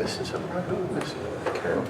missing something? Who am I missing? Carol.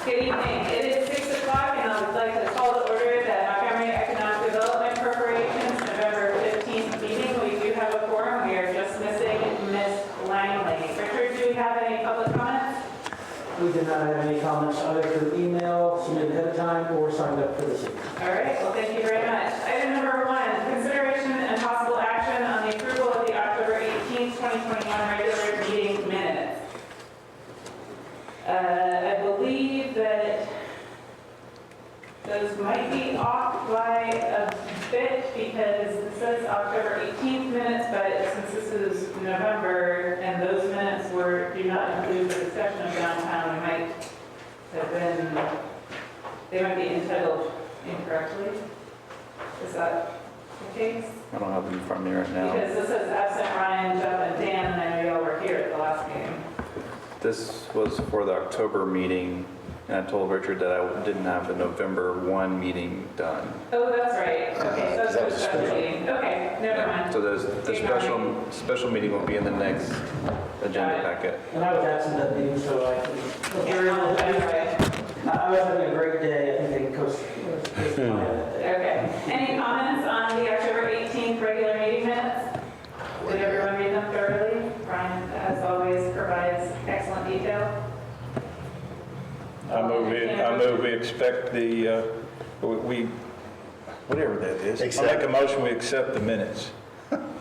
Good evening. It is 6 o'clock and I would like to call to order the Montgomery Economic Development Corporation's November 15th meeting. We do have a quorum. We are just missing Ms. Langley. Richard, do we have any public comments? We did not have any comments either through email, submitted ahead of time, or signed up for this evening. All right. Well, thank you very much. Item number 1, consideration and possible action on the approval of the October 18th, 2021 regular meeting minutes. I believe that those might be off by a bit because it says October 18th minutes, but since this is November and those minutes do not include the discussion of downtown, they might be entitled incorrectly. Is that the case? I don't have them in front of me right now. Because this says absent Ryan, Jeff, and Dan, and I know y'all were here at the last meeting. This was for the October meeting, and I told Richard that I didn't have the November 1 meeting done. Oh, that's right. Okay, so that's a special meeting. Okay, never mind. So the special meeting will be in the next agenda packet. And I was absent that meeting, so I can carry on. Anyway, I was having a great day. I think they can coast that day. okay. Any comments on the October 18th regular meeting minutes? Did everyone read them thoroughly? Brian, as always, provides excellent detail. I move we expect whatever that is. I make a motion, we accept the minutes.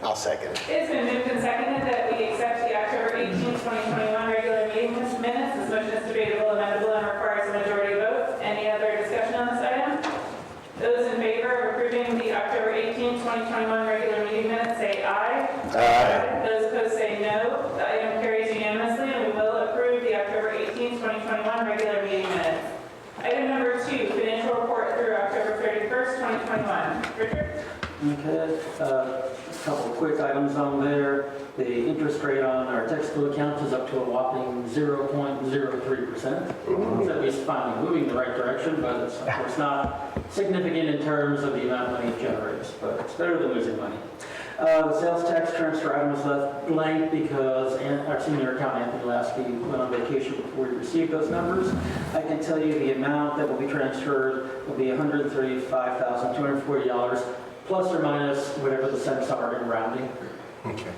I'll second it. It's been moved and seconded that we accept the October 18th, 2021 regular meeting minutes. This motion is debatable, amendable, and requires a majority vote. Any other discussion on this item? Those in favor of approving the October 18th, 2021 regular meeting minutes say aye. Aye. Those opposed say no. The item carries unanimously, and we will approve the October 18th, 2021 regular meeting minutes. Item number 2, financial report through October 31st, 2021. Richard? Okay, a couple of quick items on there. The interest rate on our textbook account is up to a whopping 0.03%. So at least finally moving in the right direction, but it's of course not significant in terms of the amount of money it generates, but it's better than losing money. The sales tax transfer item was left blank because our senior accountant, Anthony Lasky, went on vacation before we received those numbers. I can tell you the amount that will be transferred will be $135,240, plus or minus whatever the cents are in rounding. Okay.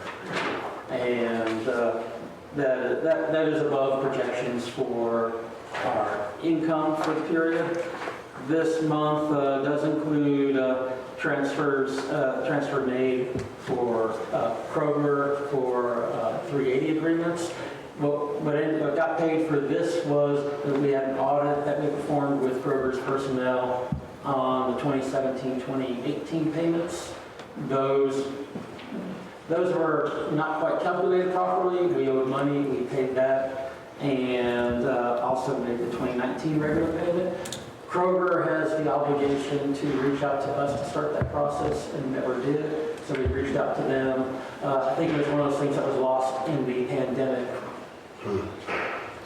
And that is above projections for our income for the period. This month does include transfer made for Kroger for 380 agreements. What got paid for this was that we had an audit that we performed with Kroger's personnel on the 2017-2018 payments. Those were not quite calculated properly. We owed money, we paid that, and also made the 2019 regular payment. Kroger has the obligation to reach out to us to start that process and never did, so we reached out to them. I think it was one of those things that was lost in the pandemic.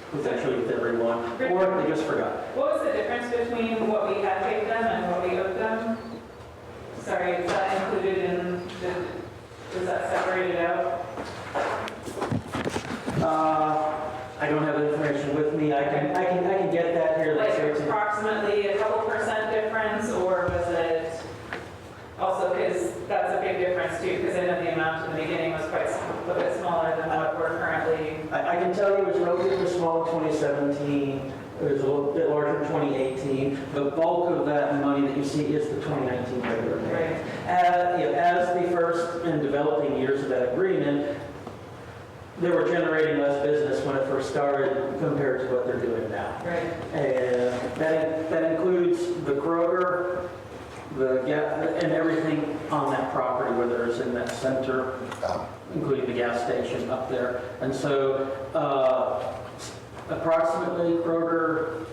Potentially with everyone, or they just forgot. What was the difference between what we had paid them and what we owed them? Sorry, is that included in was that separated out? I don't have the information with me. I can get that here Like later. approximately a couple % difference, or was it also, because that's a big difference too, because I know the amount in the beginning was quite a bit smaller than what we're currently. I can tell you it was relatively small in 2017. It was a little bit larger in 2018. The bulk of that money that you see is the 2019 regular payment. Right. As the first and developing years of that agreement, they were generating less business when it first started compared to what they're doing now. Right. And that includes the Kroger, and everything on that property, whether it's in that center, including the gas station up there. And so Approximately, Kroger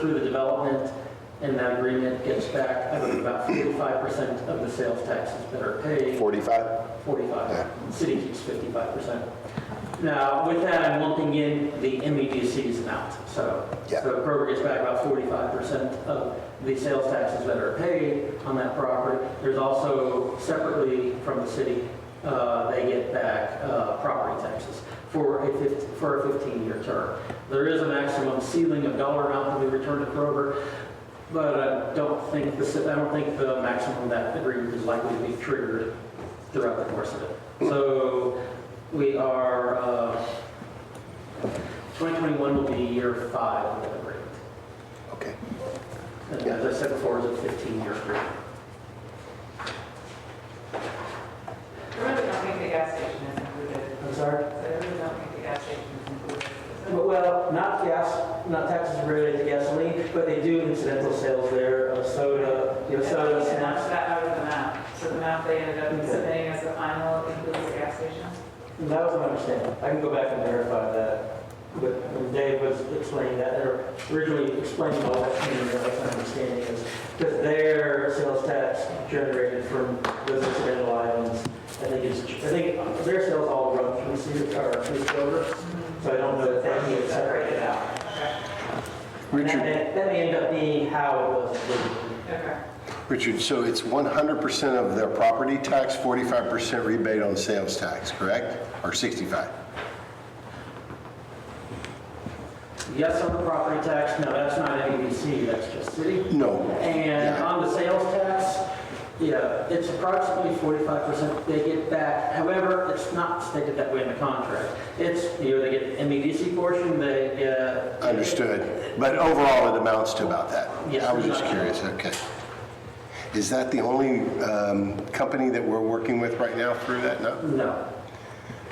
through the development and that agreement gets back, I believe, about 45% of the sales taxes that are paid. 45? 45. Yeah. The city keeps 55%. Now, with that, I'm lumping in the MEDC's amount. So Yeah. Kroger gets back about 45% of the sales taxes that are paid on that property. There's also, separately from the city, they get back property taxes for a 15-year term. There is a maximum ceiling of dollar amount that we return to Kroger, but I don't think the maximum of that agreement is likely to be triggered throughout the course of it. So we are, 2021 will be year 5 of that agreement. Okay. And as I said before, it's a 15-year agreement. I really don't think the gas station is included. I'm sorry? So I really don't think the gas station is included. Well, not taxes related to gasoline, but they do incidental sales there of soda, soda, Left snacks. that out of the map. So the map they ended up Okay. submitting as the final includes the gas station. That was my understanding. I can go back and verify that. But when Dave was explaining that, or originally explaining all that to me, that's my understanding is because their sales tax generated from those incidental items, I think their sales all run through Kroger. So I don't know if that needs separated out. Richard, That may end up being how it was. Okay. Richard, so it's 100% of their property tax, 45% rebate on sales tax, correct? Or 65? Yes, on the property tax, no, that's not MEDC, that's just city. No. And Yeah. on the sales tax, yeah, it's approximately 45% they get back. However, it's not stated that way in the contract. It's, they get MEDC portion, they get... Understood. But overall, it amounts to about that? Yes. I was just curious, okay. Is that the only company that we're working with right now through that? No? No.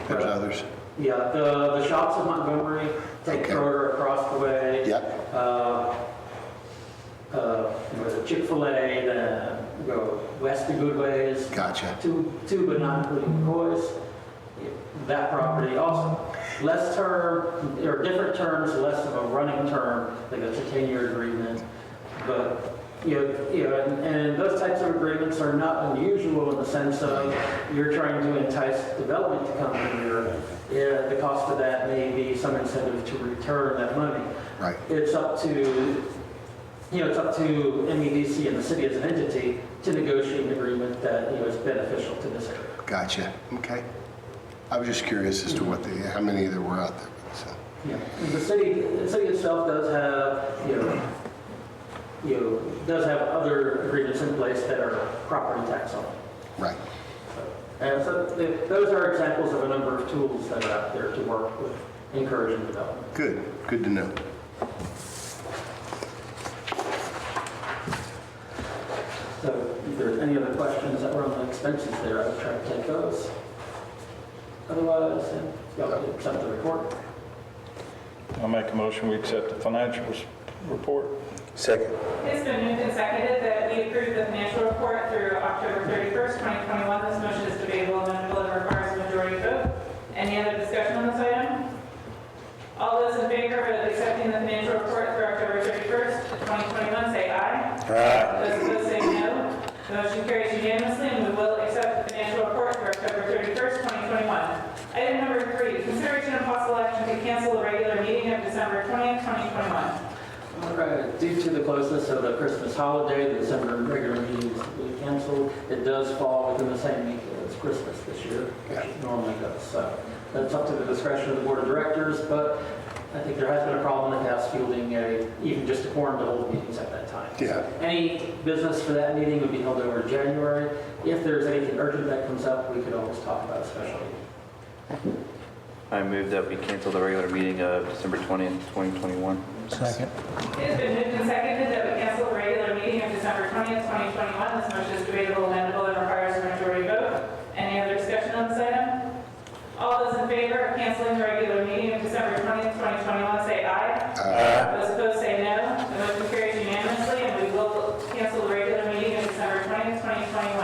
There's others? Yeah, the shops in Montgomery take Okay. Kroger across the way. Yep. Chick-fil-A, then go west to Goodways. Gotcha. Two, but not including McCoy's. That property also, less term, or different terms, less of a running term, like it's a 10-year agreement. But, and those types of agreements are not unusual in the sense of you're trying to entice development to come here. The cost of that may be some incentive to return that money. Right. It's up to MEDC and the city as an entity to negotiate an agreement that, is beneficial to this area. Gotcha. Okay. I was just curious as to how many there were out there. So. Yeah. And the city itself does have, does have other agreements in place that are property tax only. Right. And so those are examples of a number of tools that are out there to work with encouraging development. Good. Good to know. So if there's any other questions that were on the expenses there, I would try to take those. Otherwise, y'all can accept the report. I'll make a motion, we accept the financial report. Second. It's been moved and seconded that we approve the financial report through October 31st, 2021. This motion is debatable, amendable, and requires a majority vote. Any other discussion on this item? All those in favor of accepting the financial report through October 31st, 2021, say aye. Aye. Those opposed say no. The motion carries unanimously, and we will accept the financial report through October 31st, 2021. Item number 3, consideration of possible action to cancel the regular meeting of December 20th, 2021. Due to the closeness of the Christmas holiday, the December regular meeting will be canceled. It does fall within the same week as Christmas this year, which it normally does. So that's up to the discretion of the board of directors, but I think there has been a problem in the past fielding even just a quorum to hold meetings at that time. Yeah. So any business for that meeting would be held over January. If there's anything urgent that comes up, we could always talk about a special meeting. I move that we cancel the regular meeting of December 20th, 2021. Second. It has been moved and seconded that we cancel the regular meeting of December 20th, 2021. This motion is debatable, amendable, and requires a majority vote. Any other discussion on this item? All those in favor of canceling the regular meeting of December 20th, 2021, say aye. Aye. Those opposed say no. The motion carries unanimously, and we will cancel the regular meeting of December 20th, 2021.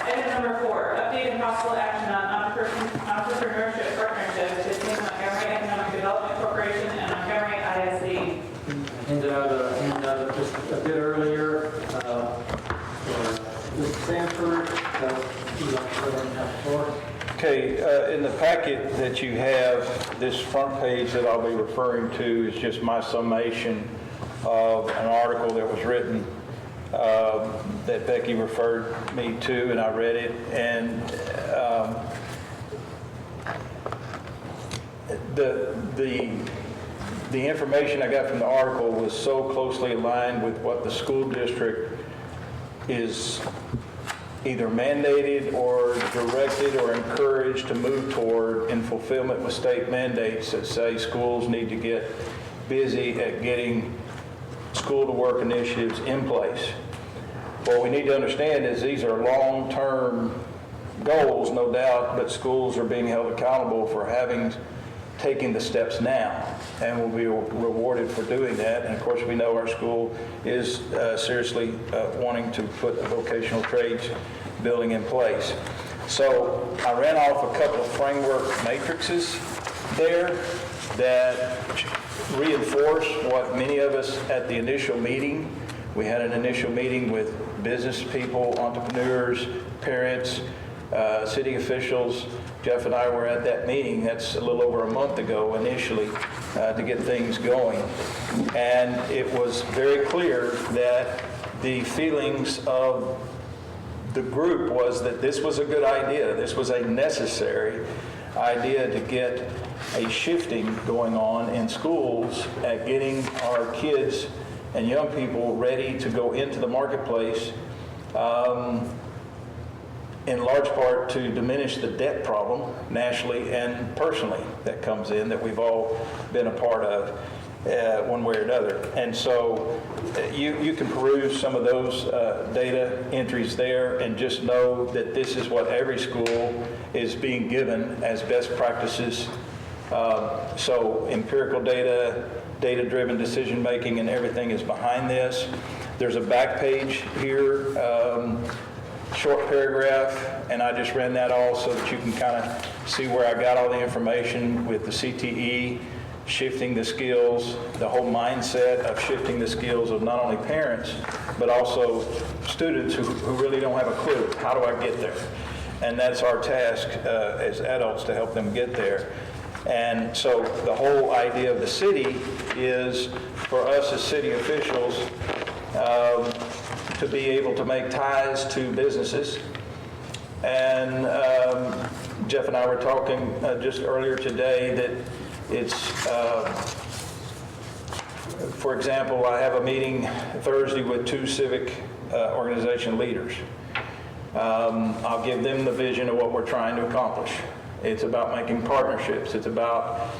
Item number 4, update and possible action on entrepreneurship partnership between Montgomery Economic Development Corporation out a handout just a bit earlier. Mr. Sanford, you want to go on that floor? Okay, in the packet that you have, this front page that I'll be referring to is just my summation of an article that was written that Becky referred me to, and I read it. And the information I got from the article was so closely aligned with what the school district is either mandated or directed or encouraged to move toward in fulfillment with state mandates that say schools need to get busy at getting school-to-work initiatives in place. What we need to understand is these are long-term goals, no doubt, but schools are being held accountable for taking the steps now, and will be rewarded for doing that. And of course, we know our school is seriously wanting to put a vocational trades building in place. So I ran off a couple of framework matrices there that reinforce what many of us at the initial meeting, we had an initial meeting with business people, entrepreneurs, parents, city officials. Jeff and I were at that meeting. That's a little over a month ago initially to get things going. And it was very clear that the feelings of the group was that this was a good idea. This was a necessary idea to get a shifting going on in schools at getting our kids and young people ready to go into the marketplace, in large part to diminish the debt problem nationally and personally that comes in, that we've all been a part of one way or another. And so you can peruse some of those data entries there and just know that this is what every school is being given as best practices. So empirical data, data-driven decision-making, and everything is behind this. There's a back page here, short paragraph, and I just ran that all so that you can kind of see where I got all the information with the CTE, shifting the skills, the whole mindset of shifting the skills of not only parents, but also students who really don't have a clue. How do I get there? And that's our task as adults to help them get there. And so the whole idea of the city is for us as city officials to be able to make ties to businesses. And Jeff and I were talking just earlier today that it's, for example, I have a meeting Thursday with 2 civic organization leaders. I'll give them the vision of what we're trying to accomplish. It's about making partnerships. It's about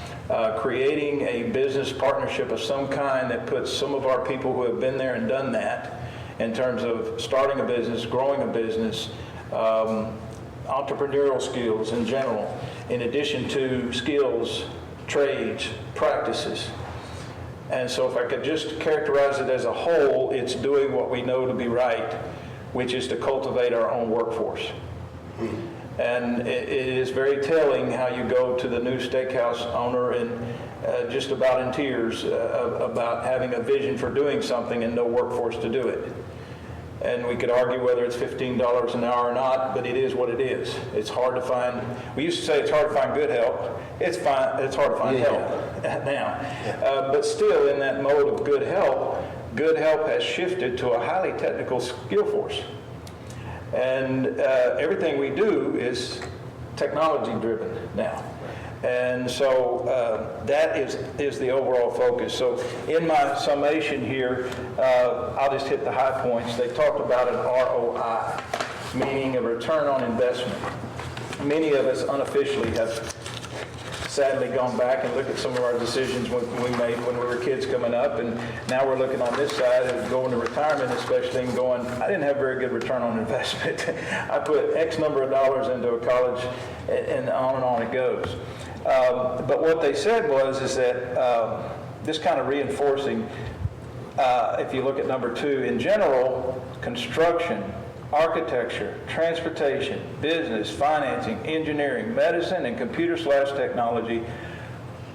creating a business partnership of some kind that puts some of our people who have been there and done that in terms of starting a business, growing a business, entrepreneurial skills in general, in addition to skills, trades, practices. And so if I could just characterize it as a whole, it's doing what we know to be right, which is to cultivate our own workforce. And it is very telling how you go to the new steakhouse owner and just about in tears about having a vision for doing something and no workforce to do it. And we could argue whether it's $15 an hour or not, but it is what it is. It's hard to find. We used to say it's hard to find good help. It's hard to find help now. But still, in that mode of good help has shifted to a highly technical skill force. And everything we do is technology driven now. And so that is the overall focus. So in my summation here, I'll just hit the high points. They talked about an ROI, meaning a return on investment. Many of us unofficially have sadly gone back and looked at some of our decisions we made when we were kids coming up, and now we're looking on this side and going to retirement especially and going, I didn't have very good return on investment. I put X number of dollars into a college, and on it goes. But what they said is that this kind of reinforcing, if you look at number 2, in general, construction, architecture, transportation, business, financing, engineering, medicine, and computer/technology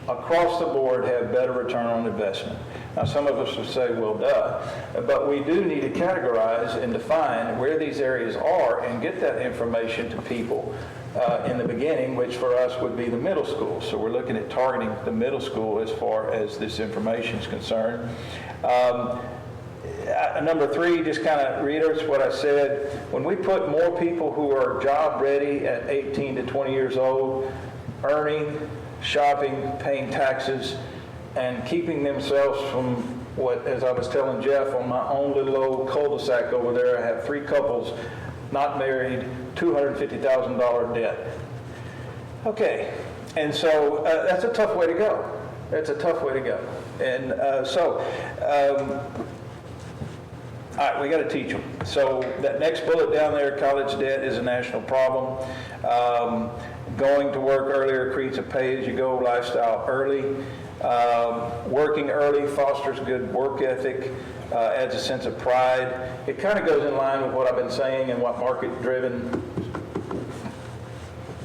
across the board have better return on investment. Now, some of us will say, well, duh, but we do need to categorize and define where these areas are and get that information to people in the beginning, which for us would be the middle school. So we're looking at targeting the middle school as far as this information is concerned. Number 3 just kind of reiterates what I said. When we put more people who are job ready at 18 to 20 years old, earning, shopping, paying taxes, and keeping themselves from what, as I was telling Jeff, on my own little old cul-de-sac over there, I have 3 couples, not married, $250,000 debt. Okay, and so that's a tough way to go. That's a tough way to go. And all right, we got to teach them. So that next bullet down there, college debt is a national problem. Going to work earlier creates a pay-as-you-go lifestyle early. Working early fosters good work ethic, adds a sense of pride. It kind of goes in line with what I've been saying and what market-driven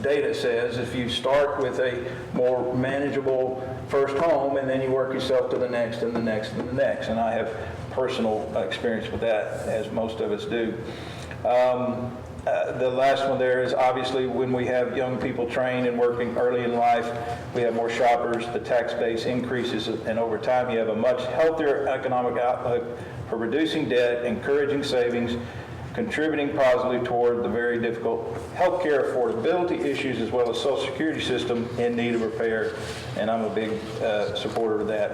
data says. If you start with a more manageable first home and then you work yourself to the next and the next and the next. And I have personal experience with that, as most of us do. The last one there is obviously when we have young people trained and working early in life, we have more shoppers, the tax base increases, and over time you have a much healthier economic outlook for reducing debt, encouraging savings, contributing positively toward the very difficult healthcare affordability issues as well as Social Security system in need of repair. And I'm a big supporter of that.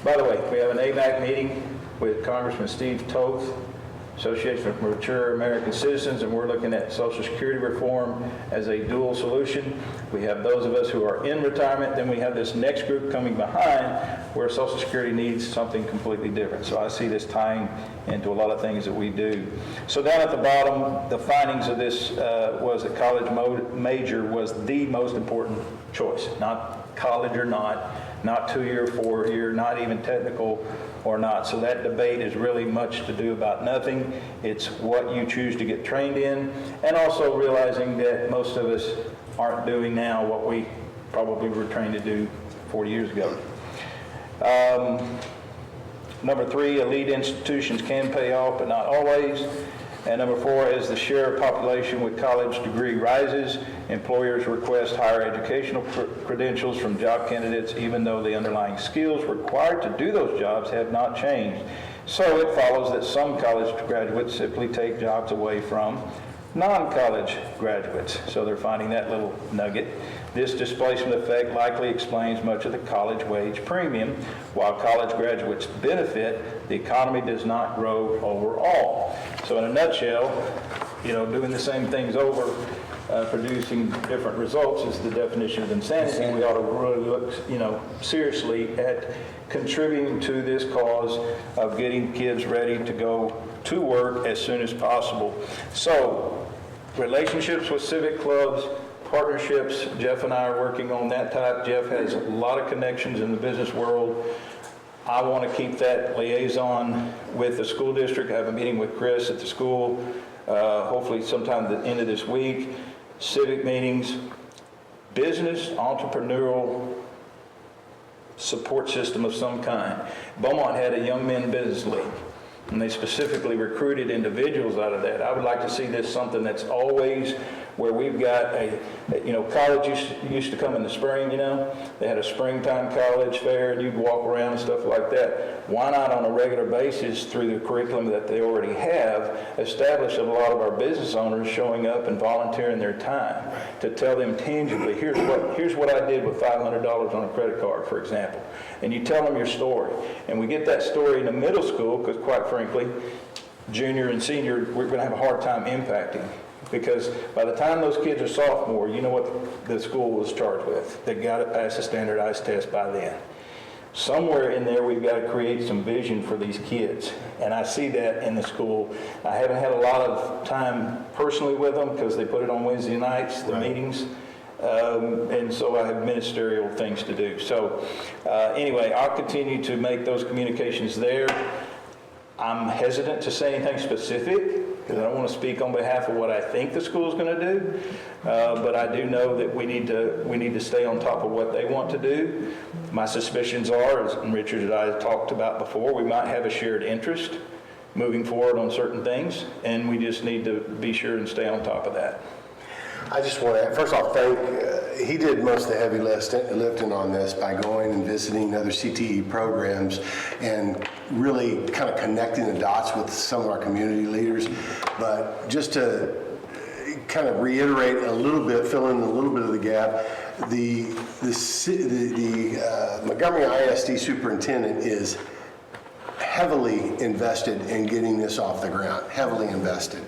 By the way, we have an AMAC meeting with Congressman Steve Toth, Association of Mature American Citizens, and we're looking at Social Security reform as a dual solution. We have those of us who are in retirement, then we have this next group coming behind where Social Security needs something completely different. So I see this tying into a lot of things that we do. So down at the bottom, the findings of this was that college major was the most important choice, not college or not 2-year, 4-year, not even technical or not. So that debate is really much to do about nothing. It's what you choose to get trained in, and also realizing that most of us aren't doing now what we probably were trained to do 40 years ago. Number 3, elite institutions can pay off, but not always. And number 4, as the share of population with college degree rises, employers request higher educational credentials from job candidates, even though the underlying skills required to do those jobs have not changed. So it follows that some college graduates simply take jobs away from non-college graduates. So they're finding that little nugget. This displacement effect likely explains much of the college wage premium. While college graduates benefit, the economy does not grow overall. So in a nutshell, doing the same things over, producing different results is the definition of insanity. We ought to really look, seriously at contributing to this cause of getting kids ready to go to work as soon as possible. So, relationships with civic clubs, partnerships, Jeff and I are working on that type. Jeff has a lot of connections in the business world. I want to keep that liaison with the school district. I have a meeting with Chris at the school, hopefully sometime at the end of this week. Civic meetings, business, entrepreneurial support system of some kind. Beaumont had a young men business league, and they specifically recruited individuals out of that. I would like to see this something that's always where we've got college used to come in the spring, They had a springtime college fair, and you'd walk around and stuff like that. Why not on a regular basis through the curriculum that they already have, establish a lot of our business owners showing up and volunteering their time to tell them tangibly, here's what I did with $500 on a credit card, for example. And you tell them your story. And we get that story in the middle school because, quite frankly, junior and senior, we're going to have a hard time impacting. Because by the time those kids are sophomore, you know what the school was charged with. They've got to pass a standardized test by then. Somewhere in there, we've got to create some vision for these kids. And I see that in the school. I haven't had a lot of time personally with them because they put it on Wednesday nights, the meetings. And so I have ministerial things to do. So anyway, I'll continue to make those communications there. I'm hesitant to say anything specific because I don't want to speak on behalf of what I think the school's going to do, but I do know that we need to stay on top of what they want to do. My suspicions are, as Richard and I talked about before, we might have a shared interest moving forward on certain things, and we just need to be sure and stay on top of that. I just want to, first off, he did most of the heavy lifting on this by going and visiting other CTE programs and really kind of connecting the dots with some of our community leaders. But just to kind of reiterate a little bit, fill in a little bit of the gap, the Montgomery ISD superintendent is heavily invested in getting this off the ground, heavily invested.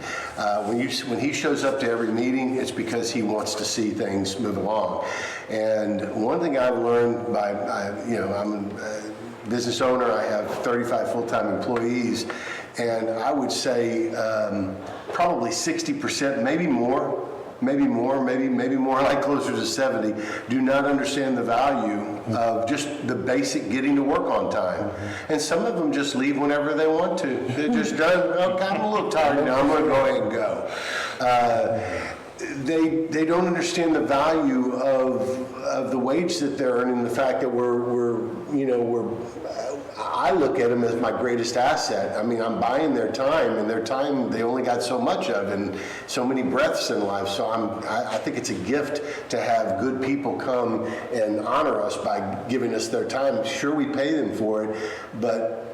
When he shows up to every meeting, it's because he wants to see things move along. And one thing I've learned I'm a business owner, I have 35 full-time employees, and I would say probably 60%, maybe more, like closer to 70, do not understand the value of just the basic getting to work on time. And some of them just leave whenever they want to. They're just done, oh, I'm a little tired now, I'm going to go ahead and go. They don't understand the value of the wage that they're earning, the fact that I look at them as my greatest asset. I mean, I'm buying their time, and their time they only got so much of, and so many breaths in life. So I think it's a gift to have good people come and honor us by giving us their time. Sure, we pay them for it, but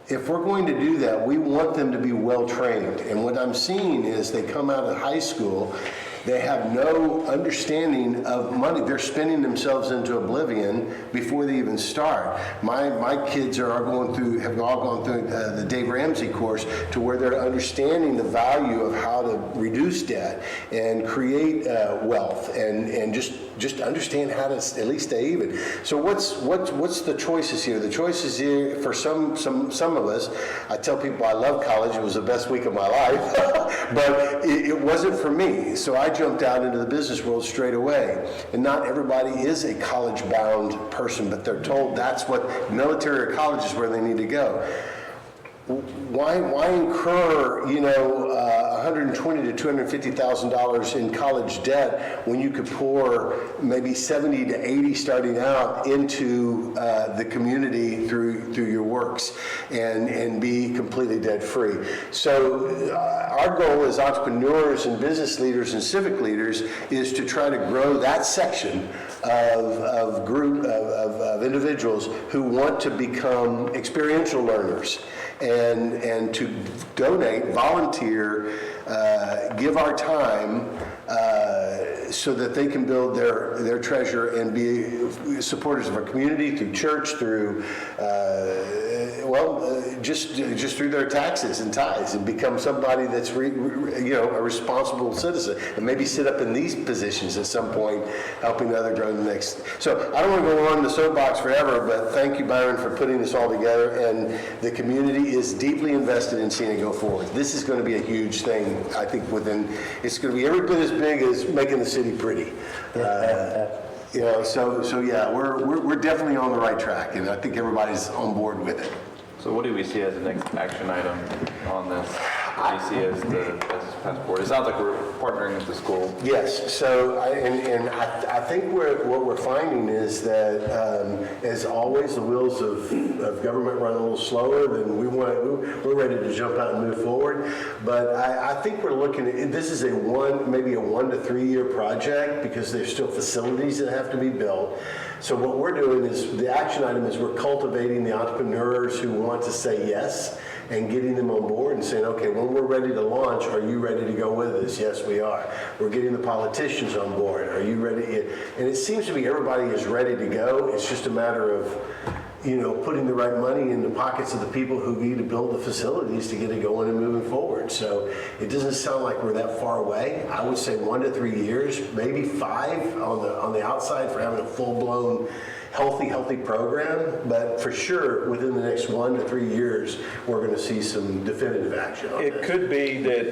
if we're going to do that, we want them to be well trained. And what I'm seeing is they come out of high school, they have no understanding of money. They're spending themselves into oblivion before they even start. My kids have all gone through the Dave Ramsey course, to where they're understanding the value of how to reduce debt and create wealth, and just understand how to at least stay even. So what's the choices here? The choices here for some of us. I tell people I love college. It was the best week of my life, but it wasn't for me. So I jumped out into the business world straight away. And not everybody is a college-bound person, but they're told that's what military or college is where they need to go. Why incur, $120,000 to $250,000 in college debt when you could pour maybe 70 to 80 starting out into the community through your works and be completely debt free? So our goal as entrepreneurs and business leaders and civic leaders is to try to grow that section of individuals who want to become experiential learners, and to donate, volunteer, give our time so that they can build their treasure and be supporters of our community through church, through just through their taxes and tithes, and become somebody that's a responsible citizen, and maybe sit up in these positions at some point, helping others grow the next. So I don't want to go on the soapbox forever, but thank you, Byron, for putting this all together, and the community is deeply invested in seeing it go forward. This is going to be a huge thing, I think. It's going to be every bit as big as making the city pretty. So yeah, we're definitely on the right track, and I think everybody's on board with it. So what do we see as the next action item on this? What do you see as the passport? It sounds like we're partnering with the school. Yes. So I think what we're finding is that, as always, the wheels of government run a little slower than we're ready to jump out and move forward. But I think we're looking at this is maybe a 1 to 3 year project, because there's still facilities that have to be built. So what we're doing is, the action item is, we're cultivating the entrepreneurs who want to say yes, and getting them on board and saying, okay, when we're ready to launch, are you ready to go with us? Yes, we are. We're getting the politicians on board. Are you ready? And it seems to be everybody is ready to go. It's just a matter of, putting the right money in the pockets of the people who need to build the facilities to get it going and moving forward. So it doesn't sound like we're that far away. I would say 1 to 3 years, maybe 5 on the outside for having a full-blown healthy program, but for sure, within the next 1 to 3 years, we're going to see some definitive action on It this. could be that,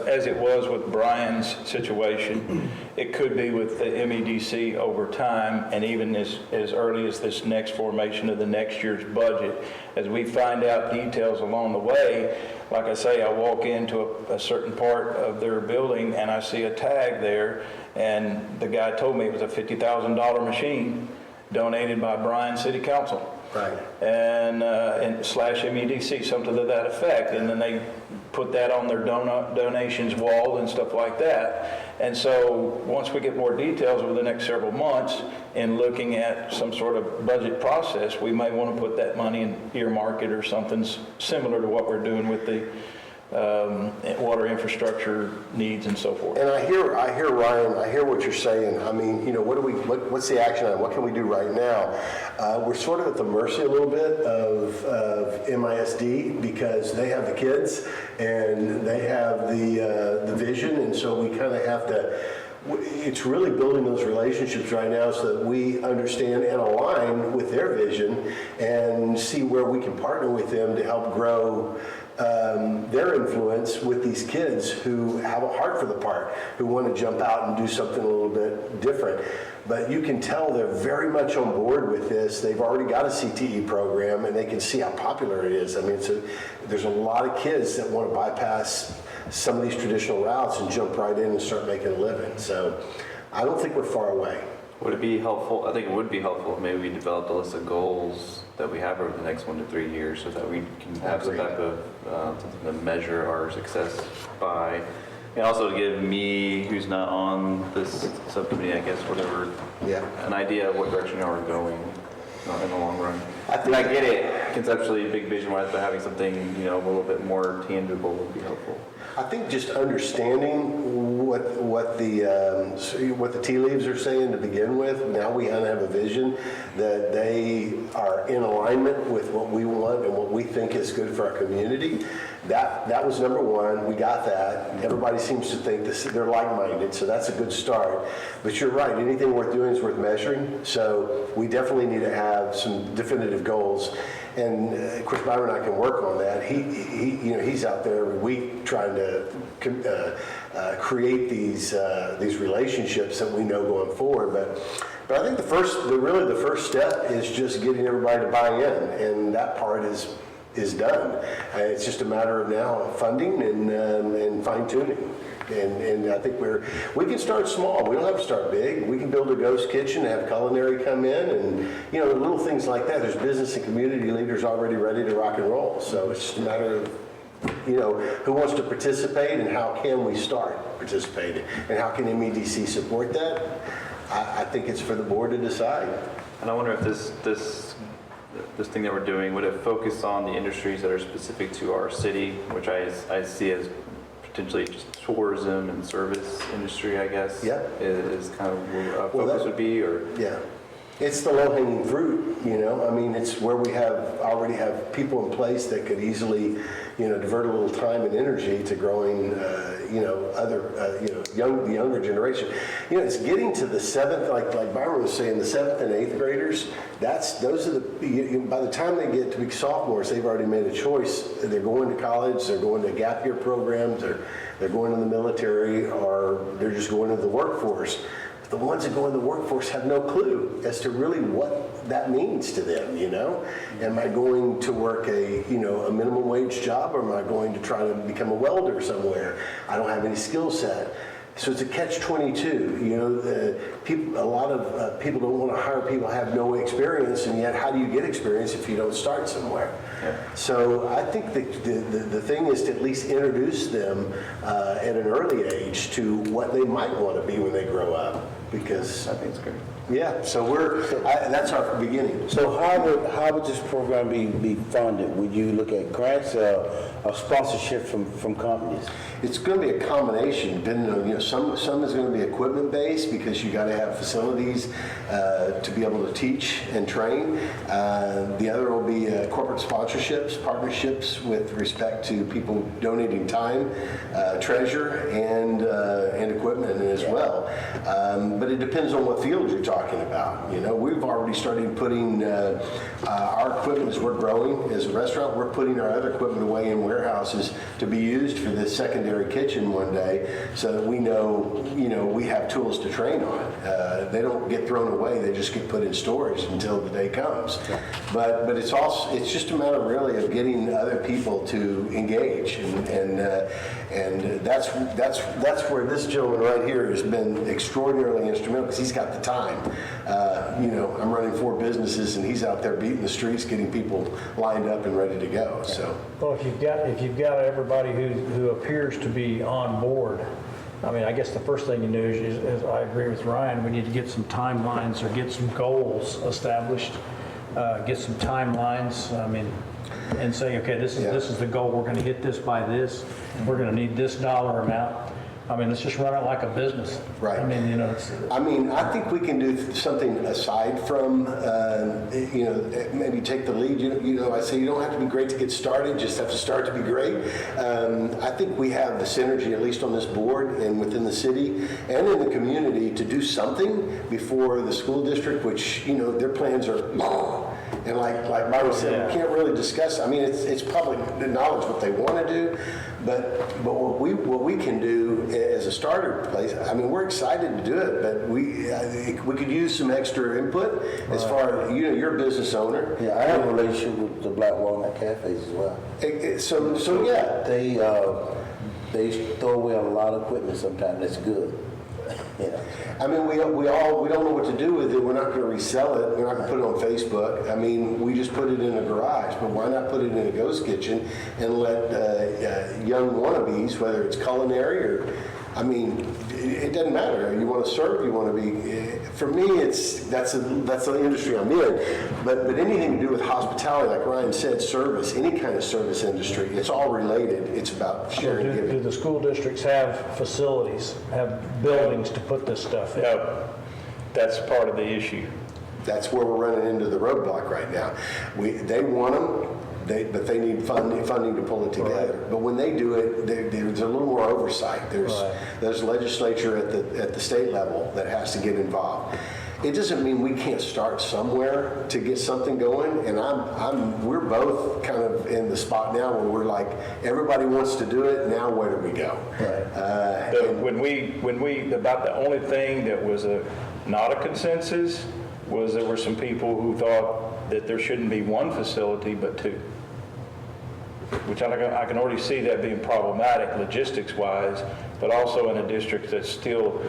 as it was with Brian's situation, it could be with the MEDC over time, and even as early as this next formation of the next year's budget, as we find out details along the way. Like I say, I walk into a certain part of their building and I see a tag there, and the guy told me it was a $50,000 machine donated by Bryan City Council. Right. And slash MEDC, something to that effect. And then they put that on their donations wall and stuff like that. And so once we get more details over the next several months in looking at some sort of budget process, we may want to put that money in earmark it or something similar to what we're doing with the water infrastructure needs and so forth. And I hear Ryan, I hear what you're saying. I mean, what's the action item? What can we do right now? We're sort of at the mercy a little bit of MISD because they have the kids and they have the vision, and so we kind of have to, it's really building those relationships right now so that we understand and align with their vision and see where we can partner with them to help grow their influence with these kids who have a heart for the part, who want to jump out and do something a little bit different. But you can tell they're very much on board with this. They've already got a CTE program, and they can see how popular it is. I mean, there's a lot of kids that want to bypass some of these traditional routes and jump right in and start making a living. So I don't think we're far away. Would it be helpful? I think it would be helpful if maybe we developed a list of goals that we have over the next 1 to 3 years so that we can have some type of something to measure our success by. And also to give me, who's not on this subcommittee, I guess, whatever, an idea of what direction we're going in the long run. I get it conceptually, big vision-wise, but having something, a little bit more tangible would be helpful. I think just understanding what the tea leaves are saying to begin with. Now we kind of have a vision that they are in alignment with what we want and what we think is good for our community. That was number one. We got that. Everybody seems to think they're like-minded, so that's a good start. But you're right. Anything worth doing is worth measuring. So we definitely need to have some definitive goals. And of course, Byron and I can work on that. He's out there every week trying to create these relationships that we know going forward. But I think the first step is just getting everybody to buy in, and that part is done. It's just a matter of now funding and fine tuning. And I think we can start small. We don't have to start big. We can build a ghost kitchen, have culinary come in, and little things like that. There's business and community leaders already ready to rock and roll. So it's just a matter of who wants to participate and how can we start participating and how can MEDC support that. I think it's for the board to decide. And I wonder if this thing that we're doing, would it focus on the industries that are specific to our city, which I see as potentially just tourism and service industry, I guess, is kind of where our focus would be, or? Yeah. It's the low-hanging fruit, I mean, it's where we already have people in place that could easily, divert a little time and energy to growing, the younger generation. It's getting to the seventh, like Byron was saying, the 7th and 8th graders. Those are by the time they get to be sophomores, they've already made a choice. They're going to college, they're going to gap year programs, they're going to the military, or they're just going to the workforce. The ones that go in the workforce have no clue as to really what that means to them, Am I going to work a minimum wage job, or am I going to try to become a welder somewhere? I don't have any skill set. So it's a catch-22. A lot of people don't want to hire people who have no experience, and yet how do you get experience if you don't start somewhere? Yeah. So I think the thing is to at least introduce them at an early age to what they might want to be when they grow up, because I think it's great. Yeah, so that's our beginning. So how would this program be funded? Would you look at grants or sponsorship from companies? It's going to be a combination, depending on, some is going to be equipment based because you got to have facilities to be able to teach and train. The other will be corporate sponsorships, partnerships with respect to people donating time, treasure, and equipment as well. But it depends on what field you're talking talking about. You know, we've already started putting our equipment, as we're growing as a restaurant, we're putting our other equipment away in warehouses to be used for the secondary kitchen one day, so that we know, you know, we have tools to train on. They don't get thrown away, they just get put in storage until the day comes. But it's just a matter really of getting other people to engage, and that's where this gentleman right here has been extraordinarily instrumental, because he's got the time. You know, I'm running 4 businesses, and he's out there beating the streets, getting people lined up and ready to go. So, Well, if you've got everybody who appears to be on board, I mean, I guess the first thing you do is I agree with Ryan, we need to get some timelines or get some goals established, get some timelines, I mean, and say, okay, this is the goal, we're going to hit this by this, we're going to need this dollar amount. I mean, let's just run it like a business. Right. I mean, you know, I think we can do something aside from, you know, maybe take the lead. You know, I say you don't have to be great to get started, just have to start to be great. I think we have the synergy, at least on this board and within the city and in the community, to do something before the school district, which, you know, their plans are long. And like Byron said, we can't really discuss. I mean, it's public knowledge what they want to do, but what we can do as a starter place. I mean, we're excited to do it, but we could use some extra input as far as, you know, you're a business owner. Yeah, I have a relationship with the Black Walnut Cafes as well. So yeah, They throw away a lot of equipment sometimes. That's good. Yeah. I mean, we don't know what to do with it. We're not going to resell it. We're not going to put it on Facebook. I mean, we just put it in a garage. But why not put it in a ghost kitchen and let young wannabes, whether it's culinary or, I mean, it doesn't matter. You want to serve, you want to be. For me, that's the industry I'm in. But anything to do with hospitality, like Ryan said, service, any kind of service industry, it's all related. It's about sharing. do the school districts have facilities, have buildings to put this stuff in? No, that's part of the issue. That's where we're running into the roadblock right now. They want them. But they need funding to pull it together. Right. But when they do it, there's a little more oversight. There's legislature at the state level that has to get involved. It doesn't mean we can't start somewhere to get something going. And we're both kind of in the spot now where we're like, everybody wants to do it. Now where do we go? Right. When we about the only thing that was not a consensus was there were some people who thought that there shouldn't be one facility but 2. Which I can already see that being problematic logistics-wise, but also in a district that's still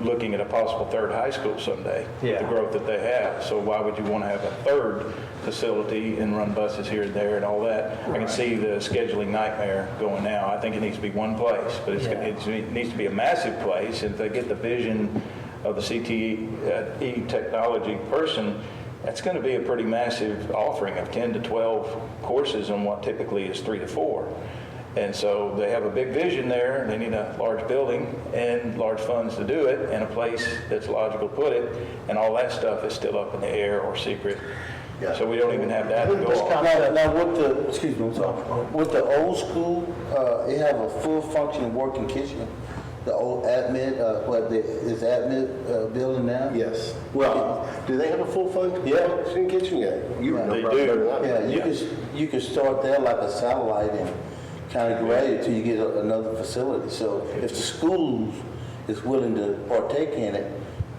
looking at a possible 3rd high school someday with the growth that they have. So why would you want to have a 3rd facility and run buses here and there and all that? I can see the scheduling nightmare going now. I think it needs to be one place, but it needs to be a massive place. And if they get the vision of the CTE technology person, that's going to be a pretty massive offering of 10 to 12 courses on what typically is 3 to 4. And so they have a big vision there. They need a large building and large funds to do it, and a place that's logical to put it. And all that stuff is still up in the air or secret. Yeah. So we don't even have that to go off. Now with the old school, it have a full functioning working kitchen. The old admin, is admin building now? Yes. Well, do they have a full functioning kitchen yet? They do. Yeah, you can start there like a satellite and kind of grade until you get another facility. So if the school is willing to partake in it,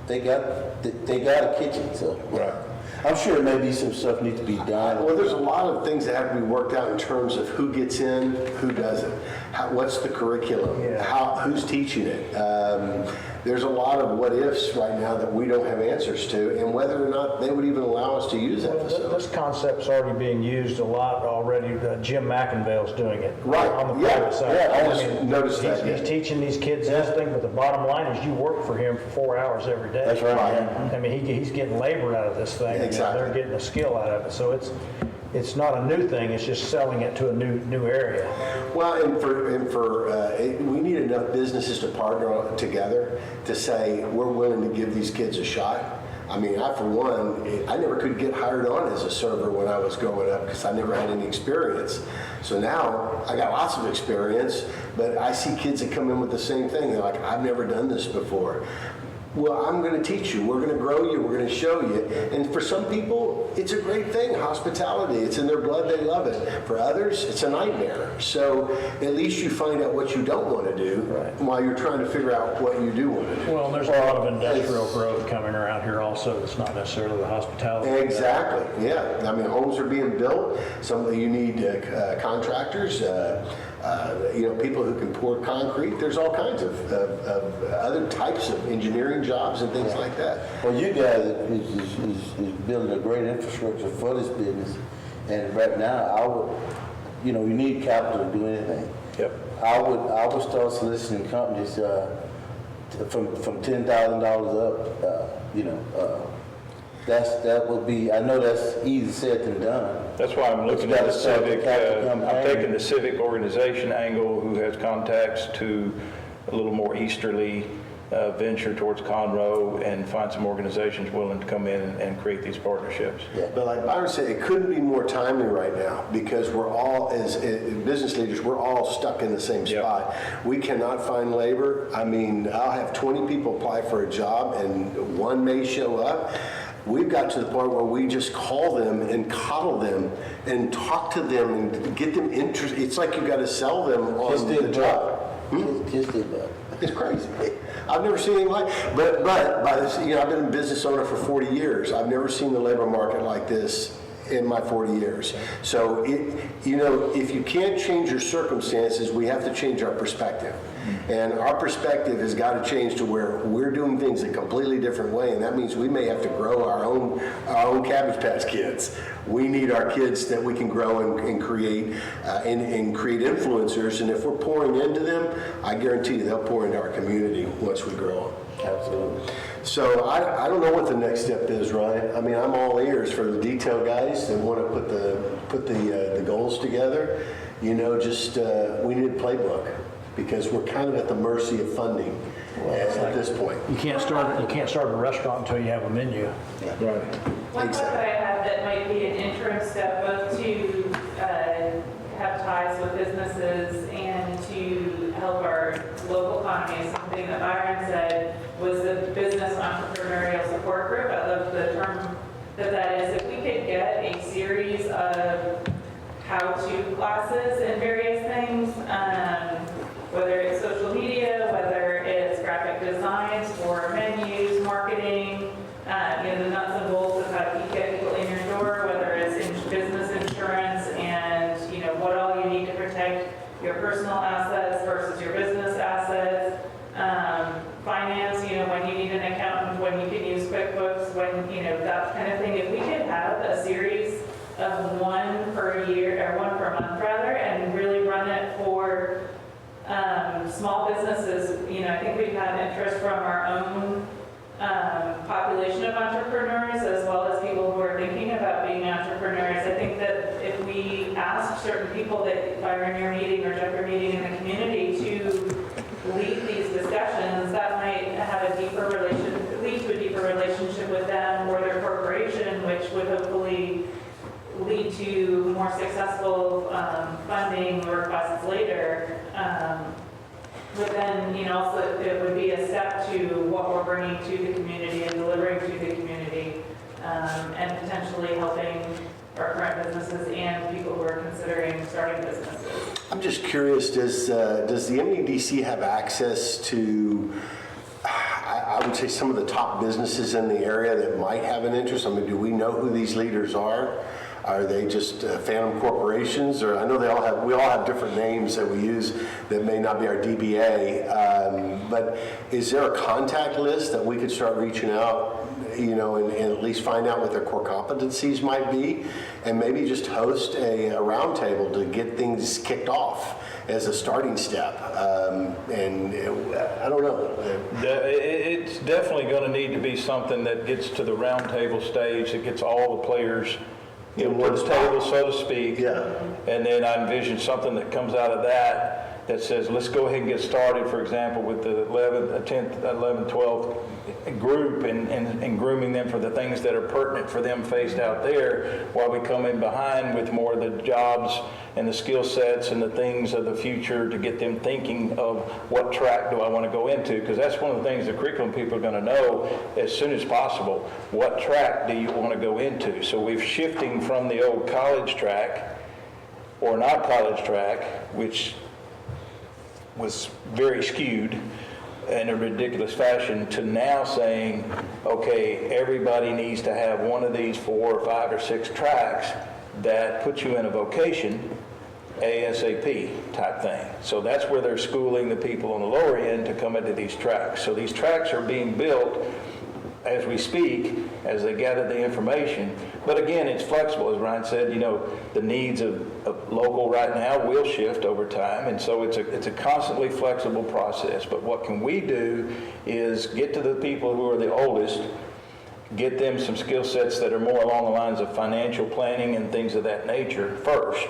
they got a kitchen. So right. I'm sure maybe some stuff needs to be done. Well, there's a lot of things that have to be worked out in terms of who gets in, who doesn't. What's the curriculum? Who's teaching it? There's a lot of what ifs right now that we don't have answers to, and whether or not they would even allow us to use that facility. This concept's already being used a lot already. Jim McInvale's doing it on the private side. Yeah, I just noticed that. He's teaching these kids this thing, but the bottom line is you work for him for 4 hours every day. That's right. I mean, he's getting labor out of this thing. Exactly. They're getting a skill out of it. So it's not a new thing. It's just selling it to a new area. Well, we need enough businesses to partner together to say we're willing to give these kids a shot. I mean, I never could get hired on as a server when I was growing up because I never had any experience. So now I got lots of experience, but I see kids that come in with the same thing. They're like, I've never done this before. well, I'm going to teach you, we're going to grow you, we're going to show you. And for some people, it's a great thing, hospitality, it's in their blood, they love it. For others, it's a nightmare. So at least you find out what you don't want to do while you're trying to figure out what you do want to do. Well, and there's a lot of industrial growth coming around here also. It's not necessarily the hospitality. Exactly, yeah. I mean, homes are being built. You need contractors, people who can pour concrete. There's all kinds of other types of engineering jobs and things like that. Well, you guys is building a great infrastructure for this business, and right now, I would, you need capital to do anything. Yep. I would start soliciting companies from $10,000 up. That would be. I know that's easy said than done. That's why I'm looking at the civic, I'm taking the civic organization angle, who has contacts to a little more easterly venture towards Conroe, and find some organizations willing to come in and create these partnerships. Yeah. But like Byron said, it couldn't be more timely right now, because we're all, as business leaders, we're all stuck in the same spot. We cannot find labor. I mean, I'll have 20 people apply for a job and one may show up. We've got to the point where we just call them and coddle them and talk to them and get them interested. It's like you got to sell them on the job. Just did that. It's crazy. I've never seen anything like, but by this, I've been a business owner for 40 years. I've never seen the labor market like this in my 40 years. So if you can't change your circumstances, we have to change our perspective. And our perspective has got to change to where we're doing things a completely different way, and that means we may have to grow our own Cabbage Patch Kids. We need our kids that we can grow and create and create influencers. And if we're pouring into them, I guarantee you they'll pour into our community once we grow them. Absolutely. So I don't know what the next step is, Ryan. I mean, I'm all ears for the detail guys that want to put the goals together. We need a playbook, because we're kind of at the mercy of funding at this point. You can't start a restaurant until you have a menu. Right. One thought that I have that might be an interim step, both to have ties with businesses and to help our local economy, is something that Byron said was the Business Entrepreneurial Support Group. I love the term that is. If we could get a series of how-to classes in various things, whether it's social media, whether it's graphic designs for menus, marketing, the nuts and bolts of how to get people in your door, whether it's in business insurance and, what all you need to protect your personal assets versus your business assets, finance, when you need an accountant, when you can use QuickBooks, when, that kind of thing. If we could have a series of one per month rather, and really run it for small businesses, I think we've had interest from our own population of entrepreneurs, as well as people who are thinking about being entrepreneurs. I think that if we ask certain people that are in your meeting or Jeff, your meeting in the community to lead these discussions, that might have lead to a deeper relationship with them or their corporation, which would hopefully lead to more successful funding or requests later. But then, also, it would be a step to what we're bringing to the community and delivering to the community, and potentially helping our current businesses and people who are considering starting businesses. I'm just curious, does the MEDC have access to, I would say, some of the top businesses in the area that might have an interest? I mean, do we know who these leaders are? Are they just phantom corporations? Or I know we all have different names that we use that may not be our DBA. But is there a contact list that we could start reaching out, and at least find out what their core competencies might be, and maybe just host a roundtable to get things kicked off as a starting step? And I don't know. It's definitely going to need to be something that gets to the roundtable stage, that gets all the players to the table, so to speak. Yeah. And then I envision something that comes out of that says, let's go ahead and get started, for example, with the 10th, 11th, 12th group and grooming them for the things that are pertinent for them faced out there, while we come in behind with more of the jobs and the skill sets and the things of the future to get them thinking of what track do I want to go into, because that's one of the things the curriculum people are going to know as soon as possible. What track do you want to go into? So we're shifting from the old college track or not college track, which was very skewed in a ridiculous fashion, to now saying, okay, everybody needs to have one of these 4 or 5 or 6 tracks that put you in a vocation ASAP type thing. So that's where they're schooling the people on the lower end to come into these tracks. So these tracks are being built as we speak, as they gather the information. But again, it's flexible, as Ryan said. You know, the needs of local right now will shift over time, and so it's a constantly flexible process. But what can we do is get to the people who are the oldest, get them some skill sets that are more along the lines of financial planning and things of that nature first,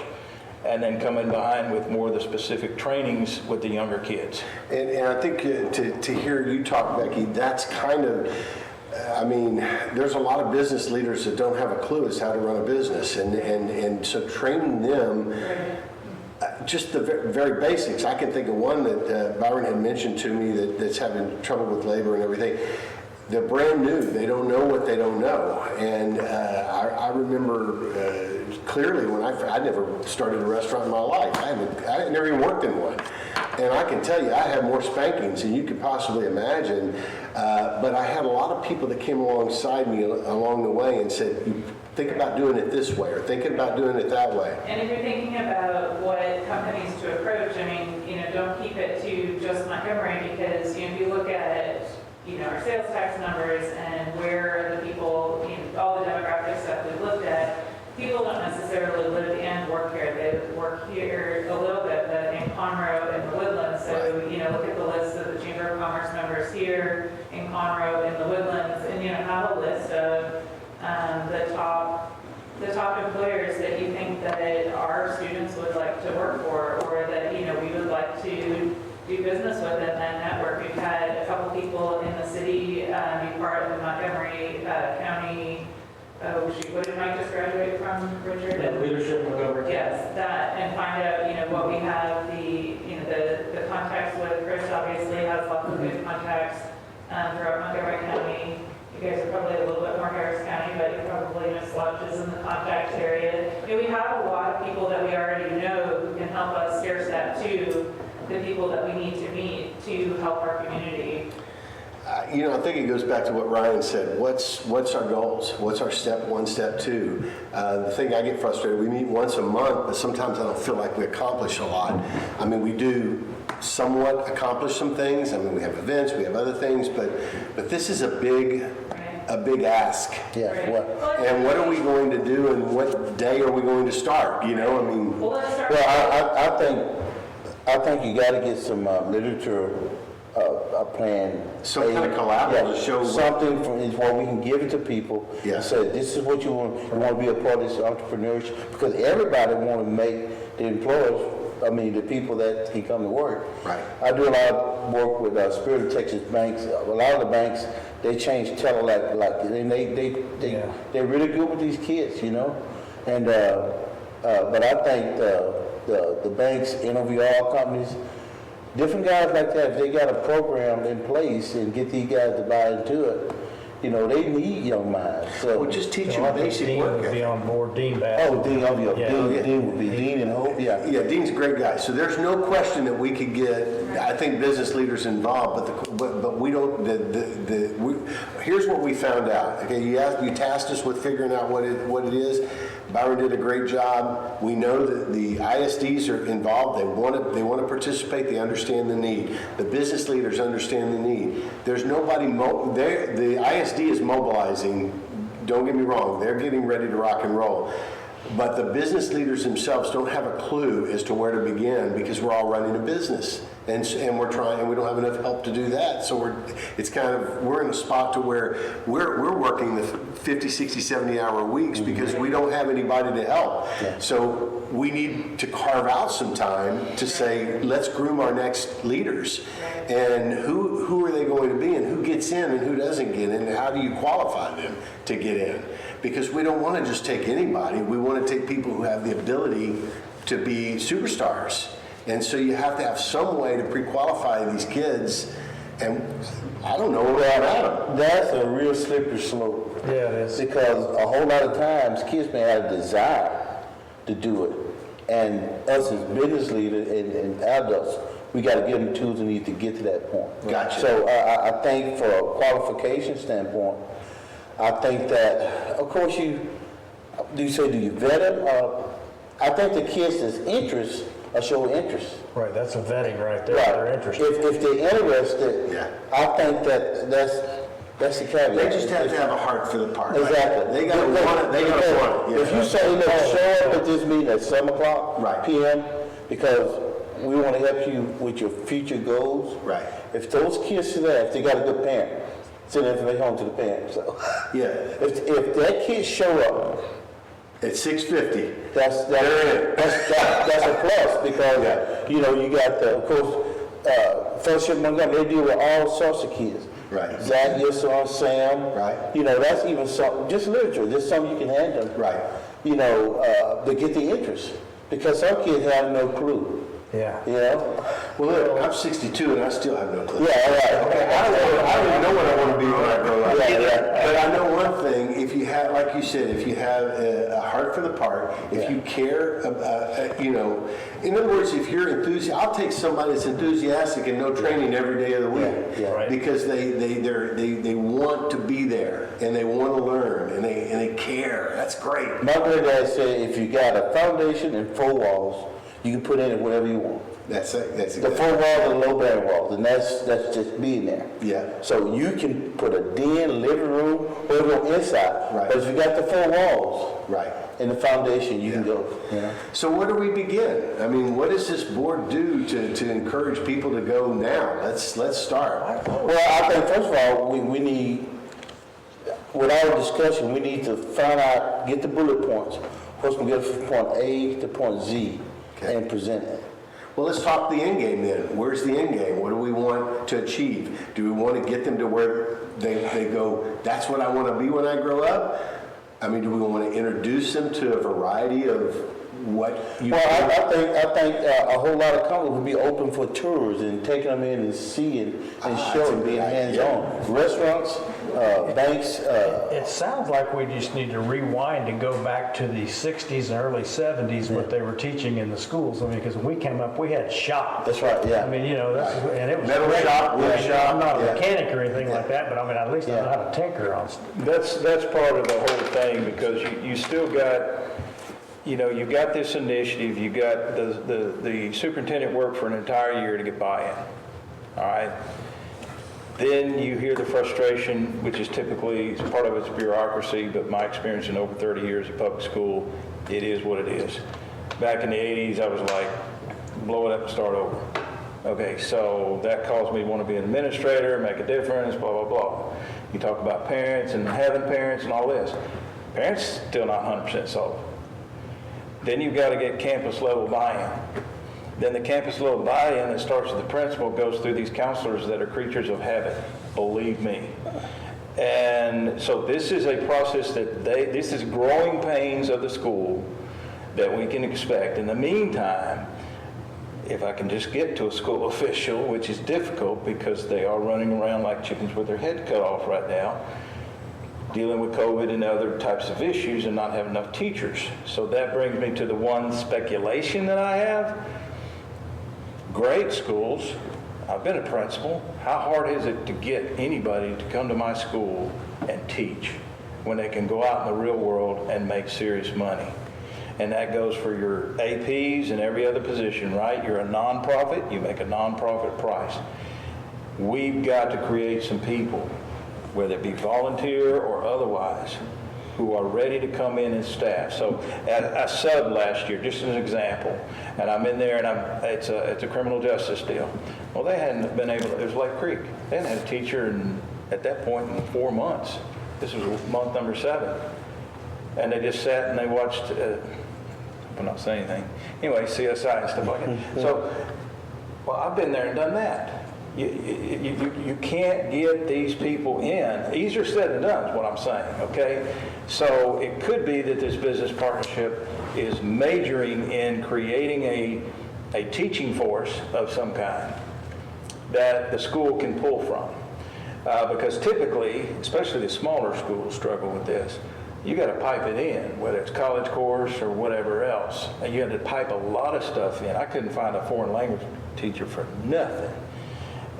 and then come in behind with more of the specific trainings with the younger kids. And I think to hear you talk, Becky, that's kind of, I mean, there's a lot of business leaders that don't have a clue as how to run a business, and so training them, just the very basics. I can think of one that Byron had mentioned to me that's having trouble with labor and everything. They're brand new. They don't know what they don't know. And I remember clearly when I never started a restaurant in my life. I never even worked in one. And I can tell you, I had more spankings than you could possibly imagine. But I had a lot of people that came alongside me along the way and said, think about doing it this way, or thinking about doing it that way. And if you're thinking about what companies to approach, I mean, you know, don't keep it to just Montgomery, because, you know, if you look at, you know, our sales tax numbers and where the people, you know, all the demographic stuff we've looked at, people don't necessarily live and work here. They work here a little bit, but in Conroe and the Woodlands. So, you know, look at the list of the Chamber of Commerce members here in Conroe and the Woodlands, and, you know, have a list of the top employers that you think that our students would like to work for, or that, you know, we would like to do business with, and then network. We've had a couple people in the city be part of the Montgomery County, what did Mike just graduate from, Richard? Leadership in Montgomery. Yes, that, and find out, you know, what we have, the contacts with. Chris obviously has lots of good contacts throughout Montgomery County. You guys are probably a little bit more Harris County, but you're probably Miss Lodges in the contact area. You know, we have a lot of people that we already know who can help us stair step to the people that we need to meet to help our community. You know, I think it goes back to what Ryan said. What's our goals? What's our step 1, step 2? The thing I get frustrated, we meet once a month, but sometimes I don't feel like we accomplish a lot. I mean, we do somewhat accomplish some things. I mean, we have events, we have other things, but this is a big ask. Yeah, what? And what are we going to do, and what day are we going to start? You know, I mean. Well, let's start. Well, I think you got to get some literature, a plan. Some kind of collaborative to show something from is where we can give it to people. Yeah. And say, this is what you want. You want to be a part of this entrepreneurship, because everybody want to make the employers. I mean, the people that can come to work. Right. I do a lot of work with Spirit of Texas banks. A lot of the banks, they change like, and they're really good with these kids, you know. And but I think the banks, NOVR companies, different guys like that, if they got a program in place and get these guys to buy into it, you know, they need young minds. So Well, just teach So them I think basic Dean work. would be on board, Dean Bass. oh, Dean would be Dean and Hope. Yeah. Yeah, Dean's a great guy. So there's no question that we could get, I think, business leaders involved, but we don't, here's what we found out. Okay, you tasked us with figuring out what it is. Byron did a great job. We know that the ISDs are involved. They want to participate. They understand the need. The business leaders understand the need. There's nobody, the ISD is mobilizing. Don't get me wrong. They're getting ready to rock and roll. But the business leaders themselves don't have a clue as to where to begin, because we're all running a business. And we're trying, and we don't have enough help to do that. So we're in a spot to where we're working the 50, 60, 70-hour weeks because we don't have anybody to help. Yeah. So we need to carve out some time to say, let's groom our next leaders. And who are they going to be, and who gets in and who doesn't get in, and how do you qualify them to get in? Because we don't want to just take anybody. We want to take people who have the ability to be superstars. And so you have to have some way to pre-qualify these kids, and I don't know where I'm at them. That's a real slippery slope. Yeah, it is. Because a whole lot of times, kids may have a desire to do it. And us as business leaders and adults, we got to give them tools and need to get to that point. Gotcha. So I think for a qualification standpoint, I think that, of course, do you vet them? I think the kids that's interest or show interest. Right, that's a vetting right there, Right. they're interested. If they're interested, Yeah. I think that's the caveat. They just have to have a heart for the part. Exactly. They gotta want it, they gotta want it. If you say, look, show up at this meeting at 7 o'clock Right. PM, because we want to help you with your future goals. Right. If those kids are there, if they got a good parent, send information home to the parent. So Yeah, if that kid show up, at 6:50. that's a plus because Yeah. you got of course Fellowship Montgomery, they deal with all sorts of kids. Right. Zach, your son, Sam. Right. That's even something, just literature, just something you can hand them. Right. To get the interest. Because some kids have no clue. Yeah. Well, look, I'm 62 and I still have no clue. Yeah, right. Okay, I don't even know what I want to be when I grow up. Yeah. But I know one thing, if you have, like you said, if you have a heart for the part, if you care, in other words, if you're enthusiastic, I'll take somebody that's enthusiastic and no training every day of the week. Yeah. Right. Because they want to be there and they want to learn and they care. That's great. My granddad said if you got a foundation and 4 walls, you can put in it whatever you want. That's it. That's The 4 walls are low bearing walls, and that's just being there. Yeah. So you can put a den, living room, whatever inside. Right. But if you got the 4 walls Right. and the foundation, you can go. So where do we begin? I mean, what does this board do to encourage people to go now? Let's start. Well, I think first of all, we need, with our discussion, we need to find out, get the bullet points. What's going to get from point A to point Z and present it. Well, let's talk the end game then. Where's the end game? What do we want to achieve? Do we want to get them to where they go, that's what I want to be when I grow up? I mean, do we want to introduce them to a variety of what you Well, I think a whole lot of companies would be open for tours and taking them in and seeing and showing, being hands-on. Restaurants, banks. It sounds like we just need to rewind and go back to the 60s and early 70s, what they were teaching in the schools. I mean, because when we came up, we had shop. That's right, yeah. I mean, and it was Metal great. shop, wood shop. I'm not a Yeah. mechanic or anything like that, but I mean, at least I know how to tinker on stuff. That's part of the whole thing, because you still got, you got this initiative, you got the superintendent worked for an entire year to get buy-in, all right? Then you hear the frustration, which is typically, part of it's bureaucracy, but my experience in over 30 years of public school, it is what it is. Back in the 80s, I was like, blow it up and start over. Okay, so that caused me to want to be an administrator, make a difference, blah, blah, blah. You talk about parents and having parents and all this. Parents still not 100% sold. Then you've got to get campus level buy-in. Then the campus level buy-in that starts with the principal goes through these counselors that are creatures of habit, believe me. And so this is a process this is growing pains of the school that we can expect. In the meantime, if I can just get to a school official, which is difficult because they are running around like chickens with their head cut off right now, dealing with COVID and other types of issues and not have enough teachers. So that brings me to the one speculation that I have. Great schools, I've been a principal, how hard is it to get anybody to come to my school and teach when they can go out in the real world and make serious money? And that goes for your APs and every other position, right? You're a nonprofit, you make a nonprofit price. We've got to create some people, whether it be volunteer or otherwise, who are ready to come in as staff. So I subbed last year, just as an example, and I'm in there, and it's a criminal justice deal. Well, they hadn't been able to, it was Lake Creek. They hadn't had a teacher at that point in 4 months. This was month number 7. And they just sat and they watched, I'm not saying anything, anyway, CSI and stuff like that. So, well, I've been there and done that. You can't get these people in. Easier said than done is what I'm saying, okay? So it could be that this business partnership is majoring in creating a teaching force of some kind that the school can pull from. Because typically, especially the smaller schools struggle with this. You got to pipe it in, whether it's college course or whatever else. And you have to pipe a lot of stuff in. I couldn't find a foreign language teacher for nothing.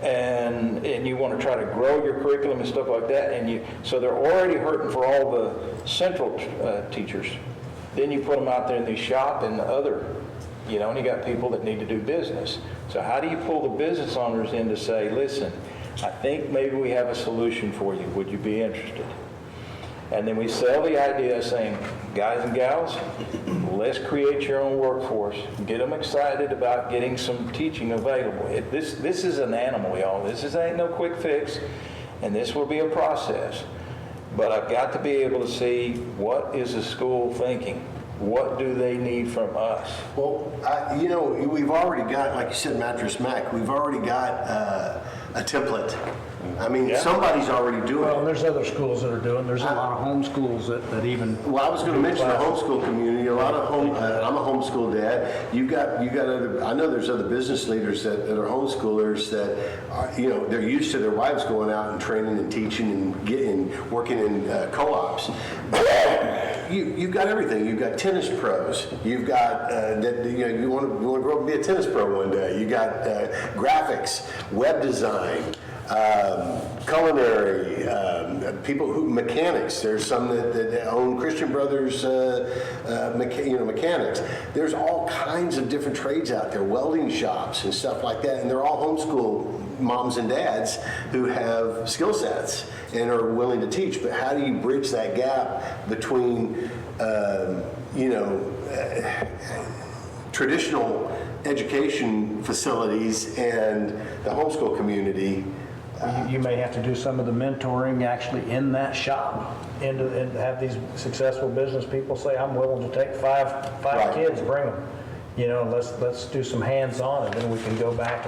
And you want to try to grow your curriculum and stuff like that, so they're already hurting for all the central teachers. Then you put them out there in the shop and the other, and you got people that need to do business. So how do you pull the business owners in to say, listen, I think maybe we have a solution for you. Would you be interested? And then we sell the idea saying, guys and gals, let's create your own workforce. Get them excited about getting some teaching available. This is an animal, y'all. This ain't no quick fix, and this will be a process. But I've got to be able to see, what is the school thinking? What do they need from us? Well, we've already got, like you said, Mattress Mac, we've already got a template. I mean, Yeah. Somebody's already doing Well, it. there's other schools that are doing, there's a lot of homeschools that even. Well, I was going to mention the homeschool community. A lot of I'm a homeschool dad. You've got other. I know there's other business leaders that are homeschoolers that are, they're used to their wives going out and training and teaching and working in co-ops. You've got everything. You've got tennis pros. You've got you want to grow up and be a tennis pro one day. You got graphics, web design. Culinary, mechanics. There's some that own Christian Brothers, mechanics. There's all kinds of different trades out there, welding shops and stuff like that, and they're all homeschool moms and dads who have skill sets and are willing to teach. But how do you bridge that gap between, traditional education facilities and the homeschool community? You may have to do some of the mentoring actually in that shop, and have these successful business people say, I'm willing to take five Right. kids, bring them. Let's do some hands-on, and then we can go back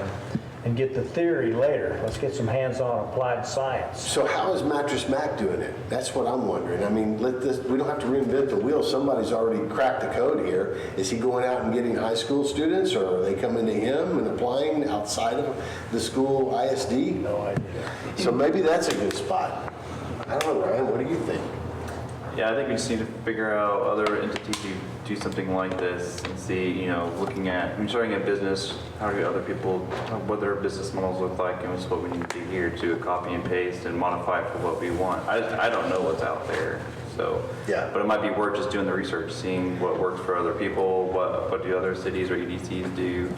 and get the theory later. Let's get some hands-on applied science. So how is Mattress Mac doing it? That's what I'm wondering. I mean, we don't have to reinvent the wheel. Somebody's already cracked the code here. Is he going out and getting high school students, or are they coming to him and applying outside of the school ISD? No idea. So maybe that's a good spot. I don't know, Ryan, what do you think? Yeah, I think we just need to figure out other entities who do something like this and see, looking at, starting a business, how do other people, what their business models look like, and what's what we need to do here to copy and paste and modify for what we want. I don't know what's out there, so. Yeah. But it might be worth just doing the research, seeing what works for other people, what do other cities or EDCs do.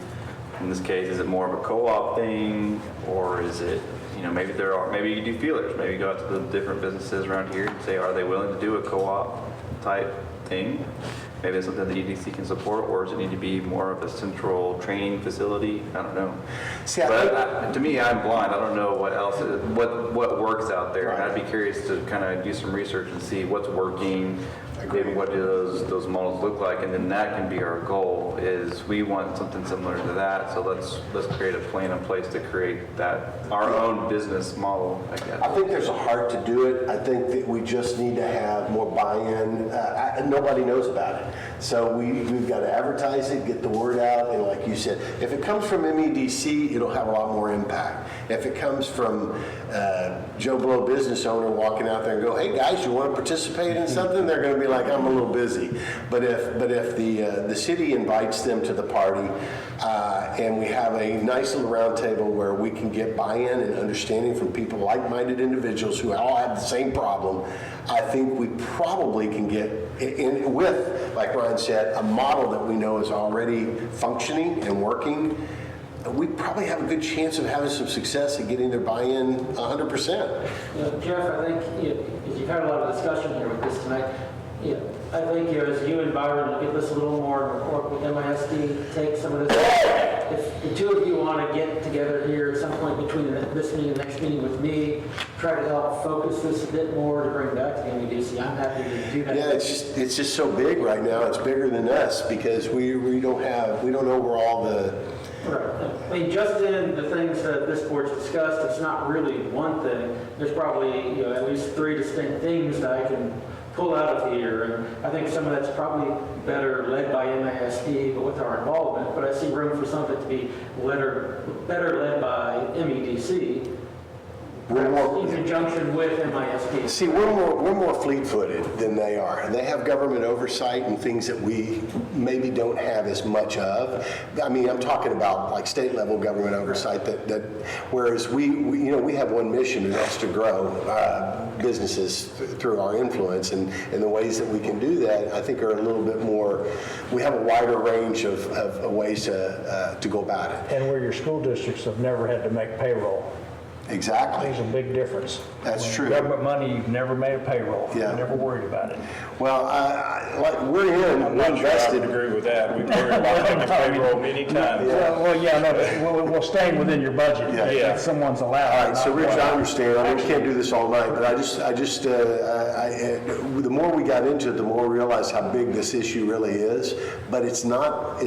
In this case, is it more of a co-op thing, or is it, maybe you do feelers. Maybe you go out to the different businesses around here and say, are they willing to do a co-op type thing? Maybe it's something the EDC can support, or does it need to be more of a central training facility? I don't know. See, To me, I'm blind. I don't know what else, what works out there. And Right. I'd be curious to kind of do some research and see what's working, maybe what do those models look like, and then that can be our goal. Is we want something similar to that, so let's create a plan in place to create that our own business model, I guess. I think there's a heart to do it. I think that we just need to have more buy-in. Nobody knows about it. So we've got to advertise it, get the word out, and like you said, if it comes from MEDC, it'll have a lot more impact. If it comes from Joe Blow business owner walking out there and go, hey guys, you want to participate in something? They're going to be like, I'm a little busy. But if the city invites them to the party, and we have a nice little round table where we can get buy-in and understanding from people, like-minded individuals who all have the same problem, I think we probably can get in with, like Ryan said, a model that we know is already functioning and working. We probably have a good chance of having some success at getting their buy-in 100%. Jeff, I think if you had a lot of discussion here with this tonight. Yeah, I think as you and Byron look at this a little more and work with MISD, take some of this. If the two of you want to get together here at some point between this meeting and the next meeting with me, try to help focus this a bit more to bring back to the MEDC, I'm happy to do that. Yeah, it's just so big right now. It's bigger than us because we don't know where all the. Right. I mean, just in the things that this board's discussed, it's not really one thing. There's probably, at least 3 distinct things that I can pull out of here. And I think some of that's probably better led by MISD, but with our involvement. But I see room for some of it to be better led by MEDC. In conjunction with MISD. See, we're more fleet-footed than they are. They have government oversight and things that we maybe don't have as much of. I mean, I'm talking about like state-level government oversight that whereas we have one mission, and that's to grow businesses through our influence, and the ways that we can do that, I think, are a little bit more. We have a wider range of ways to go about it. And where your school districts have never had to make payroll. Exactly. There's a big difference. That's true. Government money, you've never made a payroll. Yeah. You're never worried about it. Well, we're invested. I agree with that. We've heard about the payroll many times. But we'll stay within your budget. Yeah. If someone's allowed. All right, so Rich, I understand. I mean, we can't do this all night, but the more we got into it, the more we realized how big this issue really is. But it's not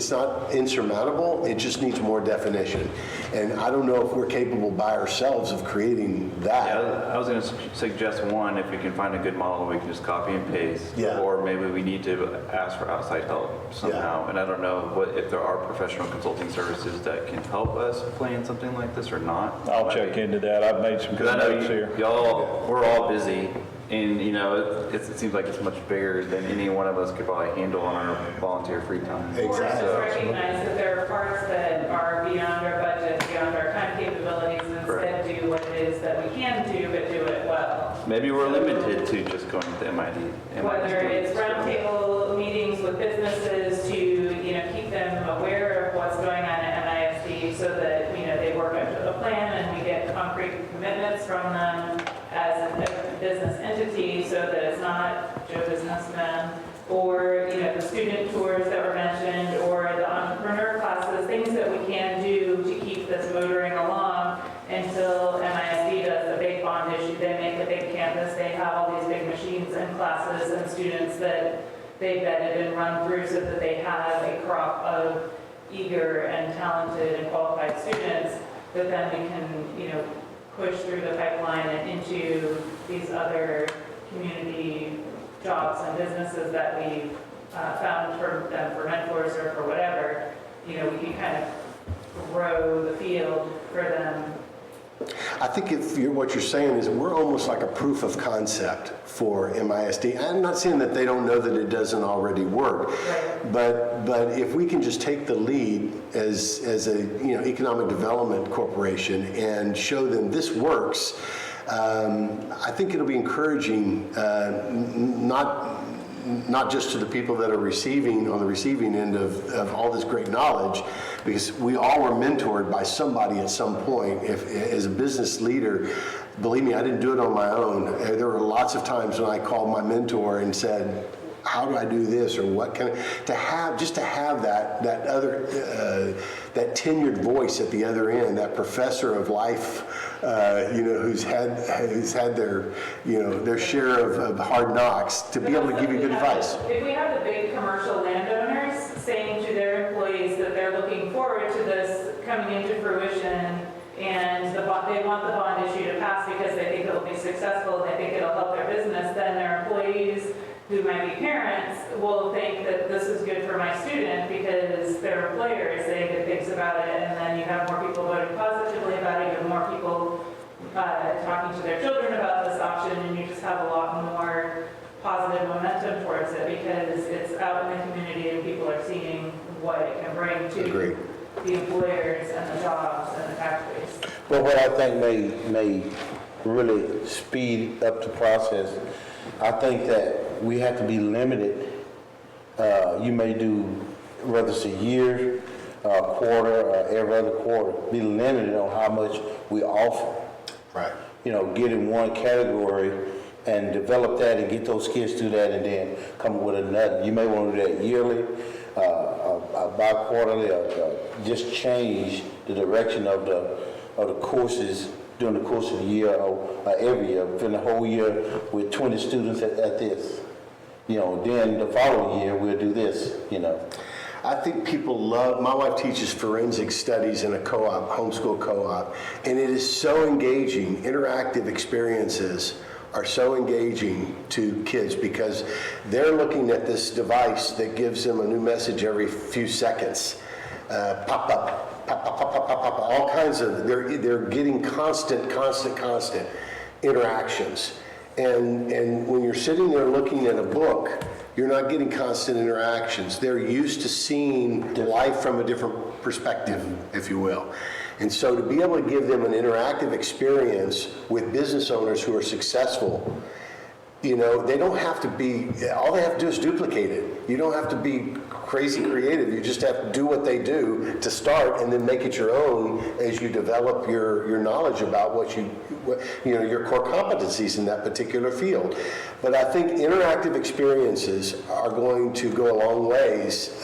insurmountable. It just needs more definition. And I don't know if we're capable by ourselves of creating that. Yeah, I was going to suggest one, if we can find a good model, we can just copy and paste. Yeah. Or maybe we need to ask for outside help somehow. And I don't know if there are professional consulting services that can help us plan something like this or not. I'll check into that. I've made some good Because I know notes here. we're all busy, and it seems like it's much bigger than any one of us could probably handle on our volunteer free time. Or just Exactly. recognize that there are parts that are beyond our budget, beyond our time capabilities, and instead do what it is that we can do, but do it well. Maybe we're limited to just going to MID. Whether it's roundtable meetings with businesses to, keep them aware of what's going on at MISD so that, they work up to a plan and we get concrete commitments from them as a business entity so that it's not Joe Businessman, or, the student tours that were mentioned, or the entrepreneur classes, things that we can do to keep this motoring along until MISD does a big bond issue. They make a big campus, they have all these big machines and classes and students that they vetted and run through so that they have a crop of eager and talented and qualified students that then we can, push through the pipeline and into these other community jobs and businesses that we found for them for mentors or for whatever. We can kind of grow the field for them. I think what you're saying is we're almost like a proof of concept for MISD. I'm not saying that they don't know that it doesn't already work, Right. but if we can just take the lead as a economic development corporation and show them this works, I think it'll be encouraging, not just to the people that are on the receiving end of all this great knowledge, because we all were mentored by somebody at some point. As a business leader, believe me, I didn't do it on my own. There were lots of times when I called my mentor and said, how do I do this, or what kind of, to have that other, that tenured voice at the other end, that professor of life, who's had their share of hard knocks, to be able to give you good advice. If we have the big commercial landowners saying to their employees that they're looking forward to this coming into fruition, and they want the bond issue to pass because they think it'll be successful and they think it'll help their business, then their employees, who might be parents, will think that this is good for my student because their employer is saying good things about it, and then you have more people voting positively about it, you have more people talking to their children about this option, and you just have a lot more positive momentum towards it because it's out in the community and people are seeing what it can bring to the employers and the jobs and the tax base. But what I think may really speed up the process, I think that we have to be limited. You may do, whether it's a year, a quarter, or every other quarter, be limited on how much we offer. Right. Get in one category and develop that and get those kids through that and then come up with another. You may want to do that yearly, bi-quarterly, or just change the direction of the courses during the course of the year or every year, for the whole year with 20 students at this. Then the following year we'll do this, I think people love, my wife teaches forensic studies in a co-op, homeschool co-op, and it is so engaging. Interactive experiences are so engaging to kids because they're looking at this device that gives them a new message every few seconds. Pop up, pop, pop, pop, pop, pop, pop, all kinds of, they're getting constant interactions. And when you're sitting there looking at a book, you're not getting constant interactions. They're used to seeing life from a different perspective, if you will. And so to be able to give them an interactive experience with business owners who are successful, they don't have to be, all they have to do is duplicate it. You don't have to be crazy creative. You just have to do what they do to start and then make it your own as you develop your knowledge about your core competencies in that particular field. But I think interactive experiences are going to go a long ways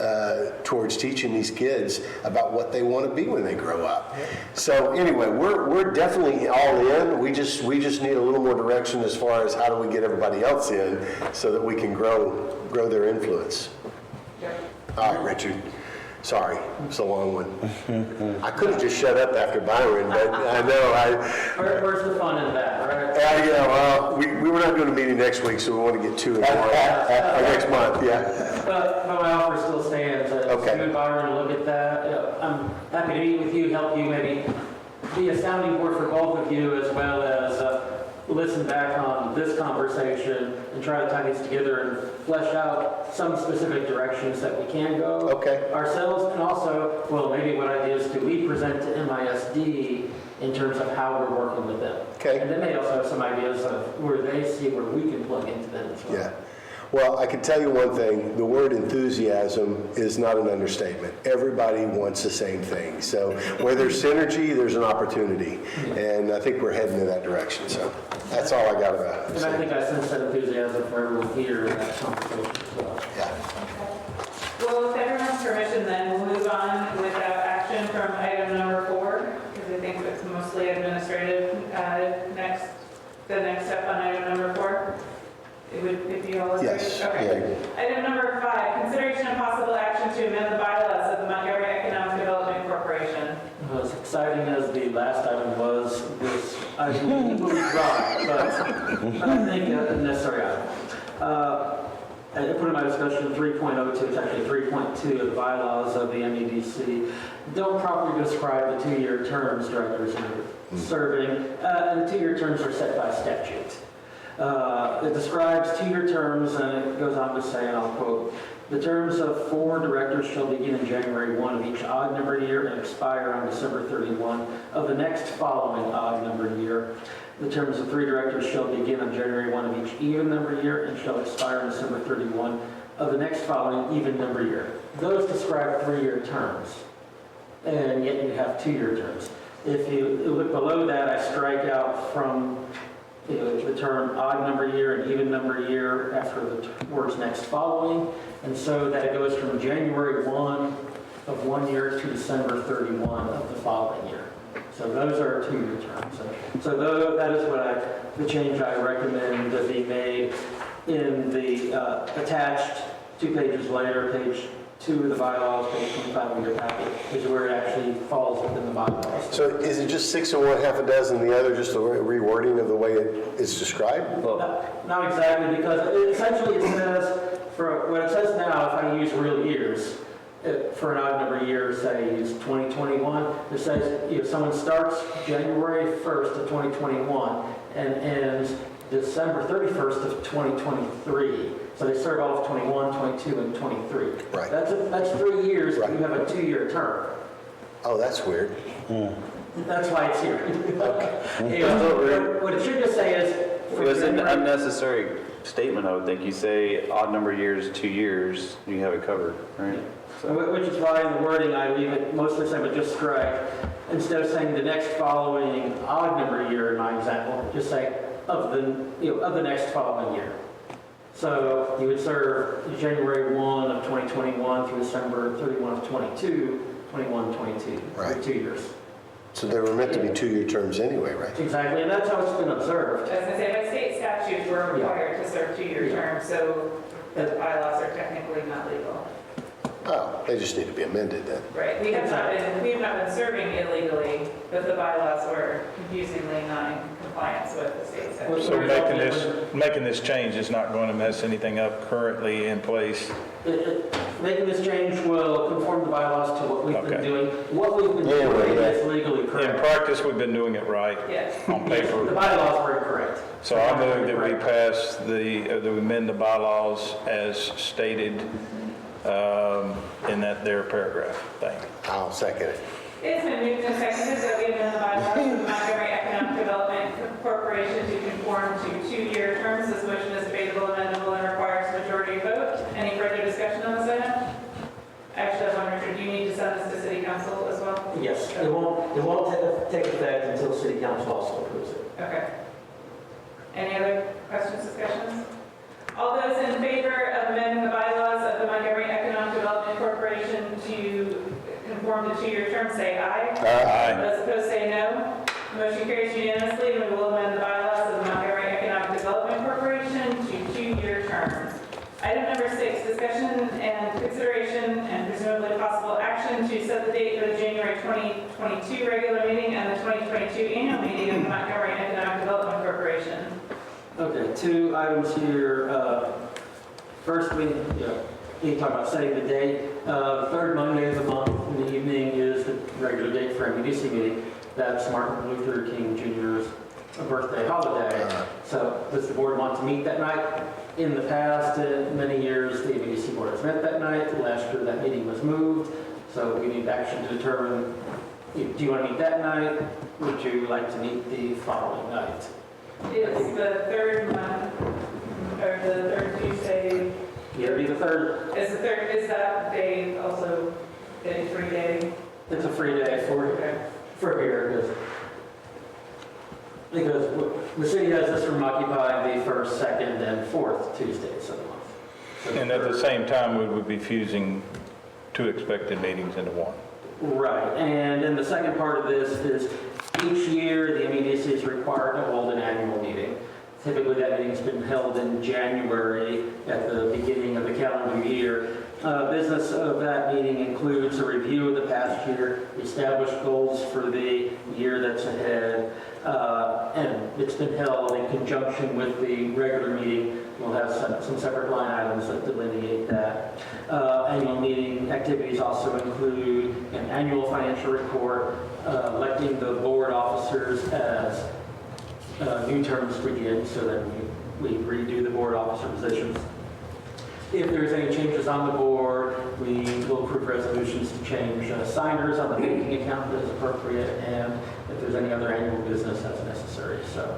towards teaching these kids about what they want to be when they grow up. So anyway, we're definitely all in. We just need a little more direction as far as how do we get everybody else in so that we can grow their influence. All right, Richard. Sorry, it's a long one. I could have just shut up after Byron, but I know Where's the fun in that, right? well, we were not doing a meeting next week, so we want to get two in one. Or next month, yeah. But my offer still stands. Okay. You and Byron look at that. I'm happy to meet with you, help you maybe be a sounding board for both of you, as well as listen back on this conversation and try to tie these together and flesh out some specific directions that we can go ourselves, and also, maybe what ideas do we present to MISD in terms of how we're working with them. Okay. And then they also have some ideas of where they see where we can plug into them as well. Yeah. Well, I can tell you one thing, the word enthusiasm is not an understatement. Everybody wants the same thing. So where there's synergy, there's an opportunity. And I think we're heading in that direction. So that's all I got about it. And I think I sense that enthusiasm for everyone here in that conversation as well. Yeah. Well, with everyone's permission, then we'll move on without action from item number 4, because I think it's mostly administrative. The next step on item number 4. If you all agree? Yes. Okay. Yeah. Item number 5, consideration of possible action to amend the bylaws of the Montgomery Economic Development Corporation. As exciting as the last item was, this I believe will be dry, but I think a necessary item. I put in my discussion 3.02, it's actually 3.2 of the bylaws of the MEDC, don't properly describe the 2-year terms directors are serving, and the 2-year terms are set by statute. It describes 2-year terms, and it goes on to say, and I'll quote, "The terms of 4 directors shall begin in January 1 of each odd numbered year and expire on December 31 of the next following odd numbered year. The terms of 3 directors shall begin on January 1 of each even numbered year and shall expire on December 31 of the next following even numbered year." Those describe 3-year terms, and yet you have 2-year terms. If you look below that, I strike out from the term odd number year and even number year after the words next following, and so that it goes from January 1 of 1 year to December 31 of the following year. So those are 2-year terms. So that is the change I recommend that be made in the attached 2 pages later, page 2 of the bylaws, page 25 of your packet, is where it actually falls within the bylaws. So is it just 6 in one, half a dozen in the other, just a rewording of the way it's described? Not exactly, because essentially it says, for what it says now, if I use real years, for an odd number year, say use 2021, it says someone starts January 1st of 2021 and ends December 31st of 2023. So they serve all of 21, 22, and 23. Right. That's 3 years, Right. you have a 2-year term. Oh, that's weird. That's why it's here. Okay. What it should just say is, It was an unnecessary statement, I would think. You say odd number years, 2 years, you have it covered, right? So, which is why in the wording I leave it mostly the same, but just strike. Instead of saying the next following odd number year in my example, just say of the next following year. So you would serve January 1 of 2021 through December 31 of 21, 22, Right. for 2 years. So they were meant to be 2-year terms anyway, right? Exactly, and that's how it's been observed. I was gonna say, by state statute, we're required to serve 2-year terms, so the bylaws are technically not legal. Oh, they just need to be amended then. Right, we have not been serving illegally, but the bylaws were confusingly not in compliance with the state statute. So making this change is not going to mess anything up currently in place? Making this change will conform the bylaws to what we've been Okay. doing. What we've been doing is legally In correct. practice, we've been doing it right Yes. on The paper. bylaws were incorrect. So I move that we pass that we amend the bylaws as stated in their paragraph. Thank you. I'll second it. It's been moved and seconded that we amend the bylaws of the Montgomery Economic Development Corporation to conform to 2-year terms. This motion is debatable, amendable, and requires a majority vote. Any further discussion on this item? Actually, I wonder, do you need to send this to city council as well? Yes, it won't take effect until city council also approves it. Okay. Any other questions, discussions? All those in favor of amending the bylaws of the Montgomery Economic Development Corporation to conform to 2-year terms, say aye. Aye. Those opposed, say no. Motion carries unanimously, and we will amend the bylaws of the Montgomery Economic Development Corporation to 2-year terms. Item number 6, discussion and consideration and presumably possible action to set the date for the January 2022 regular meeting and the 2022 annual meeting of the Montgomery Economic Development Corporation. Okay, 2 items here. First, we need to talk about setting the date. The third Monday of the month in the evening is the regular date for MEDC meeting. That's Martin Luther King Jr.'s birthday holiday. So does the board want to meet that night? In the past, many years, the MEDC board has met that night. Last year, that meeting was moved. So we need action to determine, do you want to meet that night? Would you like to meet the following night? Is the third month, or the third Tuesday, It'll be the third. is that day also a free day? It's a free day for here because the city has this room occupied the first, second, and fourth Tuesdays of the month. So And at the same time, we would be fusing 2 expected meetings into one. Right, and then the second part of this is each year the MEDC is required to hold an annual meeting. Typically that meeting's been held in January at the beginning of the calendar year. Business of that meeting includes a review of the past year, established goals for the year that's ahead, and it's been held in conjunction with the regular meeting. We'll have some separate line items that delineate that. Annual meeting activities also include an annual financial report, electing the board officers as new terms begin, so that we redo the board officer positions. If there's any changes on the board, we will approve resolutions to change signers on the banking account as appropriate, and if there's any other annual business that's necessary. So,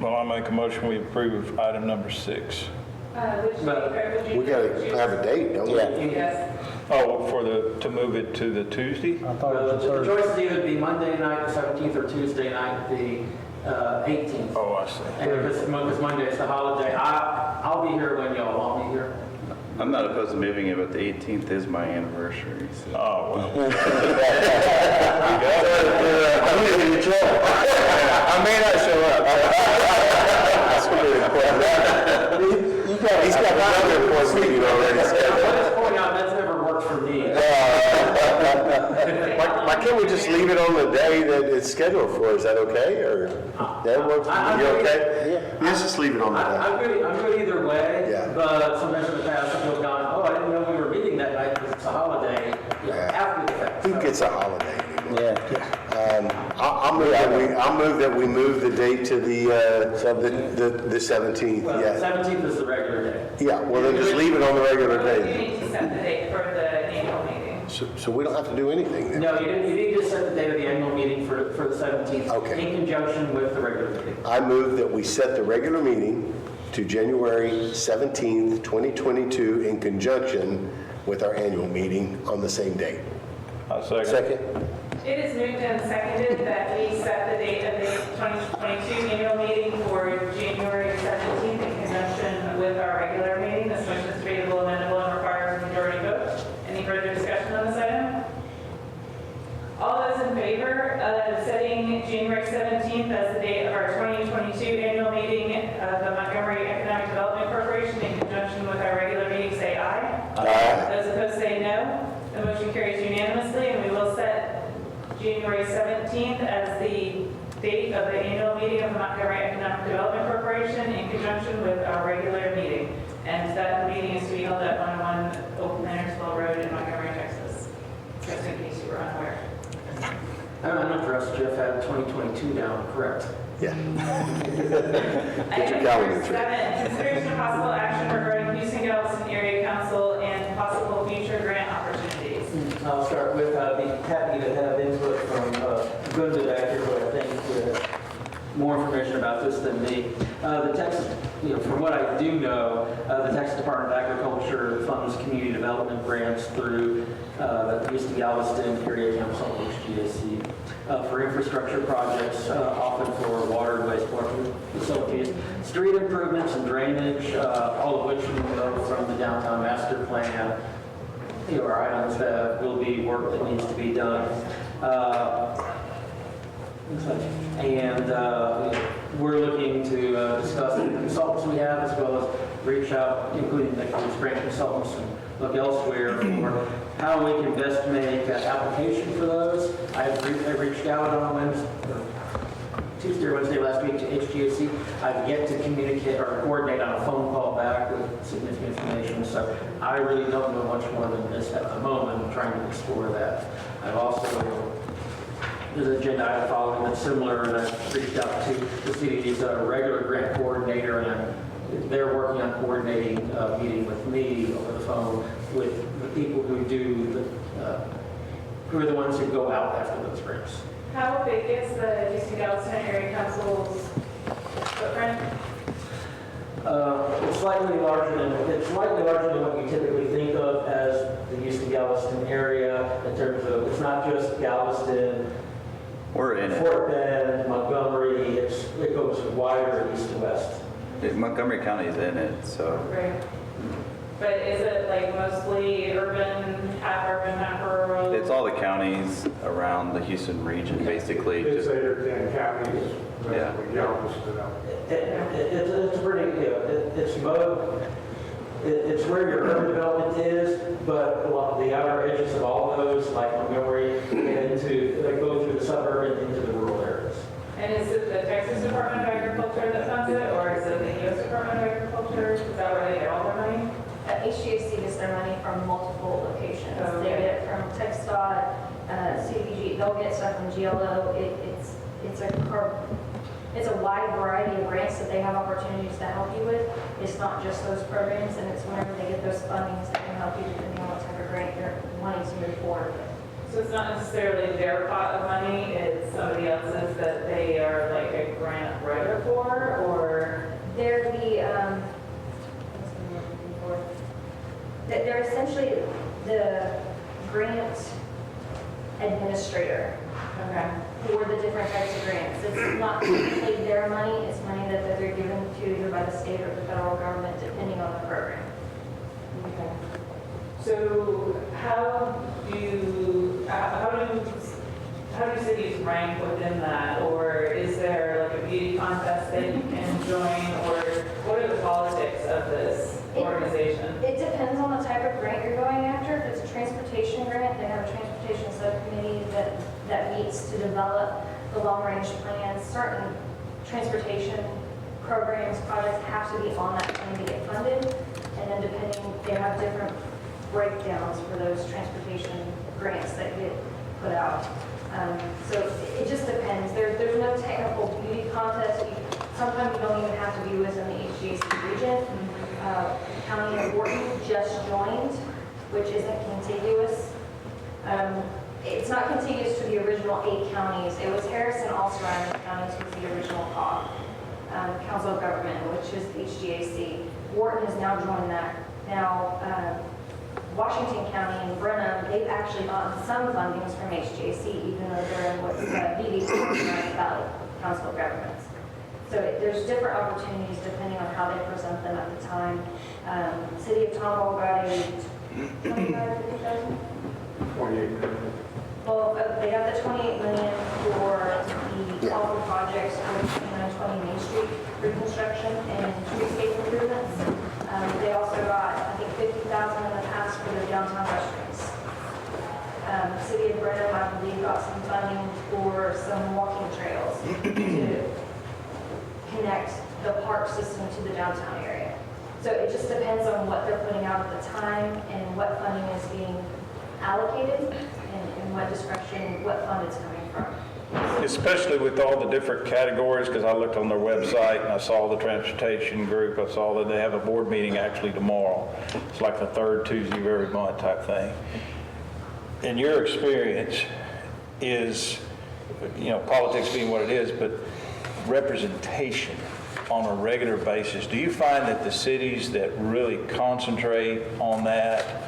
Well, I make a motion, we approve item number 6. Which date, or would you? We gotta have a date, don't we? Yes. Oh, to move it to the Tuesday? I thought it was the the third. choice is either be Monday night, the 17th, or Tuesday night, the 18th. Oh, I see. And because Monday is the holiday, I'll be here when y'all want me here. I'm not opposed to moving it, but the 18th is my anniversary, so. Oh, well. I may not show up. That's gonna be important. He's got another important meeting already At scheduled. this point out, that's never worked for me. Why can't we just leave it on the day that it's scheduled for? Is that okay, or that works? I'm You good. okay? Let's just leave it on the day. I'm good either way, Yeah. but sometimes in the past, people have gone, oh, I didn't know we were meeting that night because it's a holiday, Yeah. after the fact. Who So- gets a holiday anymore? Yeah. I'll move that we move the date to the 17th, Well, yeah. 17th is the regular day. Yeah, well, then just leave it on the regular You day. need to set the date for the annual meeting. So we don't have to do anything then? No, you need to set the date of the annual meeting for the 17th. Okay. In conjunction with the regular meeting. I move that we set the regular meeting to January 17th, 2022, in conjunction with our annual meeting on the same date. I second. Second? It is moved and seconded that we set the date of the 2022 annual meeting for January 17th in conjunction with our regular meeting. This motion is debatable, amendable, and requires a majority vote. Any further discussion on this item? All those in favor of setting January 17th as the date of our 2022 annual meeting of the Montgomery Economic Development Corporation in conjunction with our regular meeting, say aye. Aye. Those opposed say no. The motion carries unanimously, and we will set January 17th as the date of the annual meeting of the Montgomery Economic Development Corporation in conjunction with our regular meeting. And that meeting is to be held at 101 Old Plantersville Road in Montgomery, Texas, just in case you were unaware. I'm impressed Jeff had 2022 down, correct? Yeah. Item calendar number 7, consideration of possible action regarding Houston Galveston Area Council and possible future grant opportunities. I'll start with, be happy to have input from Gunda back here, but I think more information about this than me. The Texas, from what I do know, the Texas Department of Agriculture funds community development grants through the Houston Galveston Area Council, HGAC, for infrastructure projects, often for water and wastewater facilities, street improvements and drainage, all of which we know from the downtown master plan. Are items that will be work that needs to be done. We're looking to discuss the consultants we have, as well as reach out, including the grant consultants, and look elsewhere for how we can best make an application for those. I reached out on Tuesday or Wednesday last week to HGAC. I've yet to communicate or coordinate on a phone call back with significant information, so I really don't know much more than this at the moment. I'm trying to explore that. I've also, there's an agenda item following that's similar, and I've reached out to the city's regular grant coordinator, and they're working on coordinating a meeting with me over the phone with the people who who are the ones who go out after those grants. How big is the Houston Galveston Area Council's footprint? It's slightly larger than what you typically think of as the Houston Galveston area in terms of, it's not just Galveston, We're in it. Fort Bend, Montgomery, it goes wider east to west. Montgomery County is in it, so. Right. But is it like mostly urban, half rural? It's all the counties around the Houston region, basically. It's 8 or 10 counties, Yeah. basically, Galveston. It's pretty, it's where your urban development is, but a lot of the outer edges of all of those, like Montgomery, they go through the suburban into the rural areas. And is it the Texas Department of Agriculture that funds it, or is it the U.S. Department of Agriculture? Is that where they get all their money? HGAC gets their money from multiple locations. Oh, They okay. get it from TxDOT, CDBG, they'll get stuff from GLO. It's a wide variety of grants that they have opportunities to help you with. It's not just those programs, and it's whenever they get those fundings that can help you depending on what type of grant you're wanting to move forward with. So it's not necessarily their pot of money, it's somebody else's that they are like a grant writer for, or? They're what's the word I'm looking for? They're essentially the grant administrator Okay. for the different types of grants. It's not technically their money, it's money that they're given to either by the state or the federal government, depending on the program. Okay. So how do cities rank within that? Or is there like a beauty contest that you can join? Or what are the politics of this organization? It depends on the type of grant you're going after. If it's a transportation grant, they have a transportation subcommittee that meets to develop the long-range plans. Certain transportation programs, projects have to be on that plan to get funded. And then depending, they have different breakdowns for those transportation grants that get put out. So it just depends. There's no technical beauty contest. Sometimes you don't even have to be within the HGAC region. County of Wharton just joined, which isn't contiguous. It's not contiguous to the original 8 counties. It was Harrison, also Island counties was the original COG, Council of Government, which is HGAC. Wharton has now joined that. Now, Washington County and Brenham, they've actually gotten some fundings from HGAC, even though they're in what's MEDC, Valley Council of Governments. So there's different opportunities depending on how they present them at the time. City of Tomball got a 25,000? 28 million. Well, they got the 28 million for the capital projects for 2920 Main Street reconstruction and streetscape improvements. They also got, I think, 50,000 in the past for the downtown restrooms. City of Brenham, I believe, got some funding for some walking trails to connect the park system to the downtown area. So it just depends on what they're putting out at the time and what funding is being allocated and what discretion, what fund it's coming from. Especially with all the different categories, because I looked on their website and I saw the transportation group, I saw that they have a board meeting actually tomorrow. It's like the third Tuesday of every month type thing. In your experience, is, politics being what it is, but representation on a regular basis, do you find that the cities that really concentrate on that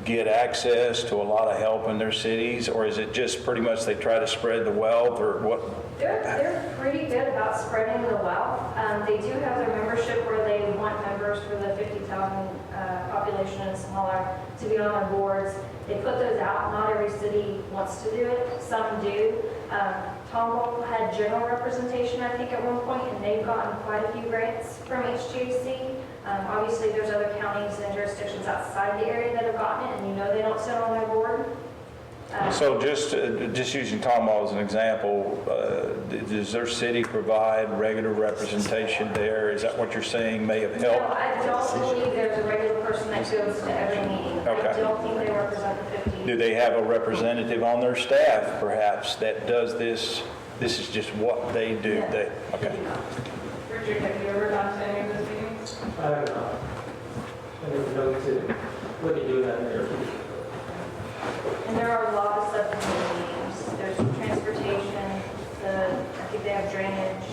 get access to a lot of help in their cities, or is it just pretty much they try to spread the wealth, or what? They're pretty good about spreading the wealth. They do have their membership where they want members for the 50,000 population and smaller to be on their boards. They put those out. Not every city wants to do it. Some do. Tomball had general representation, I think, at one point, and they've gotten quite a few grants from HGAC. Obviously, there's other counties and jurisdictions outside the area that have gotten it, and they don't sit on their board. So just using Tomball as an example, does their city provide regular representation there? Is that what you're saying may have No, helped? I don't believe there's a regular person that goes to every meeting. Okay. I don't think they represent the 50. Do they have a representative on their staff, perhaps, that does this? This is just what they do. Yeah. Okay. Richard, have you ever gone to any of those meetings? I have not. I didn't know to look at doing that there. And there are a lot of subcommittee meetings. There's transportation, I think they have drainage.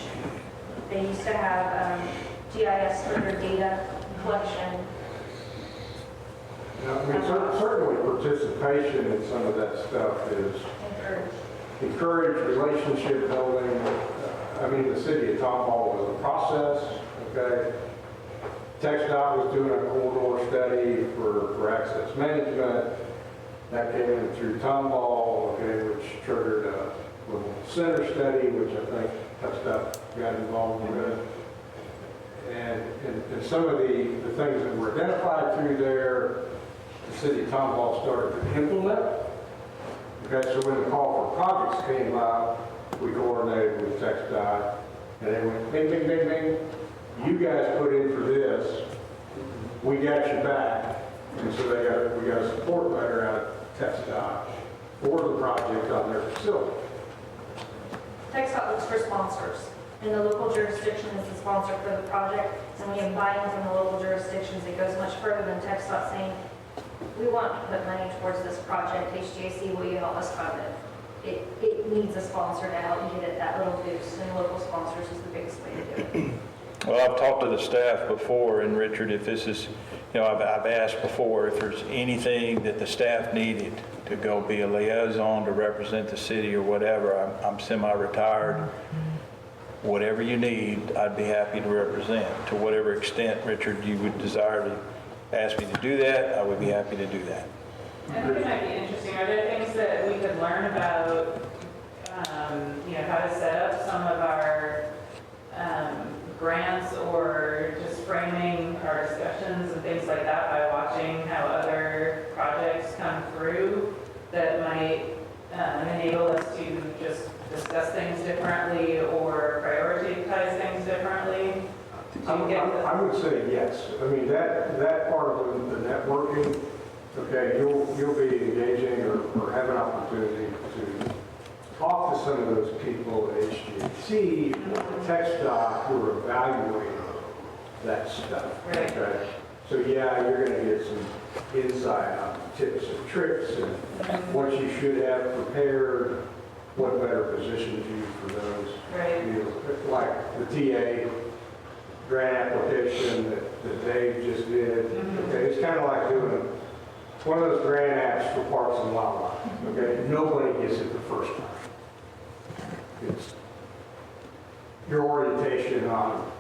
They used to have GIS for their data collection. Certainly participation in some of that stuff is encourage relationship building. The city of Tomball was a process, okay? TxDOT was doing a corridor study for access management. That came in through Tomball, okay, which triggered a little center study, which I think TxDOT got involved with. And some of the things that were identified through there, the city of Tomball started to implement. Okay, so when the call for projects came out, we coordinated with TxDOT, and they went, bing, bing, bing, bing. You guys put in for this, we got you back. And so we got a support letter out of TxDOT for the project on their facility. TxDOT looks for sponsors, and the local jurisdiction is the sponsor for the project. And when you have buy-in from the local jurisdictions, it goes much further than TxDOT saying, we want to put money towards this project, HGAC, will you help us fund it? It needs a sponsor to help get it that little boost, and local sponsors is the biggest way to do it. Well, I've talked to the staff before, and Richard, if this is, I've asked before if there's anything that the staff needed to go be a liaison to represent the city or whatever. I'm semi-retired. Whatever you need, I'd be happy to represent. To whatever extent, Richard, you would desire to ask me to do that, I would be happy to do that. I think it might be interesting. Are there things that we could learn about, how to set up some of our grants or just framing our discussions and things like that by watching how other projects come through that might enable us to just discuss things differently or prioritize things differently? I would say yes. That part of the networking, okay, you'll be engaging or have an opportunity to talk to some of those people at HGAC or TxDOT who are evaluating that stuff. Right. Okay? So yeah, you're going to get some insight on tips and tricks and what you should have prepared, what better positions you for those. Right. Like the TA grant application that Dave just did. Okay, it's kind of like doing It's one of those grant apps for parks and wildlife, okay? Nobody gets it the first time. It's your orientation on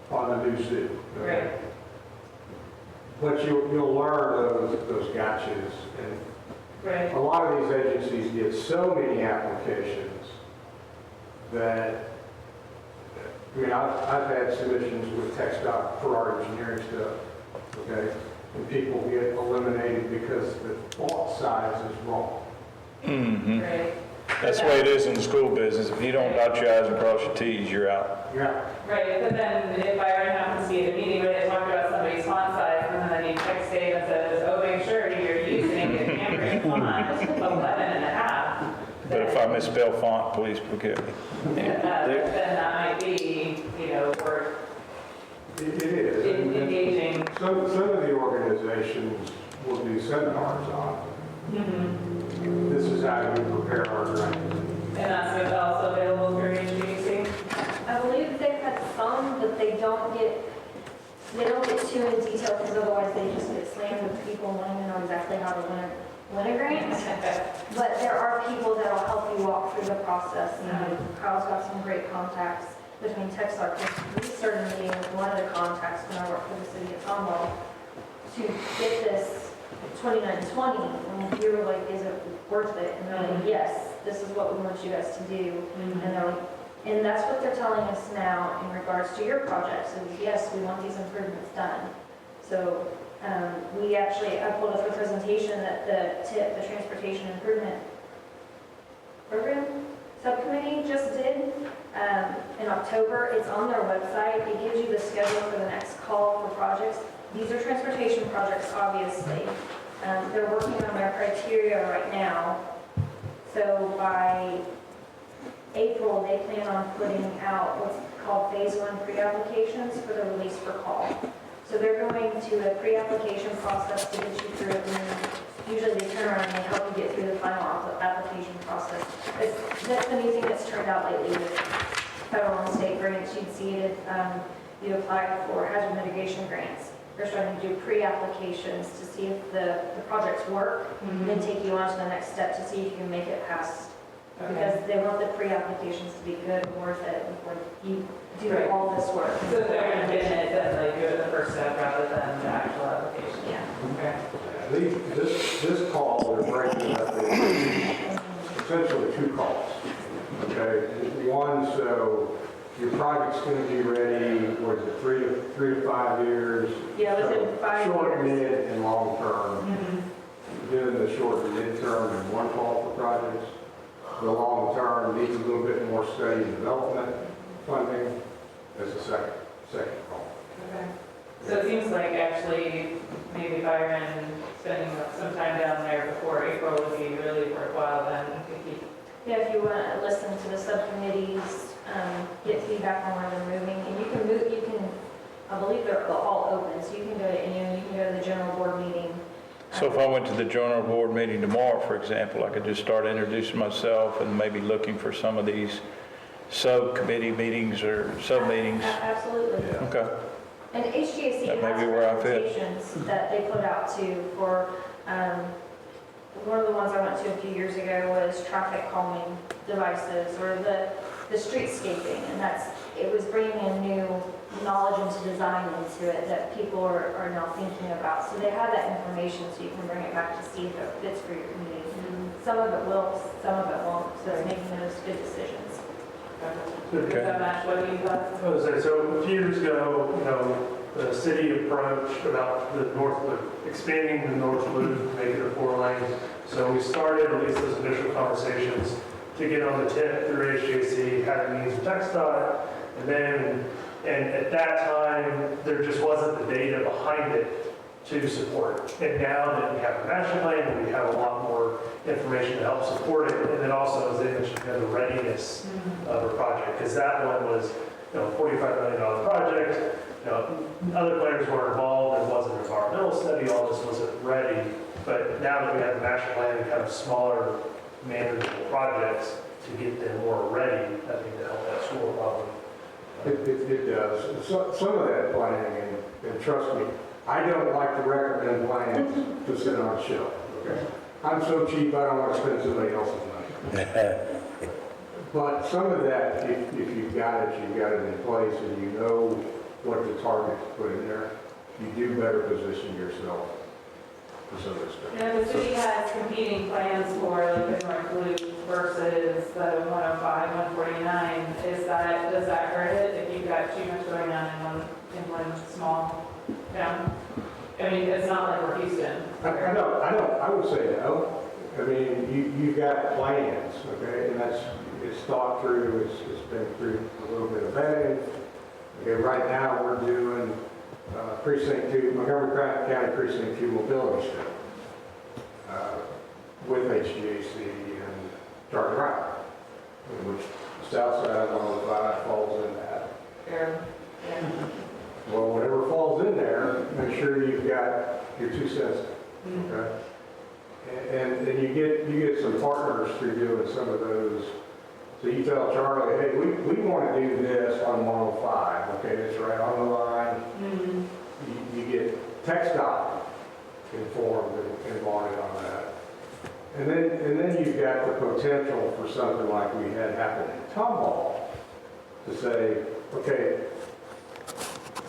the new zoo. Okay? Right. But you'll learn those gotchas, and Right. a lot of these agencies get so many applications that, I mean, I've had submissions with TxDOT for our engineering stuff, okay? And people get eliminated because the font size is wrong. Right. That's the way it is in the school business. If you don't dot your i's and cross your t's, you're out. Yeah. Right, but then if Byron happens to be at a meeting where they talk about somebody's font size, and then he texts Dave and says, oh, make sure you're using a Cambridge font, 11.5. But if I misspell font, please forgive me. Then that might be, worth It is. And engaging. some of the organizations will do seminars on, this is how you prepare our grant. And that's also available through HVAC? I believe they've had some, but they don't get too in detail because otherwise they just get slammed with people wanting to know exactly how to win a grant. But there are people that will help you walk through the process. Kyle's got some great contacts between TxDOT. We started meeting with one of the contacts when I worked for the city of Tomball to get this 2920, and we were like, is it worth it? And they're like, yes, this is what we want you guys to do. And they're like, and that's what they're telling us now in regards to your projects, is yes, we want these improvements done. So I pulled up a presentation that the Transportation Improvement Program Subcommittee just did in October. It's on their website. It gives you the schedule for the next call for projects. These are transportation projects, obviously. They're working on their criteria right now. So by April, they plan on putting out what's called Phase 1 pre-applications for the release for call. So they're going to a pre-application process to get you through it, and then usually they turn around and they help you get through the final application process. That's the new thing that's turned out lately with federal and state grants. You'd see it, you apply for hazard mitigation grants. They're starting to do pre-applications to see if the projects work, and then take you on to the next step to see if you can make it past. Because they want the pre-applications to be good and worth it before you do all this work. So if they're going to bid it, then like go to the first step rather than the actual application? Yeah. Okay. This call, they're breaking up into essentially two calls, okay? One, so your project's going to be ready, what is it, 3 to 5 years? Yeah, within 5 Short, years. mid, and long term. Doing the short and mid term in one call for projects. The long term needs a little bit more study and development funding as a second call. Okay. So it seems like actually maybe Byron spending some time down there before April would be really worthwhile then to keep. Yeah, if you want to listen to the subcommittees, get feedback on where they're moving, and you can, I believe they're all open, so you can go to any, you can go to the general board meeting. So if I went to the general board meeting tomorrow, for example, I could just start introducing myself and maybe looking for some of these subcommittee meetings or sub-meetings. Absolutely. Okay. And HGAC That may has be where I fit. presentations that they put out too for, one of the ones I went to a few years ago was traffic calming devices or the streetscaping, and it was bringing in new knowledge into design into it that people are now thinking about. So they have that information so you can bring it back to see if it fits for your community. Some of it will, some of it won't, so it's making those good decisions. Does that match what you thought? So a few years ago, the city approached about the North Loop, expanding the North Loop, make it a 4-lane. So we started at least those initial conversations to get on the tip through HJC, had meetings with TxDOT, and at that time, there just wasn't the data behind it to support. And now that we have a master plan, we have a lot more information to help support it. And then also, as they mentioned, the readiness of a project, because that one was, $45 million project. Other players were involved. There wasn't an environmental study. All this wasn't ready. But now that we have the master plan and kind of smaller, manageable projects to get them more ready, I think to help that school problem. It does. Some of that planning, and trust me, I don't like to recommend plans to sit on a shelf, okay? I'm so cheap, I don't want to spend somebody else's money. But some of that, if you've got it in place and you know what the target to put in there, you do better position yourself for some of this stuff. Now, the city has competing plans for like the North Loop versus the 105, 149. Does that hurt it if you've got too much going on in one small town? I mean, it's not like we're Houston. I would say no. I mean, you've got plans, okay, and it's thought through, it's been through a little bit of vetting. Okay, right now we're doing precinct 2, Montgomery County Precinct 2 mobility study with HGAC and Charter Route, which the south side of 105 falls in that. Yeah. Well, whatever falls in there, make sure you've got your 2 cents, okay? And you get some partners through doing some of those. So you tell Charlie, hey, we want to do this on 105, okay, it's right on the line. You get TxDOT informed and wanted on that. And then you've got the potential for something like we had happen in Tomball to say, okay,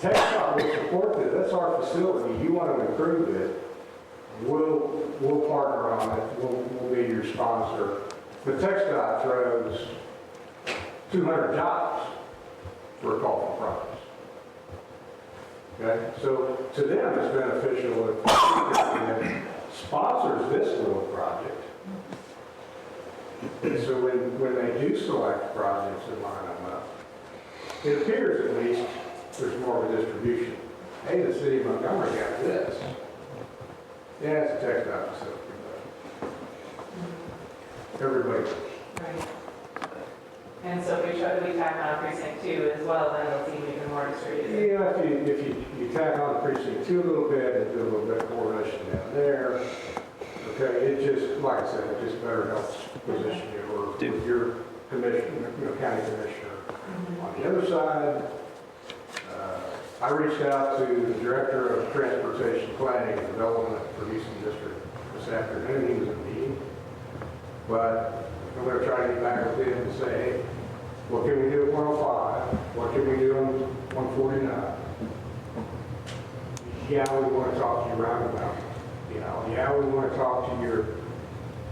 TxDOT will support this, that's our facility, you want to improve it, we'll partner on it, we'll be your sponsor. But TxDOT throws 200 jobs for a call for profits. Okay, so to them it's beneficial if it sponsors this little project. And so when they do select projects and line them up, it appears at least there's more of a distribution. Hey, the city of Montgomery got this. Yeah, it's a TxDOT facility. Everybody. Right. And so if we tack on precinct 2 as well, then it'll seem even more distributed. Yeah, if you tack on precinct 2 a little bit and do a little bit of coordination down there, okay, it just, like I said, it just better helps position you or with your commissioner, county commissioner. On the other side, I reached out to the Director of Transportation Planning and Development for Houston District this afternoon. He was in a meeting. But I'm going to try to get back with him and say, hey, what can we do at 105? What can we do on 149? Yeah, we want to talk to your roundabout. Yeah, we want to talk to your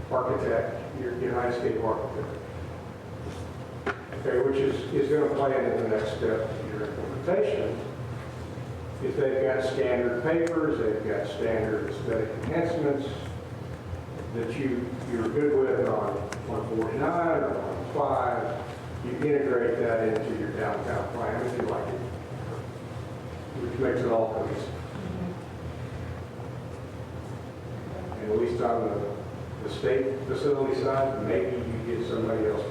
architect, your landscape architect. Okay, which is going to play into the next step of your implementation. If they've got standard papers, they've got standard aesthetic enhancements that you're good with on 149 or 105, you integrate that into your downtown plan if you like it, which makes it all cohesive. And at least on the state facility side, maybe you get somebody else.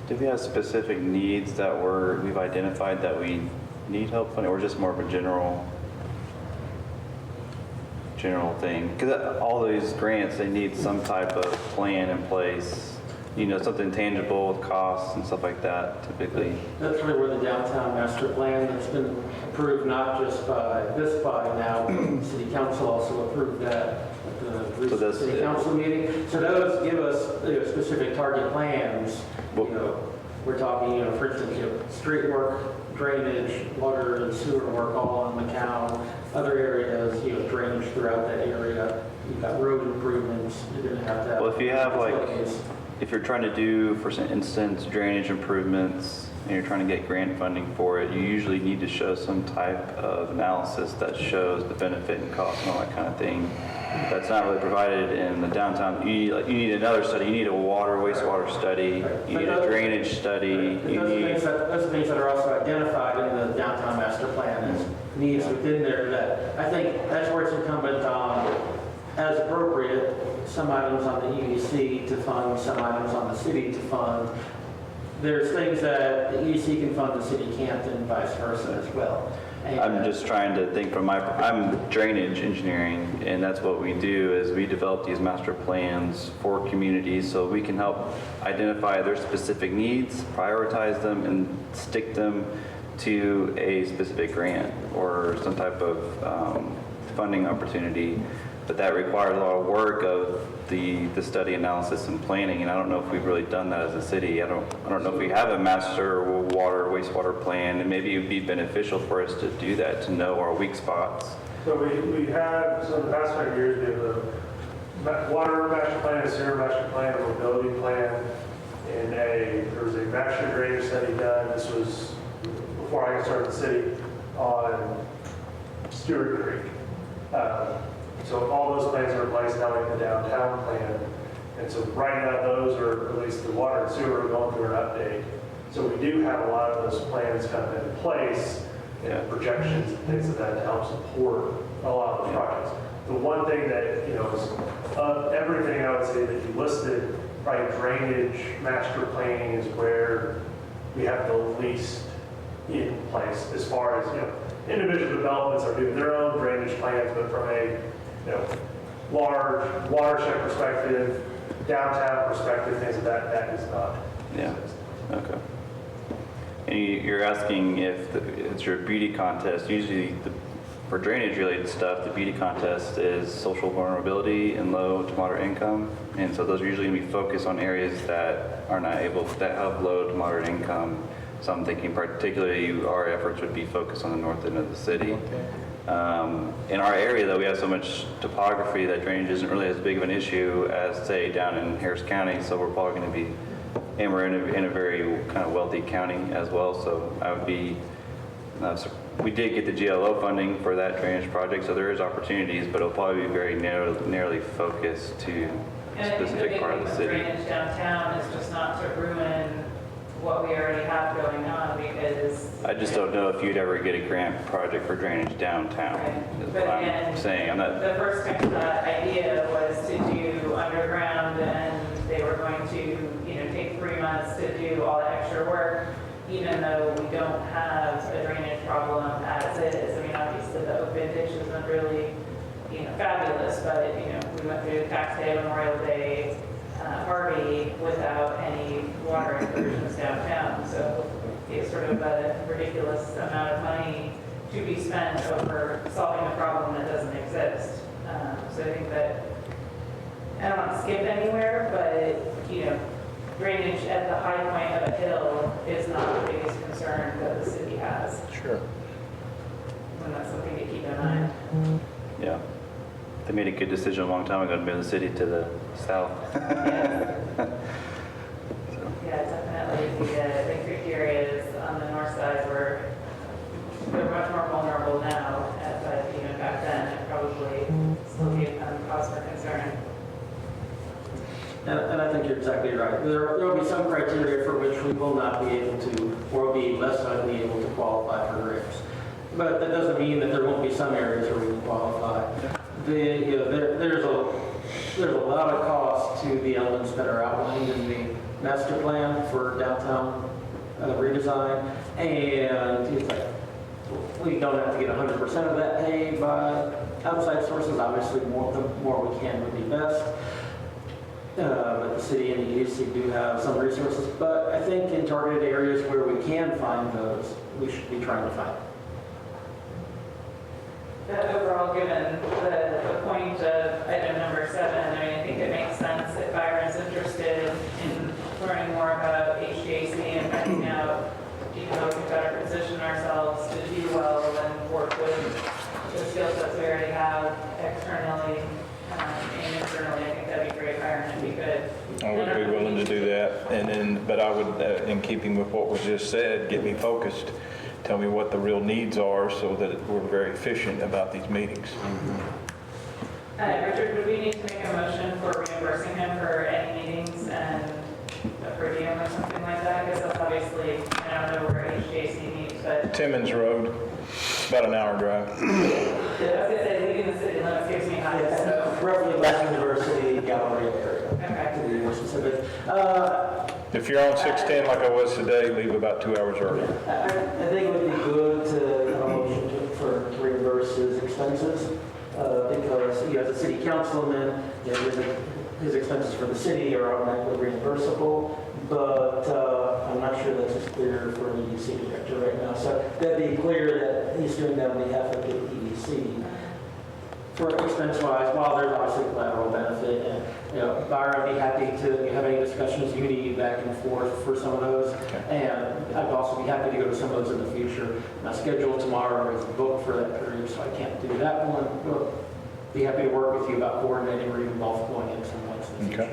Do we have specific needs that we've identified that we need help funding, or just more of a general thing? Because all these grants, they need some type of plan in place, something tangible with costs and stuff like that, typically. That's really where the downtown master plan that's been approved, not just by this body now, city council also approved that at the recent city council meeting. So those give us specific target plans. We're talking, for instance, street work, drainage, water and sewer work all on McCown. Other areas, drainage throughout that area. You've got road improvements. You're going to have that. Well, if you have if you're trying to do, for instance, drainage improvements, and you're trying to get grant funding for it, you usually need to show some type of analysis that shows the benefit and cost and all that kind of thing. That's not really provided in the downtown. You need another study. You need a wastewater study. You need a drainage study. Those are things that are also identified in the downtown master plan as needs within there. That I think that's where it's incumbent on, as appropriate, some items on the EDC to fund, some items on the city to fund. There's things that the EDC can fund, the city can't, and vice versa as well. I'm just trying to think I'm drainage engineering, and that's what we do is we develop these master plans for communities so we can help identify their specific needs, prioritize them, and stick them to a specific grant or some type of funding opportunity, but that required a lot of work of the study analysis and planning, and I don't know if we've really done that as a city. I don't know if we have a master wastewater plan, and maybe it would be beneficial for us to do that, to know our weak spots. So we have, so in the past 5 years, we have a water master plan, a sewer master plan, a mobility plan, and there was a master drainage study done. This was before I got started in the city on Stewart Creek. So all those plans are in place now, like the downtown plan. And so right now, those are, at least the water and sewer, are going through an update. So we do have a lot of those plans kind of in place, and projections and things like that to help support a lot of those projects. The one thing that, you know, is of everything I would say that you listed, probably drainage master planning is where we have the least in place as far as, you know, individual developments are doing their own drainage plans, but from a, you know, large watershed perspective, downtown perspective, things of that is not. Yeah, okay. And you're asking if it's your beauty contest. Usually for drainage related stuff, the beauty contest is social vulnerability and low to moderate income. And so those are usually going to be focused on areas that are not able, that have low to moderate income. So I'm thinking particularly our efforts would be focused on the north end of the city. In our area, though, we have so much topography that drainage isn't really as big of an issue as, say, down in Harris County. So we're probably going to be, and we're in a very kind of wealthy county as well. So I would be, we did get the GLO funding for that drainage project, so there is opportunities, but it'll probably be very narrowly focused to a specific part of the city. Drainage downtown is just not to ruin what we already have going on, because I just don't know if you'd ever get a grant project for drainage downtown, is But what I'm again, saying. I'm not, the first idea was to do underground, and they were going to, you know, take 3 months to do all the extra work, even though we don't have a drainage problem as it is. I mean, obviously the open ditch isn't really, you know, fabulous, but, you know, we went through Tax Day, Memorial Day, Harvey without any water incursions downtown. So it's sort of a ridiculous amount of money to be spent over solving a problem that doesn't exist. So I think that, I don't want to skip anywhere, but, you know, drainage at the high point of a hill is not the biggest concern that the city has. Sure. And that's something to keep in mind. yeah. They made a good decision a long time ago to move the city to the south. Yeah, definitely. The creek areas on the north side they're much more vulnerable now, but, you know, back then it probably still gave them cause for concern. And I think you're exactly right. There will be some criteria for which we will not be able to, or be less likely able to qualify for grants. But that doesn't mean that there won't be some areas where we can qualify. You know, there's a lot of cost to the elements that are outlined in the master plan for downtown redesign, and it's like, we don't have to get 100% of that paid by outside sources. Obviously, the more we can would be best. But the city and the EDC do have some resources. But I think in targeted areas where we can find those, we should be trying to find them. But overall, given the point of item number 7, I mean, I think it makes sense if Byron's interested in learning more about HVAC and finding out, you know, how we can better position ourselves to do well and work with the skill sets we already have externally and internally. I think that'd be great, Byron, it'd be good. I would be willing to do that, and then, but I would, in keeping with what was just said, get me focused. Tell me what the real needs are so that we're very efficient about these meetings. Richard, would we need to make a motion for reimbursing him for any meetings and a per diem or something like that? Because that's obviously, I don't know where HJC meets, but Timmons Road, about an hour drive. I was going to say, leaving the city limits gives me high, so. Roughly West University, Galleria area, Okay. to be more specific. If you're on 610 like I was today, leave about 2 hours early. I think it would be good to have a motion to reimburse his expenses, because, you know, as a city councilman, you know, his expenses for the city are automatically reimbursable, but I'm not sure that's as clear for an EDC director right now. So that'd be clear that he's doing that on behalf of the EDC. For expense-wise, while there's obviously collateral benefit, and, you know, Byron, I'd be happy to have any discussions you need back and forth for some of those. And I'd also be happy to go to some of those in the future. My schedule tomorrow is booked for that period, so I can't do that one. But be happy to work with you about coordinating or even both going in some points in the future.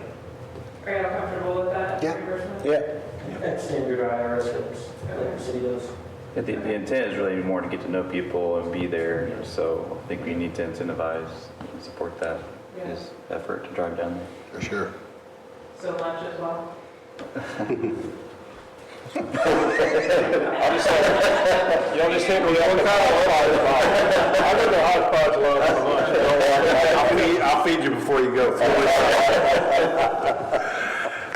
Are you all comfortable with that? Yeah. reimbursement? Yeah. At standard IRS rates, like the city does. The intent is really more to get to know people and be there, so I think we need to incentivize and support that, his effort to drive down there. For sure. So lunch as well? Y'all just hit me on the I go to Hodgepodge a lot for lunch. Don't worry. I'll feed you before you go.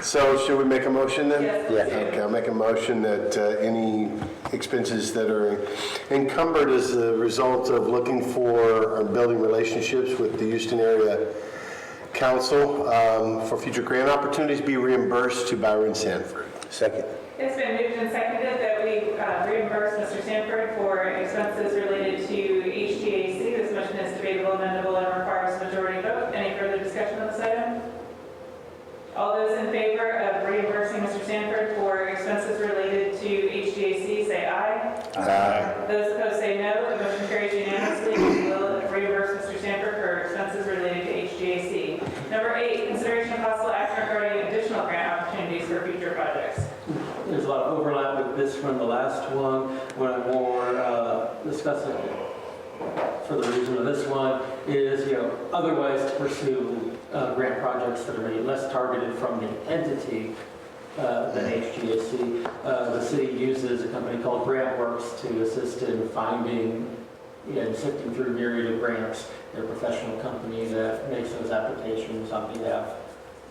So should we make a motion then? Yes, please. Okay, I'll make a motion that any expenses that are encumbered as a result of looking for or building relationships with the Houston Area Council for future grant opportunities be reimbursed to Byron Sanford. Second. It's been moved and seconded that we reimburse Mr. Sanford for expenses related to HGAC. This motion is debatable, amendable, and requires a majority vote. Any further discussion on this item? All those in favor of reimbursing Mr. Sanford for expenses related to HGAC, say aye. Aye. Those opposed say no. The motion carries unanimously. We will reimburse Mr. Sanford for expenses related to HGAC. Number 8, consideration of possible action regarding additional grant opportunities for future projects. There's a lot of overlap with this one, the last one. What I'm more discussing for the reason of this one is, you know, other ways to pursue grant projects that are maybe less targeted from the entity than HGAC. The city uses a company called GrantWorks to assist in finding and sifting through a myriad of grants. They're a professional company that makes those applications on behalf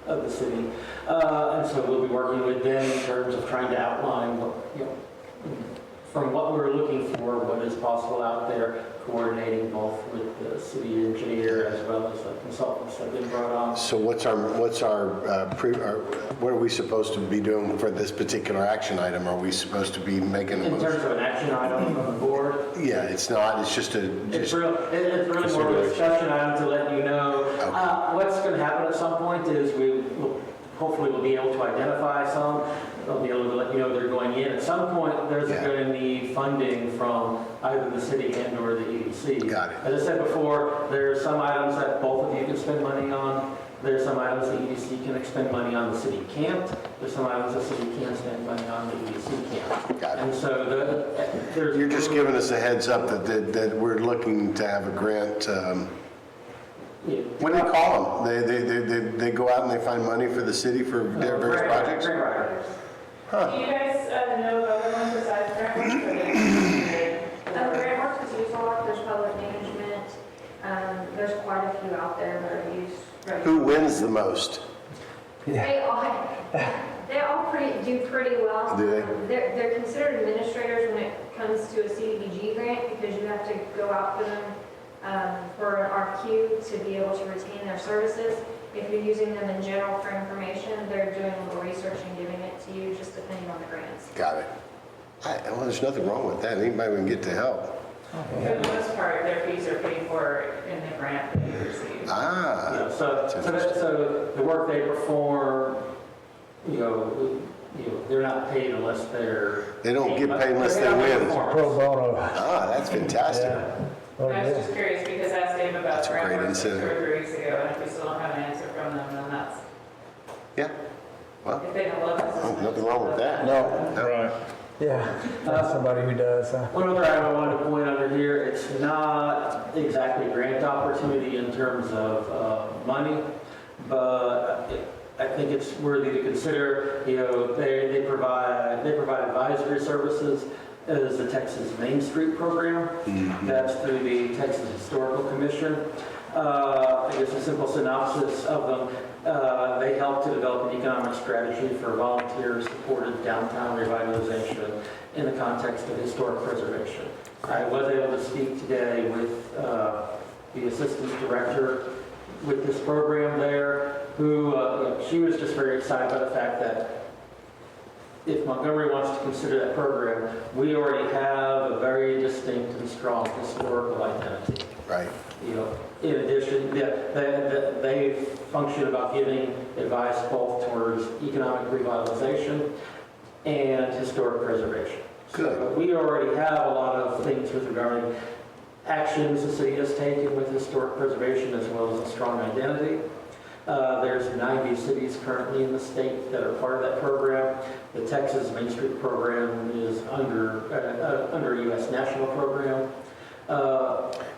of the city. And so we'll be working with them in terms of trying to outline what, you know, from what we're looking for, what is possible out there, coordinating both with the city engineer as well as the consultants that have been brought on. So what are we supposed to be doing for this particular action item? Are we supposed to be making a In motion? terms of an action item from the board, Yeah, it's not, it's just it's really more of a discussion item to let you know. What's going to happen at some point is hopefully we'll be able to identify some. They'll be able to let you know they're going in. At some point, there's going to need funding from either the city and or the EDC. Got it. As I said before, there's some items that both of you can spend money on. There's some items the EDC can expend money on, the city can't. There's some items the city can spend money on, the EDC can't. Got it. And so there's... You're just giving us a heads up that we're looking to have a grant. What do you call them? They go out and they find money for the city for their various projects? Grant writers. Do you guys know of other ones besides GrantWorks? GrantWorks is used a lot, there's public management, there's quite a few out there that are used. Who wins the most? They all do pretty well. Do they? They're considered administrators when it comes to a CDBG grant because you have to go out for them for an RQ to be able to retain their services. If you're using them in general for information, they're doing a little research and giving it to you just depending on the grants. Got it. Well, there's nothing wrong with that. Anybody can get to help. For the most part, their fees are paid for in the grant that you receive. Yeah, so the work they perform, they're not paid unless They don't get paid unless they win. Pro bono. That's fantastic. Yeah. Oh, I was yeah. just curious because I asked Dave about That's a great GrantWorks 2 incentive. or 3 weeks ago, and if we still don't have an answer from them, then that's, Yeah. Well, if they don't love us. nothing wrong with that. No. Right. Yeah, that's somebody who does, huh? One other item I wanted to point under here, it's not exactly a grant opportunity in terms of money, but I think it's worthy to consider. They provide advisory services as the Texas Main Street program. That's through the Texas Historical Commission. I guess a simple synopsis of them. They help to develop an economic strategy for volunteer-supported downtown revitalization in the context of historic preservation. I was able to speak today with the assistant director with this program there, who she was just very excited by the fact that if Montgomery wants to consider that program, we already have a very distinct and strong historical identity. Right. You know, in addition, they function about giving advice both towards economic revitalization and historic preservation. Good. So we already have a lot of things with regarding actions the city has taken with historic preservation as well as a strong identity. There's 90 cities currently in the state that are part of that program. The Texas Main Street program is under a U.S. national program.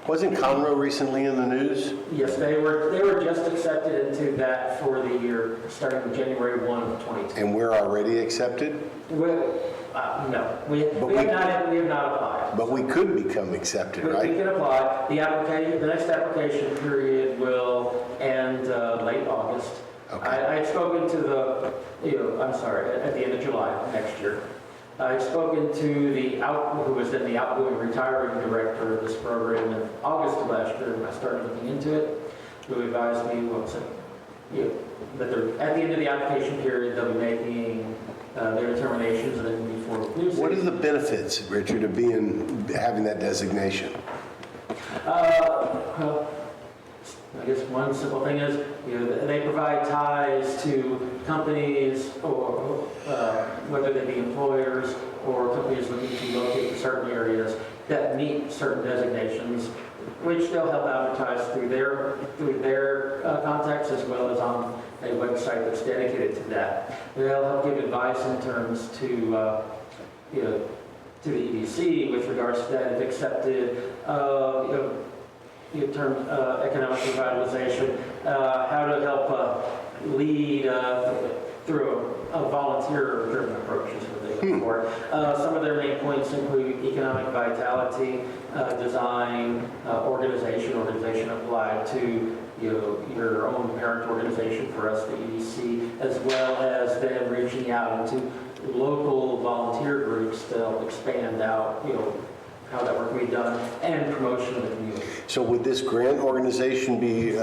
Wasn't Conroe recently in the news? Yes, they were just accepted into that for the year starting January 1 of 2020. And we're already accepted? No, we have not applied. But we could become accepted, We right? can apply. The next application period will end late August. Okay. I had spoken to at the end of July next year. I had spoken to who was then the outgoing retiring director of this program in August of last year when I started looking into it, who advised me that at the end of the application period they'll be making their determinations and then move forward with new cities. What are the benefits, Richard, of having that designation? Well, I guess one simple thing is, they provide ties to companies or whether they be employers or companies looking to locate in certain areas that meet certain designations, which they'll help advertise through their contacts as well as on a website that's dedicated to that. They'll help give advice in terms to the EDC with regards to that if accepted. Term economic revitalization, how to help lead through a volunteer-driven approach is what they look for. Some of their main points include economic vitality, design, organization applied to your own parent organization, for us, the EDC, as well as them reaching out into local volunteer groups to help expand out, how that work can be done, and promotion of the community. So would this grant organization be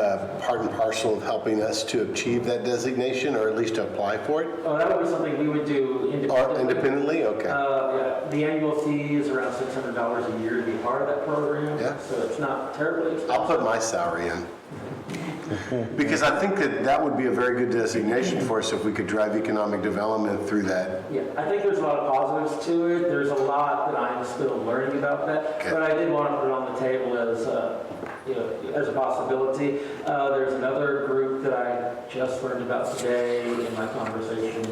part and parcel of helping us to achieve that designation, or at least to apply for it? Oh, that would be something we would do independently. Independently? Okay. Yeah, the annual fee is around $600 a year to be part of that program. Yeah. So it's not terribly expensive. I'll put my salary in. Because I think that would be a very good designation for us if we could drive economic development through that. Yeah, I think there's a lot of positives to it. There's a lot that I'm still learning about that. Okay. But I did want to put it on the table as a possibility. There's another group that I just learned about today in my conversation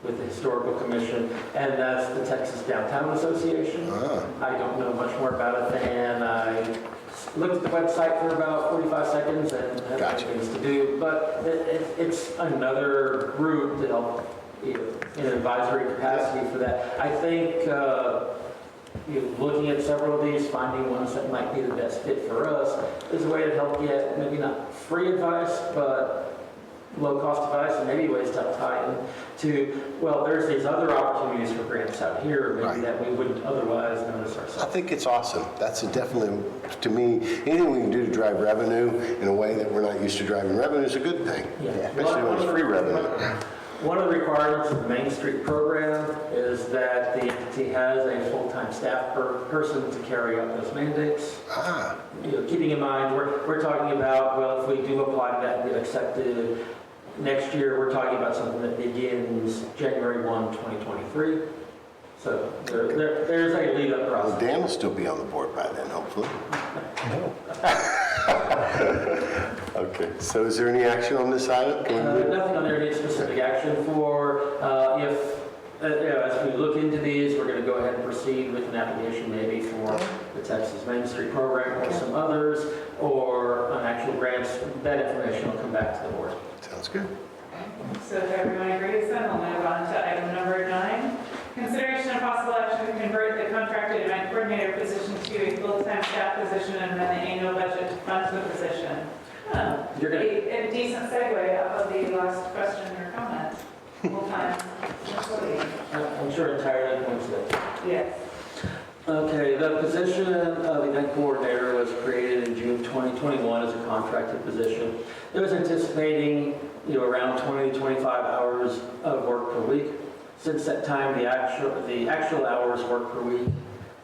with the Historical Commission, and that's the Texas Downtown Association. I don't know much more about it than I looked at the website for about 45 seconds and had Gotcha. things to do, but it's another group to help in an advisory capacity for that. I think looking at several of these, finding ones that might be the best fit for us is a way to help get maybe not free advice, but low-cost advice, and maybe ways to tie into, there's these other opportunities for grants out here, maybe Right. that we wouldn't otherwise notice I ourselves. think it's awesome. That's definitely, to me, anything we can do to drive revenue in a way that we're not used to driving revenue is a good thing. Yeah. Especially when it's free revenue. One of the requirements of the Main Street program is that the entity has a full-time staff person to carry out those mandates. Keeping in mind, we're talking about, if we do apply to that and get accepted next year, we're talking about something that begins January 1, 2023. So there's a lead-up Well, process. Dan will still be on the board by then, hopefully. Okay, so is there any action on this item? Nothing on there needs specific action for. As we look into these, we're going to go ahead and proceed with an application maybe for the Texas Main Street program or some others, or an actual grant. That information will come back to the board. Sounds good. So if everyone agrees, then we'll move on to item number 9. Consideration of possible action to convert the contracted event coordinator position to a full-time staff position and amend the annual budget to fund the position. You're gonna- A decent segue off of the last question or comment. Full-time employee. I'm sure entirely coincident. Yes. Okay, the position of event coordinator was created in June 2021 as a contracted position. It was anticipating, around 20 to 25 hours of work per week. Since that time, the actual hours worked per week,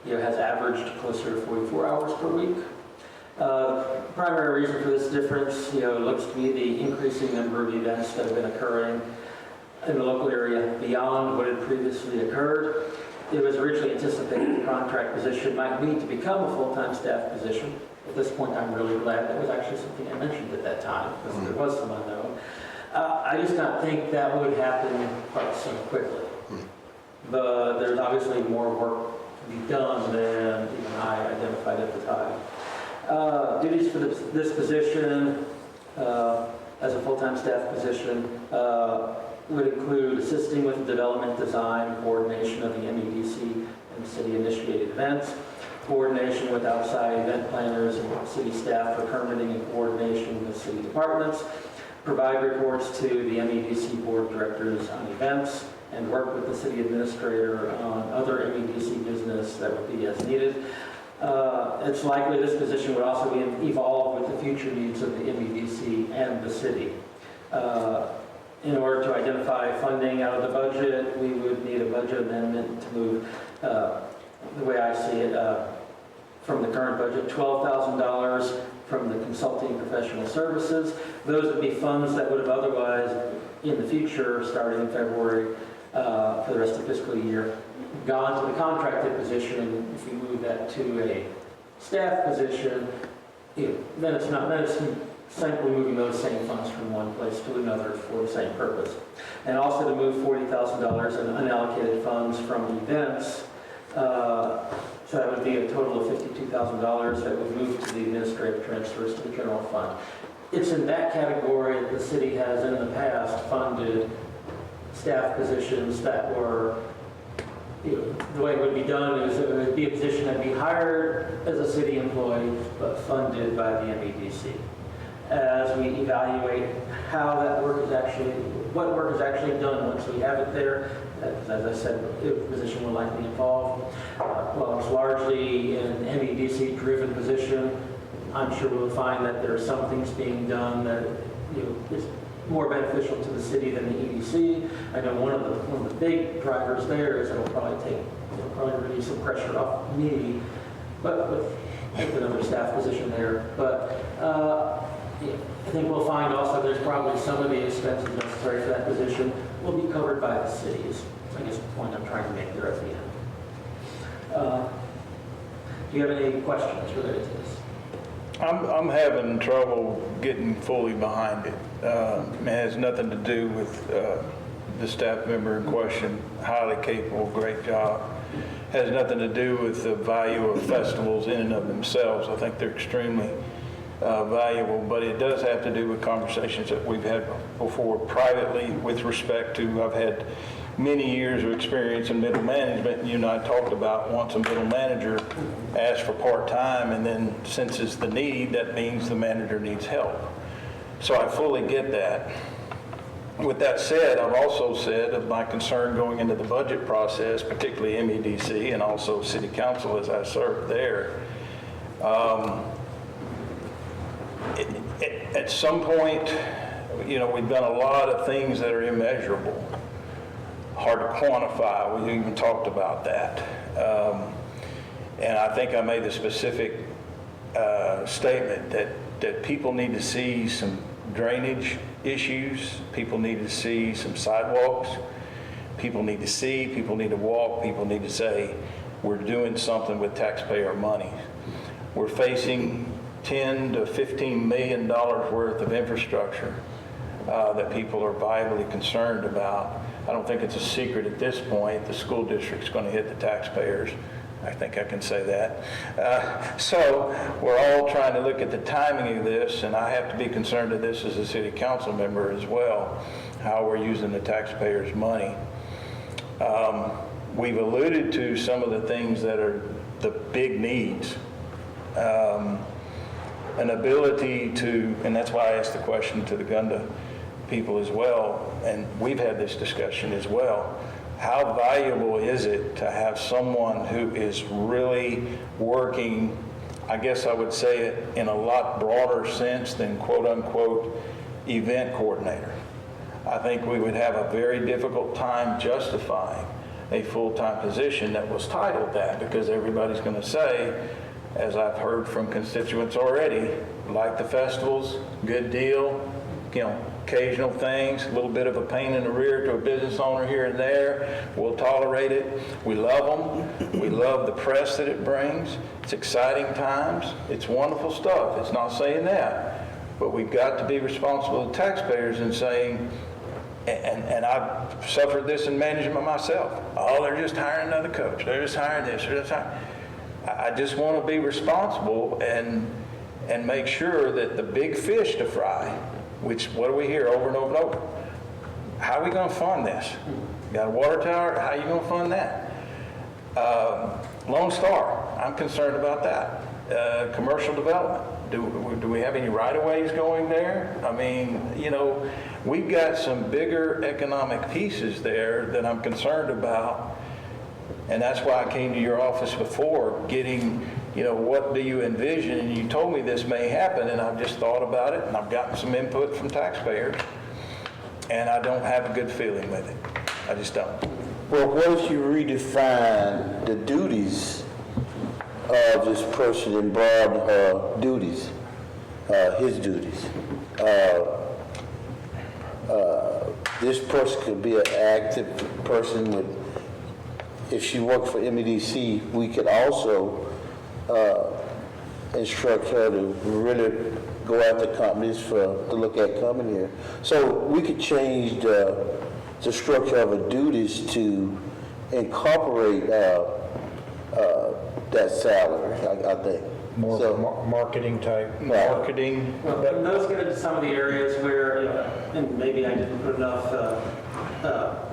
has averaged closer to 44 hours per week. Primary reason for this difference, looks to be the increasing number of events that have been occurring in the local area beyond what had previously occurred. It was originally anticipated the contract position might need to become a full-time staff position. At this point, I'm really glad that was actually something I mentioned at that time, because there was some unknown. I just don't think that would happen quite so quickly. But there's obviously more work to be done than even I identified at the time. Duties for this position, as a full-time staff position, would include assisting with the development, design, coordination of the MEDC and city-initiated events, coordination with outside event planners and city staff for permitting and coordination with city departments, provide reports to the MEDC board of directors on events, and work with the city administrator on other MEDC business that would be as needed. It's likely this position would also evolve with the future needs of the MEDC and the city. In order to identify funding out of the budget, we would need a budget amendment to move, the way I see it, from the current budget, $12,000 from the consulting professional services. Those would be funds that would have otherwise, in the future, starting in February, for the rest of the fiscal year, gone to the contracted position. And if we move that to a staff position, then it's simply moving those same funds from one place to another for the same purpose. And also to move $40,000 in unallocated funds from events, so that would be a total of $52,000 that would move to the administrative transfers to the general fund. It's in that category that the city has in the past funded staff positions that were, the way it would be done is it would be a position that would be hired as a city employee but funded by the MEDC. As we evaluate how that work is actually, what work is actually done once we have it there, as I said, the position will likely evolve. Well, it's largely an MEDC-driven position. I'm sure we'll find that there are some things being done that is more beneficial to the city than the EDC. I know one of the big drivers there is it'll probably relieve some pressure off me, but with another staff position there. But I think we'll find also there's probably some of the expenses necessary for that position will be covered by the cities. I guess the point I'm trying to make there at the end. Do you have any questions related to this? I'm having trouble getting fully behind it. It has nothing to do with the staff member in question, highly capable, great job. Has nothing to do with the value of festivals in and of themselves. I think they're extremely valuable, but it does have to do with conversations that we've had before privately with respect to, I've had many years of experience in middle management, and you and I talked about once a middle manager asks for part-time and then senses the need, that means the manager needs help. So I fully get that. With that said, I've also said of my concern going into the budget process, particularly MEDC and also City Council as I served there, at some point, we've done a lot of things that are immeasurable, hard to quantify. We even talked about that. And I think I made the specific statement that people need to see some drainage issues, people need to see some sidewalks, people need to see, people need to walk, people need to say, we're doing something with taxpayer money. We're facing $10 to $15 million worth of infrastructure that people are vitally concerned about. I don't think it's a secret at this point the school district's going to hit the taxpayers. I think I can say that. So we're all trying to look at the timing of this, and I have to be concerned of this as a city council member as well, how we're using the taxpayers' money. We've alluded to some of the things that are the big needs. An ability to, and that's why I asked the question to the Gunda people as well, and we've had this discussion as well. How valuable is it to have someone who is really working, I guess I would say it in a lot broader sense than quote unquote event coordinator. I think we would have a very difficult time justifying a full-time position that was titled that, because everybody's going to say, as I've heard from constituents already, like the festivals, good deal, occasional things, a little bit of a pain in the rear to a business owner here and there. We'll tolerate it. We love them. We love the press that it brings. It's exciting times. It's wonderful stuff. It's not saying that. But we've got to be responsible to taxpayers in saying, and I've suffered this in management myself. Oh, they're just hiring another coach. They're just hiring this. They're just hiring. I just want to be responsible and make sure that the big fish to fry, which, what do we hear over and over and over? How are we going to fund this? You got a water tower? How are you going to fund that? Lone Star, I'm concerned about that. Commercial development, do we have any right-of-ways going there? I mean, we've got some bigger economic pieces there that I'm concerned about. And that's why I came to your office before, getting, what do you envision? And you told me this may happen, and I've just thought about it, and I've gotten some input from taxpayers, and I don't have a good feeling with it. I just don't. Well, what if you redefine the duties of this person and broaden her duties, his duties? This person could be an active person with, if she worked for MEDC, we could also instruct her to really go after companies to look at coming here. So we could change the structure of her duties to incorporate that salary, I think. More So, marketing type. Marketing. Well, those get into some of the areas where, and maybe I didn't put enough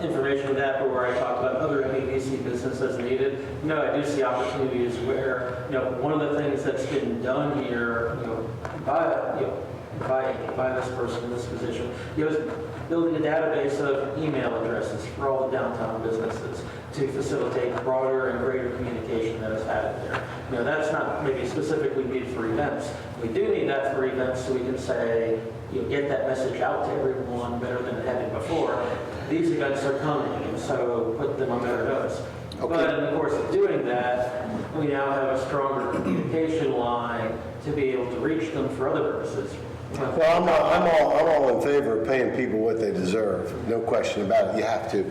information in that, but where I talked about other MEDC business as needed. I do see opportunities where, one of the things that's been done here, by this person in this position, is building a database of email addresses for all the downtown businesses to facilitate broader and greater communication that is had there. That's not maybe specifically needed for events. We do need that for events so we can say, get that message out to everyone better than it had been before. These events are coming, and so put them on better notice. Okay. But in the course of doing that, we now have a stronger communication line to be able to reach them for other purposes. Well, I'm all in favor of paying people what they deserve, no question about it. You have to.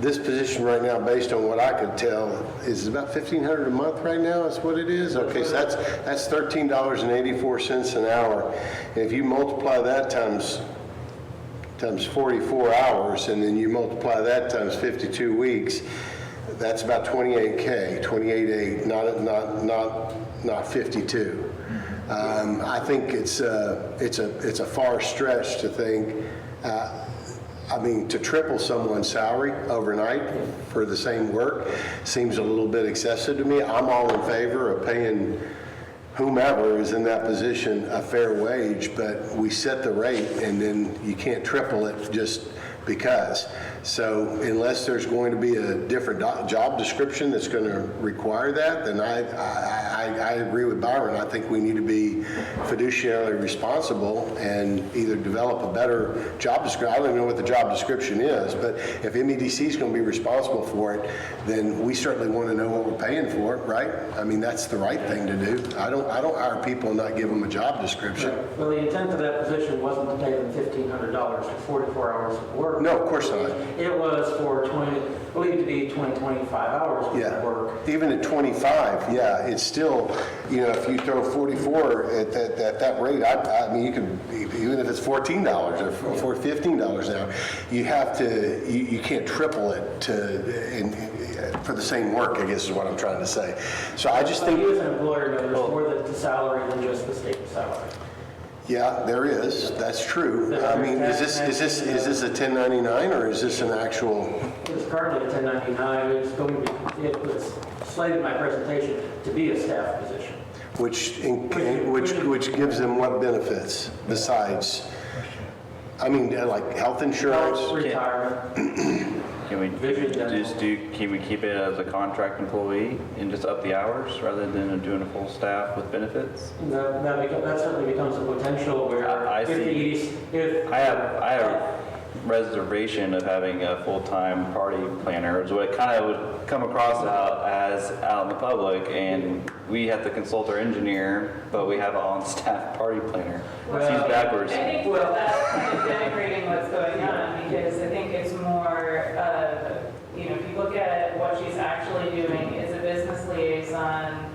This position right now, based on what I could tell, is about $1,500 a month right now. Is what it is. Okay, so that's $13.84 an hour. And if you multiply that times 44 hours, and then you multiply that times 52 weeks, that's about 28K, 28.8, not 52. I think it's a far stretch to think, to triple someone's salary overnight for the same work seems a little bit excessive to me. I'm all in favor of paying whomever is in that position a fair wage, but we set the rate and then you can't triple it just because. So unless there's going to be a different job description that's going to require that, then I agree with Byron. I think we need to be fiduciarily responsible and either develop a better job description. I don't even know what the job description is, but if MEDC is going to be responsible for it, then we certainly want to know what we're paying for it, right? I mean, that's the right thing to do. I don't hire people and not give them a job description. Well, the intent of that position wasn't to pay them $1,500 for 44 hours of work. No, of course not. It was for believed to be 25 hours of work. Even at 25, yeah, it's still, if you throw 44 at that rate, I mean, you could, even if it's $14 or $15 an hour, you have to, you can't triple it for the same work, I guess is what I'm trying to say. So I just think. You as an employer know there's more to salary than just the state salary. Yeah, there is. That's true. I mean, is this a 1099 or is this an actual? It's currently a 1099. It was slated in my presentation to be a staff position. Which gives them what benefits besides? I mean, like health insurance. Retirement. Can we keep it as a contract employee and just up the hours rather than doing a full staff with benefits? That certainly becomes a potential where I have reservation of having a full-time party planner, is what it kind of would come across as out in the public, and we have to consult our engineer, but we have an on-staff party planner. Seems backwards. I think that's kind of denigrating what's going on, because I think it's more, if you look at what she's actually doing, is a business liaison,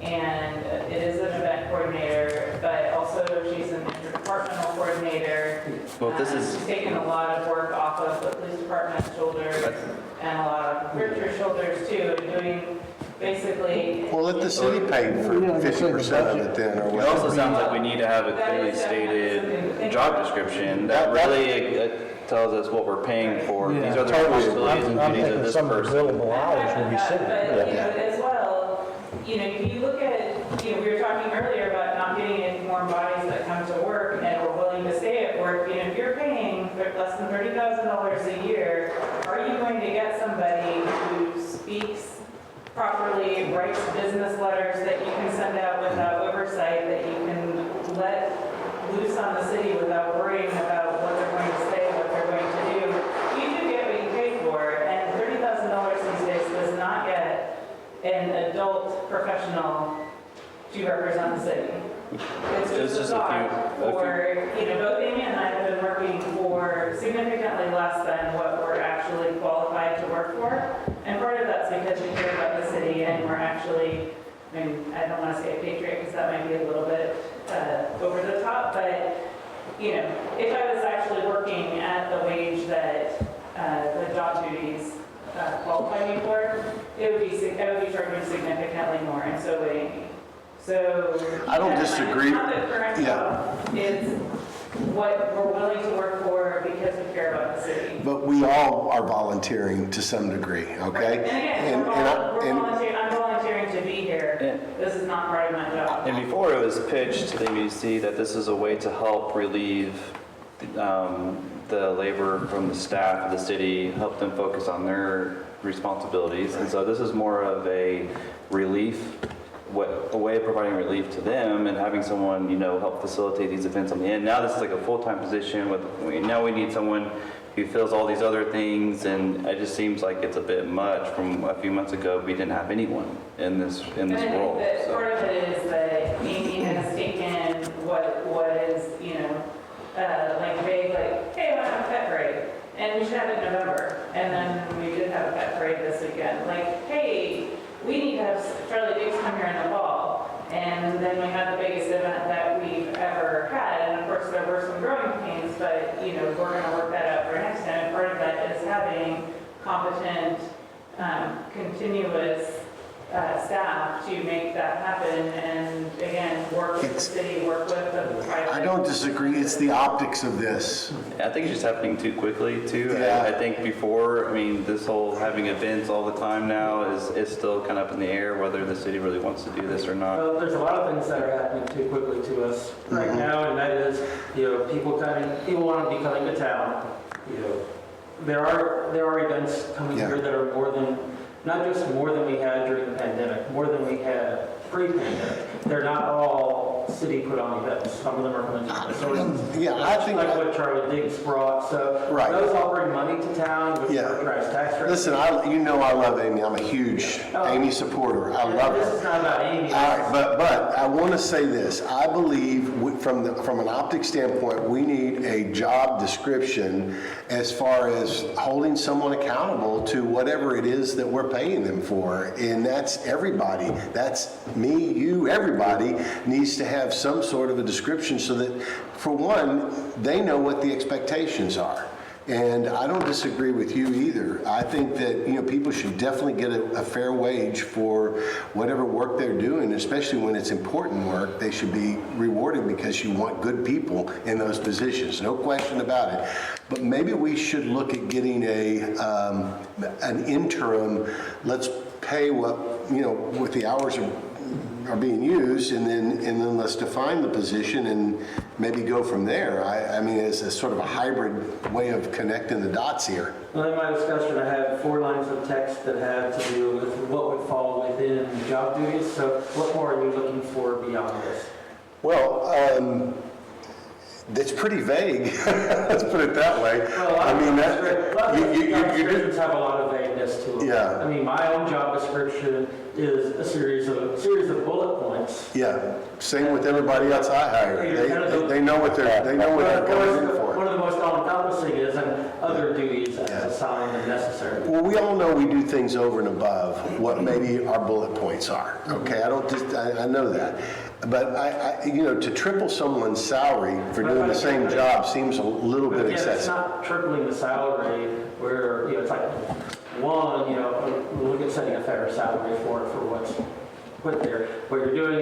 and it is an event coordinator, but also she's an interdepartmental coordinator. Well, this is- She's taken a lot of work off of the police department's shoulders and a lot of Richard's shoulders too, and doing basically. Well, let the city pay for 50% of it then, or It whatever. also sounds like we need to have a clearly stated job description that really tells us what we're paying for. These are the responsibilities and I'm duties of thinking this some of the person. billable hours will be city. But, as well, if you look at, we were talking earlier about not getting any more bodies that come to work and are willing to stay at work. If you're paying less than $30,000 a year, are you going to get somebody who speaks properly, writes business letters that you can send out without oversight, that you can let loose on the city without worrying about what they're going to say, what they're going to do? You do get what you pay for, and $30,000 these days does not get an adult professional to represent the city. It's just a thought. Or, both Amy and I have been working for significantly less than what we're actually qualified to work for. And part of that's because we care about the city and we're actually, I don't want to say a patriot because that might be a little bit over the top, but, if I was actually working at the wage that the job duties qualify me for, I would be charging significantly more, and so would Amy. So I don't disagree. It's not the current job, it's what we're willing to work for because we care about the city. But we all are volunteering to some degree, okay? And again, I'm volunteering to be here. This is not part of my job. And before it was pitched to the MEDC that this is a way to help relieve the labor from the staff of the city, help them focus on their responsibilities. And so this is more of a relief, a way of providing relief to them and having someone, help facilitate these events on the end. Now this is like a full-time position now we need someone who fills all these other things, and it just seems like it's a bit much. From a few months ago, we didn't have anyone in this role. And I think that part of it is that Amy has taken what is, vague, hey, I want to have a pet parade, and we should have it in November. And then we did have a pet parade this weekend. Hey, we need to have Charlie Diggs come here in the fall. And then we had the biggest event that we've ever had. And of course, there were some growing pains, but, we're going to work that out for next time. And part of that is having competent, continuous staff to make that happen. And again, work with the city, work with the private. I don't disagree. It's the optics of this. I think it's just happening too quickly too. Yeah. I think before, this whole having events all the time now is still kind of up in the air whether the city really wants to do this or not. Well, there's a lot of things that are happening too quickly to us right now, and that is, people want to be coming to town. There are events coming here that are not just more than we had during the pandemic, more than we had pre-pandemic. They're not all city put on events. Some of them are coming from resources. Yeah, I think like what Charlie Diggs brought. So Right. those all bring money to town, which drives tax revenue. Listen, I love Amy. I'm a huge Amy supporter. I love This her. is not about Amy. All right, but I want to say this. I believe from an optic standpoint, we need a job description as far as holding someone accountable to whatever it is that we're paying them for. And that's everybody. That's me, you, everybody needs to have some sort of a description so that, for one, they know what the expectations are. And I don't disagree with you either. I think that, people should definitely get a fair wage for whatever work they're doing, especially when it's important work. They should be rewarded because you want good people in those positions, no question about it. But maybe we should look at getting an interim, let's pay what, what the hours are being used, and then let's define the position and maybe go from there. I mean, it's a sort of a hybrid way of connecting the dots here. Well, in my discussion, I had 4 lines of text that had to do with what would fall within job duties. So what more are you looking for beyond this? Well, It's pretty vague, let's put it that way. Well, I mean, a lot of job you descriptions have a lot of vagueness to them. Yeah. I mean, my own job description is a series of bullet points. yeah, same with everybody else I hire. They know what they're going in for. One of the most all-encompassing is and other duties as Yeah. assigned and necessary. Well, we all know we do things over and above what maybe our bullet points are, okay? I know that. But to triple someone's salary for doing the same job seems a little But bit again, it's excessive. not tripling the salary where, it's like, look at setting a fair salary for what's put there. What you're doing,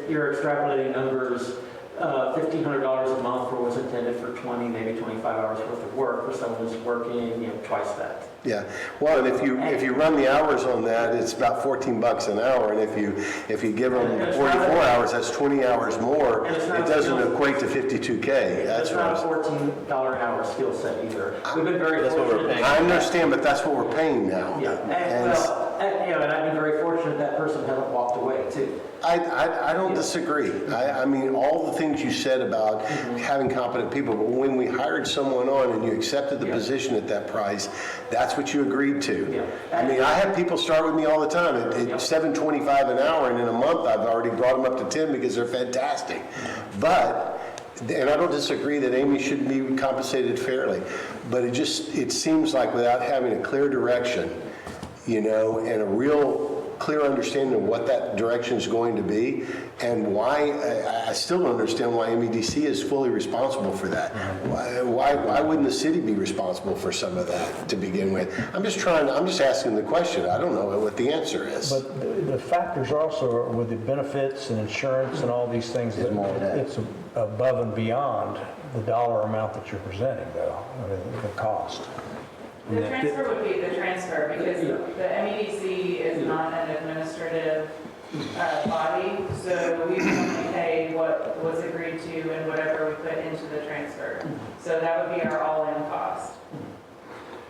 you're extrapolating numbers, $1,500 a month for what's intended for 20, maybe 25 hours worth of work for someone who's working, twice that. Yeah, well, and if you run the hours on that, it's about $14 an hour, and if you give them 44 hours, that's 20 hours more. And it's It not doesn't skilled. equate to $52K. That's It's what not I a was. $14 an hour skill set either. We've been very That's what we're fortunate. paying. I understand, but that's what we're paying now. Yeah, and I've been very fortunate that person hasn't walked away too. I don't disagree. I mean, all the things you said about having competent people, but when we hired someone on and you accepted the Yeah. position at that price, that's what you agreed to. Yeah. I mean, I have people start with me all the time at $7.25 an hour, and in a month I've already brought them up to 10 because they're fantastic. And I don't disagree that Amy should be compensated fairly, but it seems like without having a clear direction, and a real clear understanding of what that direction is going to be, and why, I still don't understand why MEDC is fully responsible for that. Why wouldn't the city be responsible for some of that to begin with? I'm just asking the question. I don't know what the answer is. But the factors also are with the benefits and insurance and all these things, that it's above and beyond the dollar amount that you're presenting, though, I mean, the cost. The transfer would be the transfer, because the MEDC is not an administrative body, so we only pay what was agreed to and whatever we put into the transfer. So that would be our all-in cost.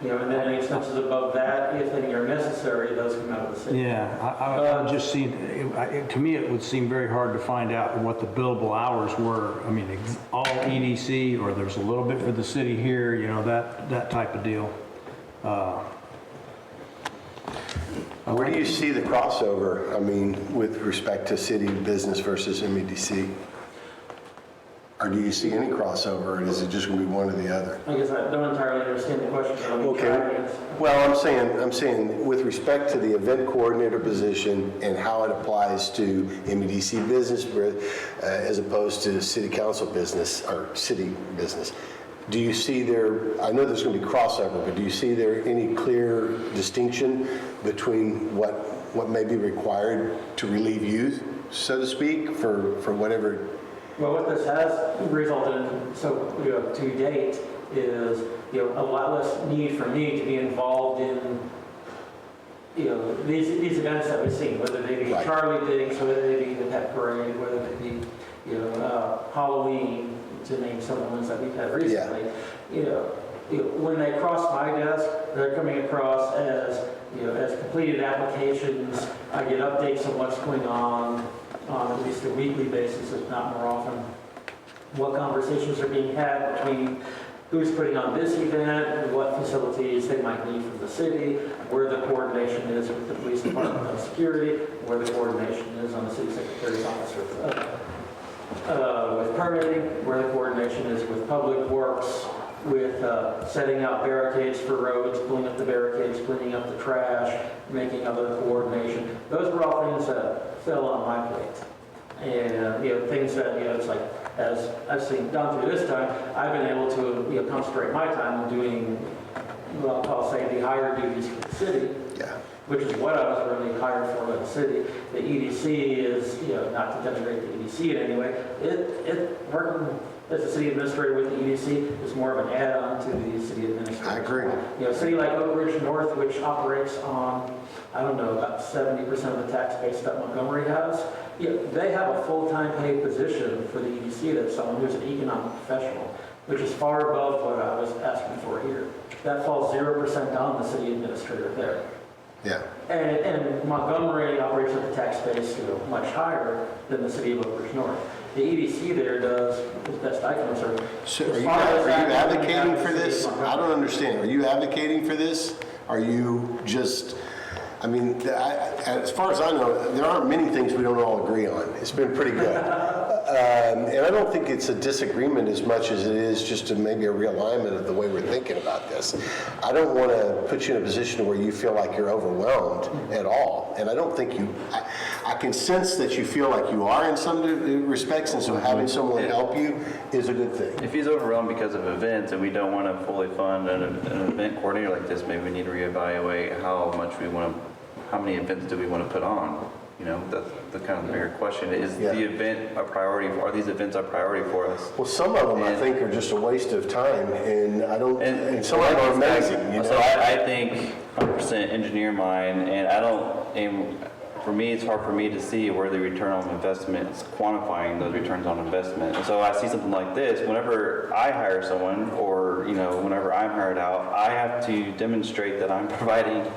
And then any expenses above that, if any are necessary, those come out of the city. Yeah, I would just see, to me, it would seem very hard to find out what the billable hours were. I mean, all EDC, or there's a little bit for the city here, that type of deal. Where do you see the crossover, with respect to city business versus MEDC? Or do you see any crossover, or is it just going to be one or the other? I guess I don't entirely understand the question. but let me try Okay. again. Well, I'm saying with respect to the event coordinator position and how it applies to MEDC business as opposed to city council business or city business. Do you see I know there's going to be crossover, but do you see there any clear distinction between what may be required to relieve youth, so to speak, for whatever? Well, what this has resulted in, to date, is, a lot less need for me to be involved in, these events that we've seen, whether they be Right. Charlie Digs, whether they be the pet parade, whether it be, Halloween, to name some of the ones that we've had recently. When they cross my desk, they're coming across as completed applications. I get updates on what's going on at least a weekly basis, if not more often. What conversations are being had between who's putting on this event, what facilities they might need from the city, where the coordination is with the police department of security, where the coordination is on the city secretary's office with permitting, where the coordination is with public works, with setting out barricades for roads, pulling up the barricades, cleaning up the trash, making other coordination. Those were all things that fell on my plate. And, things that, it's like, as I've gone through this time, I've been able to, concentrate my time on doing, what I'll say, the higher duties for the city. Yeah. Which is what I was really hired for by the city. The EDC is, not to denigrate the EDC in any way, working as a city administrator with the EDC is more of an add-on to the city administrator. I agree. A city like Oak Ridge North, which operates on, about 70% of the tax base that Montgomery has, they have a full-time paid position for the EDC that's someone who's an economic professional, which is far above what I was asking for here. That falls 0% on the city administrator there. Yeah. And Montgomery operates at the tax base much higher than the city of Oak Ridge North. the EDC there does, as best I can observe. So As are you far as advocating for advocating this? for I don't understand. Are you advocating for this? Are you just, I mean, as far as I know, there aren't many things we don't all agree on. It's been pretty good. And I don't think it's a disagreement as much as it is just maybe a realignment of the way we're thinking about this. I don't want to put you in a position where you feel like you're overwhelmed at all. And I don't think I can sense that you feel like you are in some respects, and so having someone help you is a good thing. If he's overwhelmed because of events and we don't want to fully fund an event coordinator like this, maybe we need to reevaluate how many events do we want to put on? You know, that's the kind of bigger question. Is the event a priority? Are these events a priority for us? Well, some of them I think are just a waste of time, and I don't. And some of them are amazing. You know? So I think 100% engineer mind, and I don't. And for me, it's hard for me to see where the return on investment is, quantifying those returns on investment. And so I see something like this. Whenever I hire someone, or whenever I'm hired out, I have to demonstrate that I'm providing,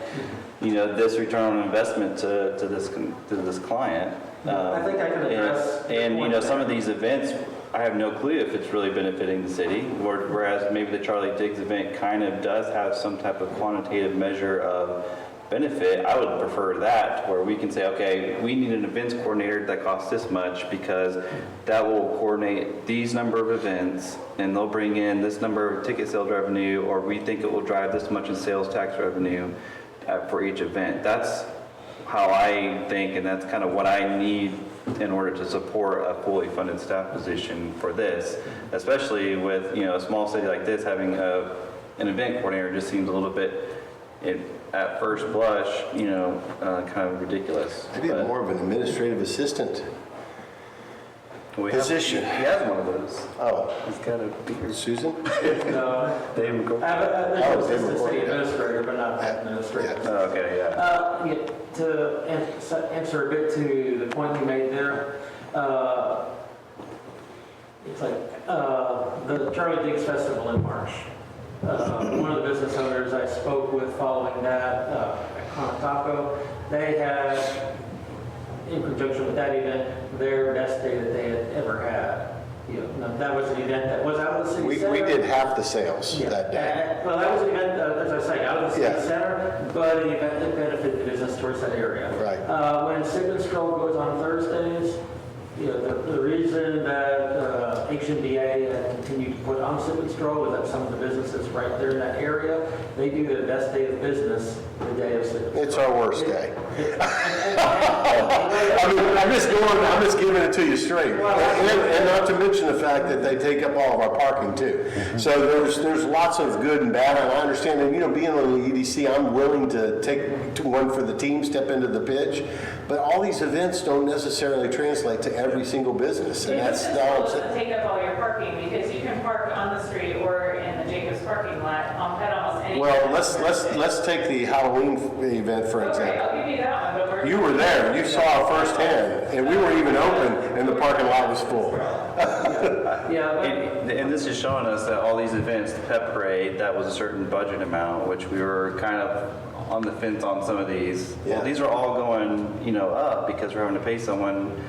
this return on investment to this client. I think I can address. And some of these events, I have no clue if it's really benefiting the city, whereas maybe the Charlie Diggs event kind of does have some type of quantitative measure of benefit. I would prefer that, where we can say, okay, we need an events coordinator that costs this much because that will coordinate these number of events and they'll bring in this number of ticket sales revenue, or we think it will drive this much in sales tax revenue for each event. That's how I think, and that's kind of what I need in order to support a fully funded staff position for this, especially with a small city like this. Having an event coordinator just seems a little bit, at first blush, kind of ridiculous. Maybe more of an administrative assistant position. He has one of those. Oh, He's got a bigger Susan? David McCoy. There's an assistant city administrator, but not administrator. Yeah. Oh, okay, yeah. To answer a bit to the point you made there, it's like the Charlie Diggs Festival in March. One of the business owners I spoke with following that at Conataco, they had, in conjunction with that event, their best day that they had ever had. Now, that was an event that was out of the city center. We did half the sales that day. Well, that was an event, as I say, out of the city Yeah. center, but an event that benefited the business towards that area. Right. When Sip and Stroll goes on Thursdays, the reason that HMDA had continued to put on Sip and Stroll is that some of the businesses right there in that area, they do their best day of business the day of Sip and Stroll. It's our worst day. I'm just giving it to you straight. And not to mention the fact that they take up all of our parking too. So there's lots of good and bad, and I understand, and being on the EDC, I'm willing to take one for the team, step into the pitch, but all these events don't necessarily translate to every single business, and that's all I'm saying. Doesn't take up all your parking, because you can park on the street or in the Jacobs parking lot at almost any. Well, let's take the Halloween event for Okay, example. I'll give you that one, but we're. You were there, you saw it firsthand, and we weren't even open, and the parking lot was full. And this is showing us that all these events, the pep parade, that was a certain budget amount, which we were kind of on the fence on some of these. Yeah. Well, these are all going, up because we're having to pay someone.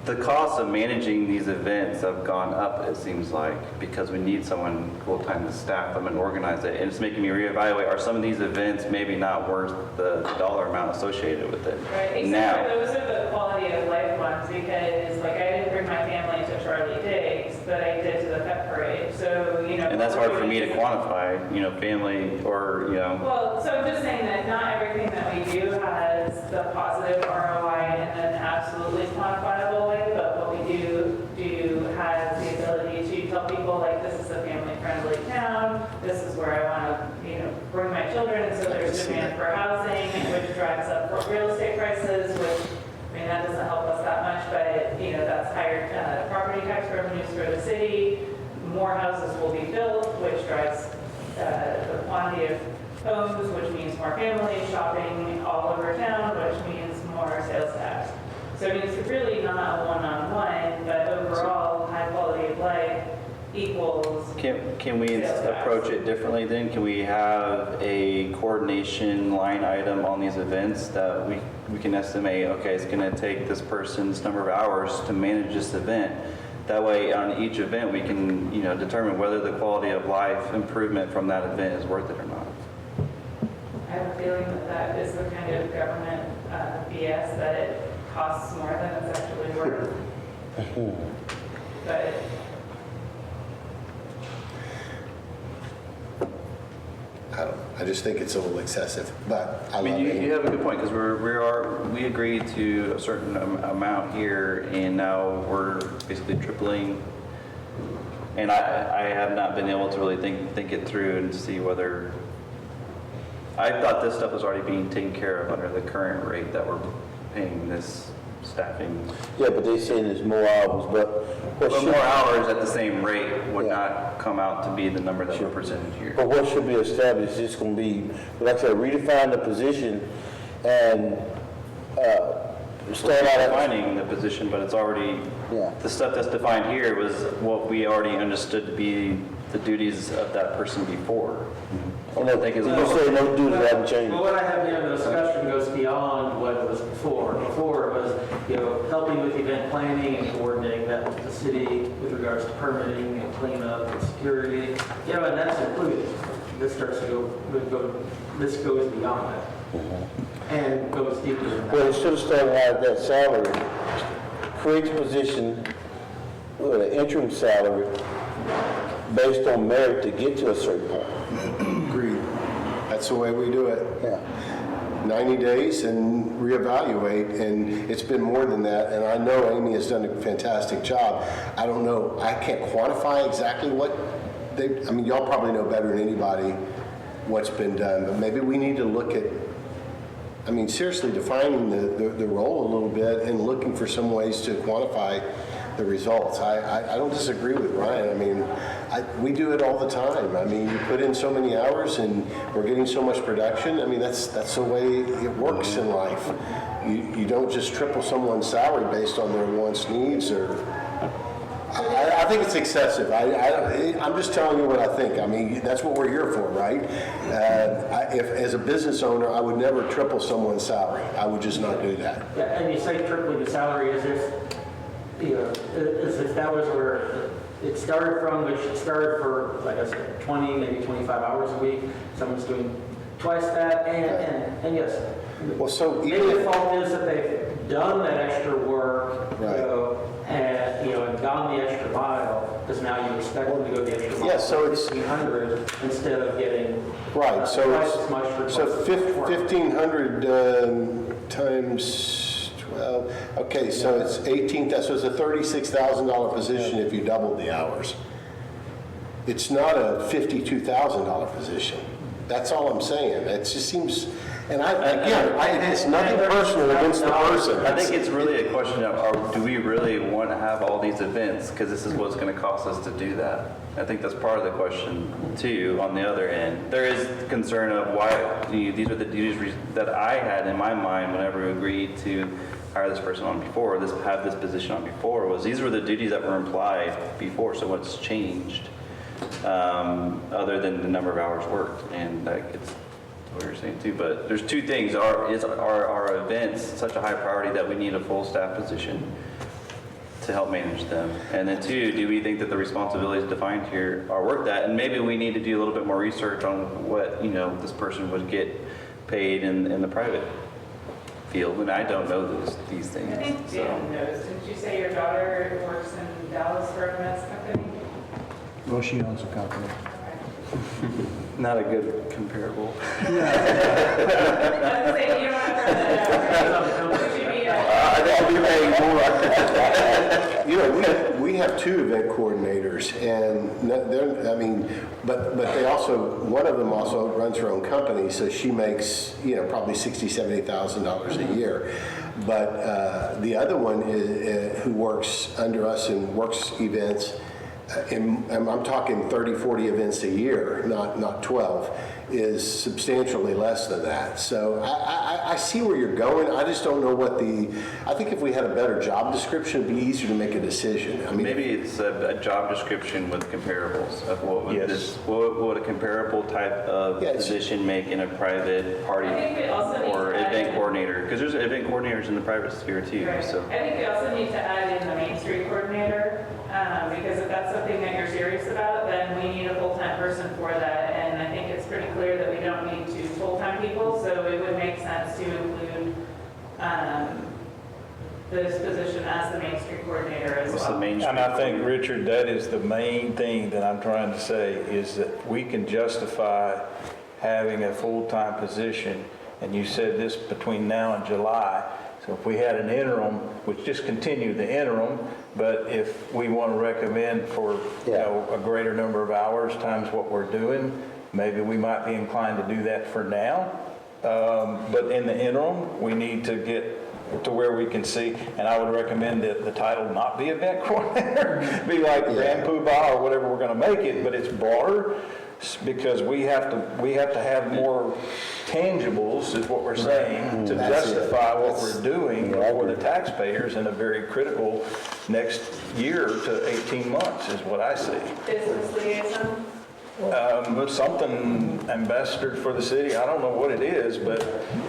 The cost of managing these events have gone up, it seems like, because we need someone full-time to staff them and organize it. And it's making me reevaluate, are some of these events maybe not worth the dollar amount associated with it? Right, Now, except for those are the quality of life ones, because I didn't bring my family to Charlie Diggs, but I did to the pep parade, so, and that's hard for me to quantify, family or, Well, so I'm just saying that not everything that we do has the positive ROI in an absolutely quantifiable way, but what we do has the ability to tell people, this is a family-friendly town, this is where I want to, bring my children, and so there's demand for housing, which drives up real estate prices, which, that doesn't help us that much, but, that's higher property tax revenues for the city, more houses will be built, which drives the quantity of homes, which means more families shopping all over town, which means more sales tax. So it's really not a one-on-one, but overall, high quality of life equals. Can we sales tax. approach it differently then? Can we have a coordination line item on these events that we can estimate, okay, it's going to take this person's number of hours to manage this event. That way, on each event, we can, determine whether the quality of life improvement from that event is worth it or not. I have a feeling that that is the kind of government BS that it costs more than it's actually worth. But I don't know. I just think it's a little excessive, but I I mean, love you it. have a good point, because we agreed to a certain amount here, and now we're basically tripling. And I have not been able to really think it through and see whether, I thought this stuff was already being taken care of under the current rate that we're paying this staffing. Yeah, but they saying there's more hours, but what But should, more hours at the same rate would Yeah. not come out to be the number that we're presented here. but what should be established, it's gonna be, like I said, redefine the position and, start out at, Defining the position, but it's already, yeah. the stuff that's defined here was what we already understood to be the duties of that person before. And I think it's, you say no duties haven't changed. Well, what I have here in the discussion goes beyond what it was before. Before it was, helping with event planning and coordinating that with the city with regards to permitting and cleanup and security. And that's included. This starts to this goes beyond that. And goes deeper than that. Well, it should have started out at that salary, create a position with an interim salary based on merit to get to a certain point. Agreed. That's the way we do it. Yeah. 90 days and reevaluate, and it's been more than that, and I know Amy has done a fantastic job. I don't know, I can't quantify exactly what y'all probably know better than anybody what's been done, but maybe we need to look at, seriously defining the role a little bit and looking for some ways to quantify the results. I don't disagree with Ryan. We do it all the time. You put in so many hours and we're getting so much production. That's the way it works in life. You don't just triple someone's salary based on their wants, needs, or... I think it's excessive. I'm just telling you what I think. That's what we're here for, right? If as a business owner, I would never triple someone's salary. I would just not do that. Yeah, and you say tripling the salary as if that was where it started from, which it started for, like I said, 20, maybe 25 hours a week. Someone's doing twice that, and yes. Well, so Maybe the fault is that they've done that extra work, Right. and gone the extra mile, because now you expect them to go the extra mile. Yeah, so it's- 1,500 instead of getting Right, so twice as much for so twice as much work. 1,500 times 12. Okay, so it's 18. So it's a $36,000 position if you doubled the hours. It's not a $52,000 position. That's all I'm saying. It just seems. And it's nothing personal against the person. I think it's really a question of, do we really want to have all these events? Because this is what's going to cost us to do that. I think that's part of the question, too, on the other end. There is concern of why, these are the duties that I had in my mind whenever we agreed to hire this person on before, have this position on before, was these were the duties that were implied before, so what's changed other than the number of hours worked? And it's what you're saying too, but there's two things. Are events such a high priority that we need a full staff position to help manage them? And then two, do we think that the responsibilities defined here are worth that? And maybe we need to do a little bit more research on what, this person would get paid in the private field. And I don't know these things. I think Dan knows. Didn't you say your daughter works in Dallas for a men's company? Well, she owns a company. Not a good comparable. I was saying you don't have to. Should be I'll be paying more. We have two event coordinators, and but they also, one of them also runs her own company, so she makes, probably $60,000, $70,000 a year. But the other one who works under us and works events, and I'm talking 30, 40 events a year, not 12, is substantially less than that. So I see where you're going. I just don't know I think if we had a better job description, it'd be easier to make a decision. Maybe it's a job description with comparables of what would a comparable type of position make in a private party I think we also need or to event coordinator, because there's event coordinators in the private sphere too. Right. So I think we also need to add in the Main Street coordinator, to include this position as the Main Street Coordinator as What's the well. main? And I think, Richard, that is the main thing that I'm trying to say, is that we can justify having a full-time position, and you said this between now and July. So if we had an interim, which just continue the interim, but if we want to recommend for, you know, a greater number of hours times what we're doing, maybe we might be inclined to do that for now. But in the interim, we need to get to where we can see, and I would recommend that the title not be event coordinator, be like Grand Poobah or whatever we're going to make it, but it's broader, because we have to have more tangibles, is what we're saying, to justify what we're doing for the taxpayers in a very critical next year to 18 months, is what I see. Business liaison. Something ambassador for the city, I don't know what it is, but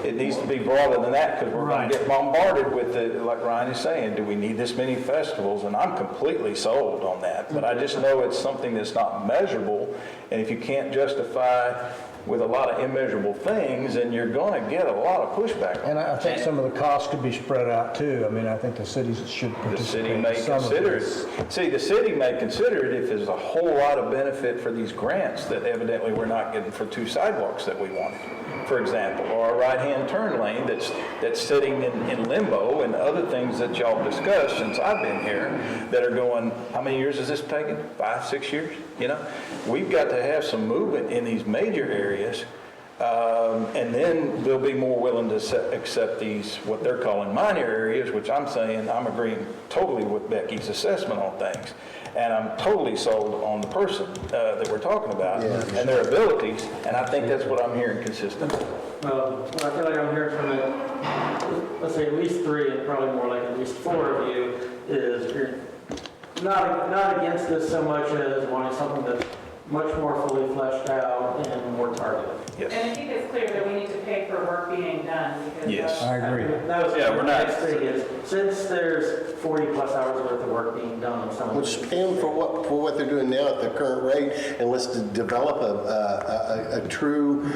it needs to be broader than that, because we're going to get bombarded with it, like Ryan is saying, do we need this many festivals? And I'm completely sold on that, but I just know it's something that's not measurable, and if you can't justify with a lot of immeasurable things, and you're going to get a lot of pushback on And I think some of the costs could be spread out too. I mean, I think the cities should The city participate may in some of consider this. it. See, the city may consider it if there's a whole lot of benefit for these grants that evidently we're not getting for 2 sidewalks that we wanted, for example, or a right-hand turn lane that's sitting in limbo, and other things that y'all discussed since I've been here that are going, how many years has this taken? 5, 6 years? You know, we've got to have some movement in these major areas. And then they'll be more willing to accept these, what they're calling minor areas, which I'm saying, I'm agreeing totally with Becky's assessment on things. And I'm totally sold on the person that we're talking about and their abilities, and I think that's what I'm hearing consistently. Well, what I feel like I'm hearing from it, let's say at least 3, and probably more like at least 4 of you, is you're not against this so much as wanting something that's much more fully fleshed out and more targeted. Yes. And I think it's clear that we need to pay for work being done, because Yes. I agree. That was Yeah, the we're not- next thing is, since there's 40 plus hours worth of work being done on some of We'll these. just pay them for what they're doing now at the current rate, and let's develop a true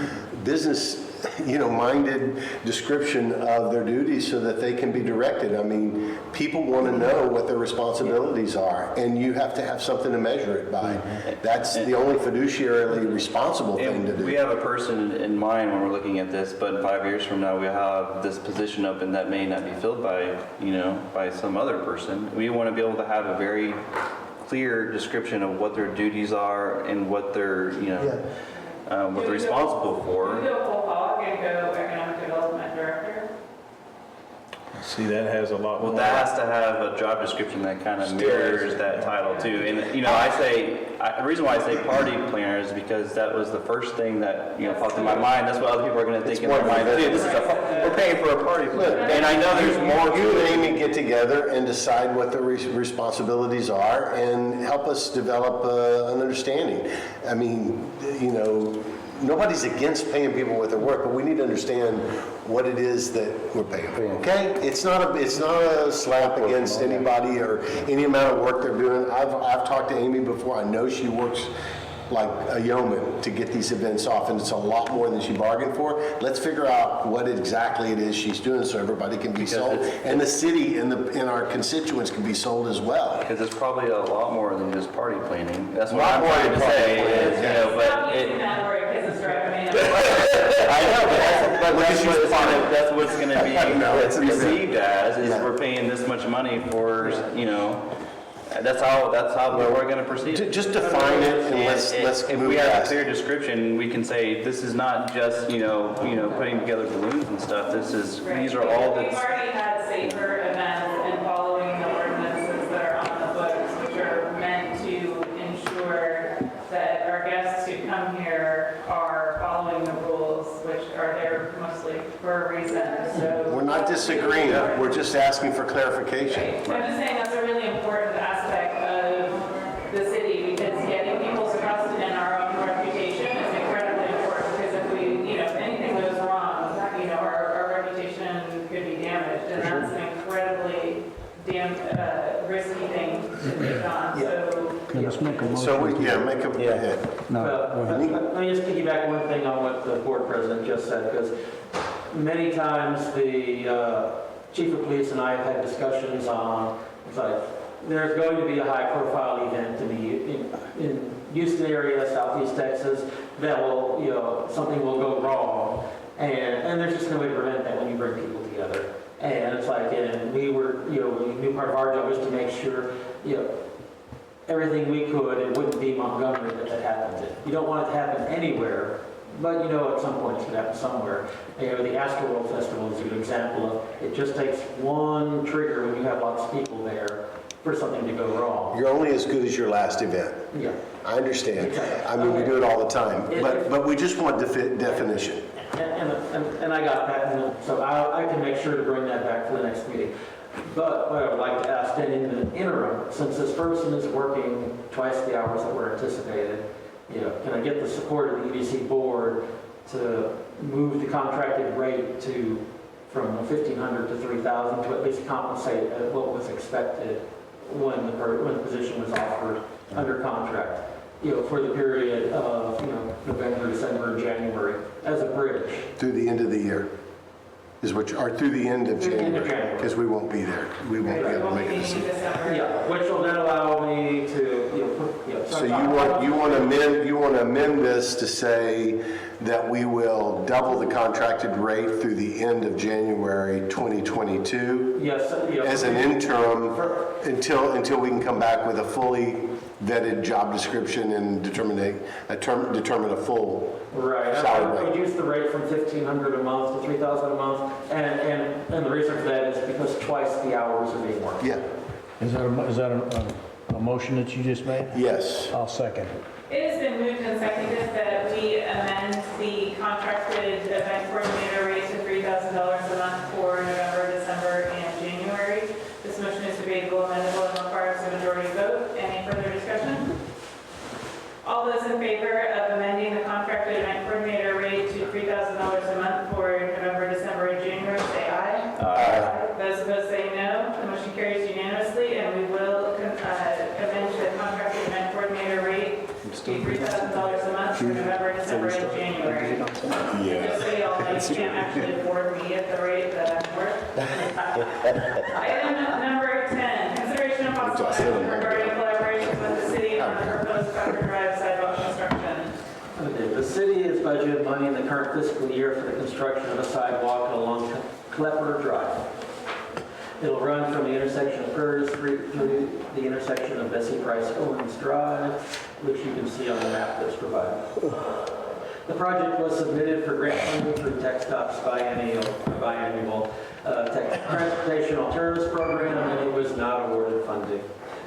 business, minded description of their duties so that they can be directed. I mean, people want to know what their responsibilities are, and you have to have something to measure it by. That's the only fiduciarily responsible thing to And do. we have a person in mind when we're looking at this, but 5 years from now, we have this position open that may not be filled by, by some other person. We want to be able to have a very clear description of what their duties are and what they're, what they're responsible We for. go whole hog and go economic development director. See, that has a lot more. Well, that has to have a job description that kind of mirrors that title too. And, the reason why I say party planner is because that was the first thing that, popped in my mind. That's what other people are going to think in their mind too. We're paying for a party planner. And I know there's more You to and it. Amy get together and decide what the responsibilities are and help us develop an understanding. I mean, nobody's against paying people with their work, but we need to understand what it is that we're paying for, okay? It's not a slap against anybody or any amount of work they're doing. I've talked to Amy before. I know she works like a yeoman to get these events off, and it's a lot more than she bargained for. Let's figure out what exactly it is she's doing so everybody can be sold, and the city and our constituents can be sold as well. Because it's probably a lot more than just party planning. That's what Lot I'm more trying than to party say. planning, Is, Stop using that word, because it's driving me nuts. I know, but that's what's going to be it's in the- received as, is we're paying this much money for, that's how we're going to proceed. Just define it and let's If move we have a past clear it. description, we can say, this is not just, putting together balloons and stuff. These are all We've that's, already had safer events and following the ordinances that are on the books, which are meant to ensure that our guests who come here are following the rules, which are there mostly for a reason, so. We're not disagreeing, we're just asking for clarification. Right. I'm just saying that's a really important aspect of the city, because getting people's trust in our own reputation is incredibly important, because if anything goes wrong, our reputation could be damaged, and that's an incredibly risky thing to take on, so. Let's make a motion. So, make a, go ahead. No, go ahead. Let me just piggyback one thing on what the board president just said, because many times the chief of police and I have had discussions on, it's like, there's going to be a high-profile event in Houston area, Southeast Texas, that will, you know, something will go wrong, and there's just no way to prevent that when you bring people together. And it's like, and we were, you know, we knew part of our job was to make sure, you know, everything we could, it wouldn't be Montgomery that happened. You don't want it to happen anywhere, but you know at some point it's going to happen somewhere. And, you know, the Astroworld Festival is a good example of, it just takes one trigger when you have lots of people there for something to go wrong. You're only as good as your last event. Yeah. I understand. I mean, we do it all the time, but we just want definition. And I got that, and so I can make sure to bring that back for the next meeting. But what I would like to ask then in the interim, since this person is working twice the hours that were anticipated, you know, can I get the support of the EDC board to move the contracted rate from 1,500 to 3,000 to at least compensate what was expected when the position was offered under contract, you know, for the period of, you know, November, December, and January as a bridge. Through the end of the year, or through the end of Through the end of January, January. because we won't be there. We won't be able to make a decision. Yeah, which will then allow me to, you know, put, you know. So you want to amend this to say that we will double the contracted rate through the end of January 2022 Yes, you know, as an interim until we can come back with a fully vetted job description and determine a full right. salary I rate. reduced the rate from 1,500 a month to 3,000 a month, and the reason for that is because twice the hours are being worked. Yeah, Is that a motion that you just made? yes. I'll second. It has been moved and seconded that we amend the contracted event coordinator rate to $3,000 a month for November, December, and January. This motion is debatable, amendable, and requires a majority vote. Any further discussion? All those in favor of amending the contracted event coordinator rate to $3,000 a month for November, December, and January, say aye. Aye. Those opposed say no. The motion carries unanimously, and we will amend the contracted event coordinator rate to $3,000 a month for November, December, and January. Just so you all know, you can't actually afford me at the rate that I'm worth. Item number 10, consideration of possible action regarding collaboration with the city on the proposed Copper Drive sidewalk construction. Okay, the city has budgeted money in the current fiscal year for the construction of a sidewalk along Klepper Drive. It'll run from the intersection of Prairie Street through the intersection of Bessie Price Owens Drive, which you can see on the map that's provided. The project was submitted for grant funding through TxDOT's biannual Transportation Alternatives Program, and it was not awarded funding.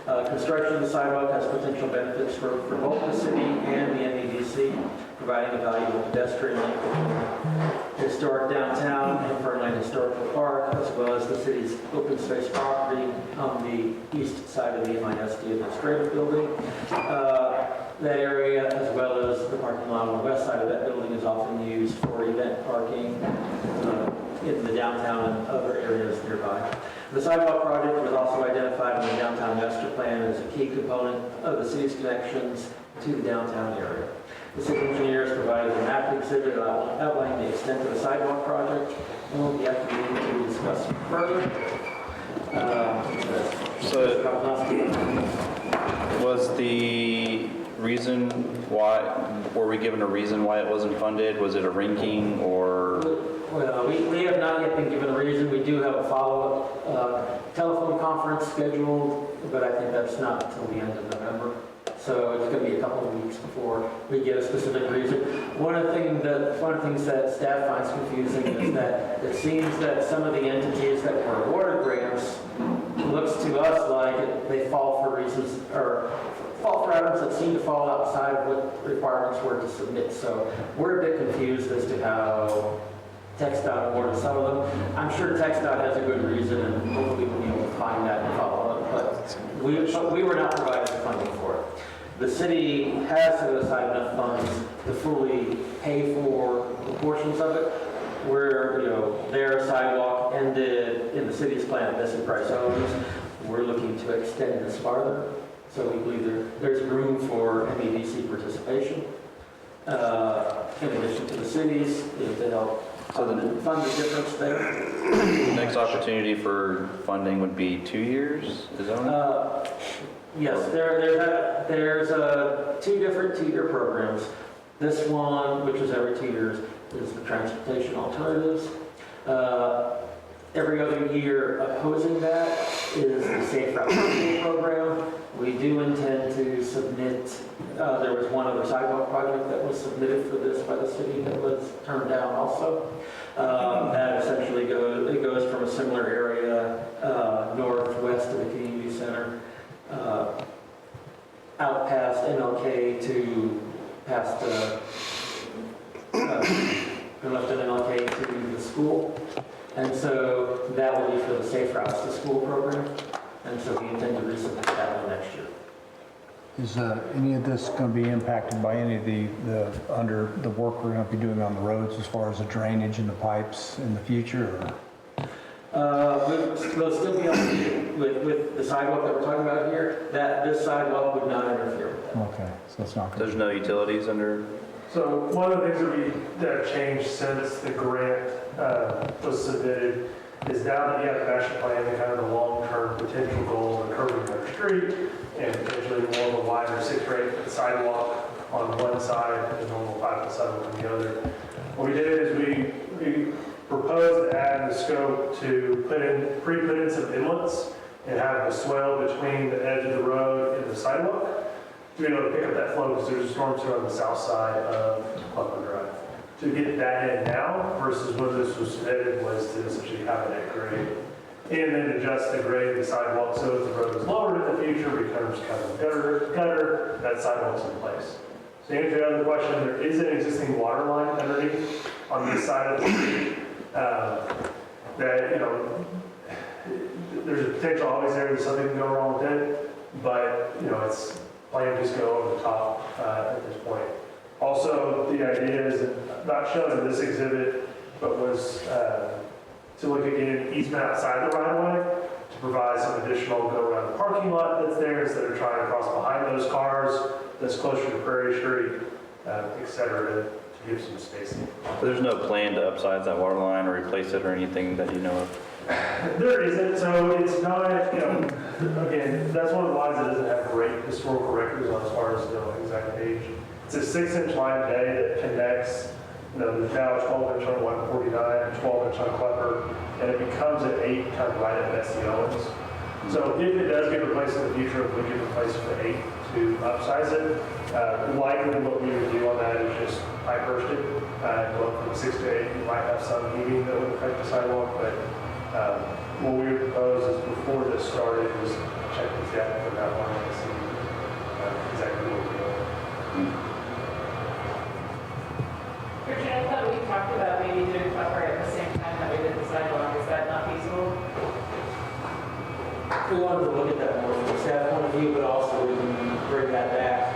Construction of the sidewalk has potential benefits for both the city and the MEDC, providing a valuable pedestrian link between historic downtown and Fernland Historical Park, as well as the city's open space property on the east side of the MISD Administrative Building. That area, as well as the parking lot on the west side of that building, is often used for event parking in the downtown and other areas nearby. The sidewalk project was also identified in the downtown master plan as a key component of the city's connections to the downtown area. The city engineers provided a map exhibit outlining the extent of the sidewalk project, and we'll be at the meeting to discuss further. Was the reason why, were we given a reason why it wasn't funded? Was it a ranking or? Well, we have not yet been given a reason. We do have a follow-up telephone conference scheduled, but I think that's not until the end of November. So it's going to be a couple of weeks before we get a specific reason. One of the things that staff finds confusing is that it seems that some of the entities that were awarded grants looks to us like they fall for reasons or fall for items that seem to fall outside of what requirements were to submit. So we're a bit confused as to how TxDOT awarded some of them. I'm sure TxDOT has a good reason, and hopefully we'll be able to find that and follow up. But we were not provided the funding for it. The city has set aside enough funds to fully pay for portions of it. Where, you know, their sidewalk ended in the city's plan at Bessie Price Owens. We're looking to extend this farther. So we believe there's room for MEDC participation. In addition to the cities, to help fund the difference there. The next opportunity for funding would be 2 years, is that right? Yes, there's two different two-year programs. This one, which is every 2 years, is the transportation alternatives. Every other year opposing that is the Safe Route program. We do intend to submit, there was one other sidewalk project that was submitted for this by the city that was turned down also. That essentially goes from a similar area northwest of the community center, out past MLK to past left of MLK to the school. And so that will be for the Safe Routes to School program. And so we intend to resubmit that one next year. Is any of this going to be impacted by any of the work we're going to be doing on the roads as far as the drainage and the pipes in the future? We'll still be on with the sidewalk that we're talking about here. This sidewalk would not interfere with that. Okay, so it's not going There's no utilities under, So one of the things that we changed since the grant was submitted is now that you have the master plan, and kind of the long-term potential goal of curving our street and potentially more of a wider 6-rate sidewalk on one side and a normal 5-foot sidewalk on the other. What we did is we proposed to add the scope to pre-put in some inlets and have a swell between the edge of the road and the sidewalk to be able to pick up that flow because there's a storm sewer on the south side of Buckland Drive. To get that in now versus when this was submitted was to essentially have it at grade and then adjust the grade of the sidewalk so if the road is lower in the future, becomes kind of gutter, that sidewalk's in place. So to answer your other question, there is an existing water line underneath on this side of the street that, there's a potential always there that something can go wrong with it, but, it's plain just go over the top at this point. Also, the idea is not shown in this exhibit, but was to look at getting easement outside the right-of-way to provide some additional go around the parking lot that's there instead of trying to cross behind those cars that's closer to Prairie Street, et cetera, to give some spacing. but there's no plan to upsize that water line or replace it or anything that you know of? There isn't, so it's not, again, that's one of the lines that doesn't have great historical records on as far as the exact age. It's a 6-inch line today that connects, there's now a 12-inch on 149, a 12-inch on Klepper, and it becomes an 8 kind of right at Bessie Owens. So if it does get replaced in the future, if we get replaced with an 8 to upsize it, likely what we would do on that is just pipe burst it, go from 6 to 8. You might have some heating that would affect the sidewalk, but what we would propose is before this started was check the depth of that line and see exactly what we're doing. Richard, I thought we talked about maybe doing Klepper at the same time that we did the sidewalk. Is that not feasible? We wanted to look at that more from a staff point of view, but also we can bring that back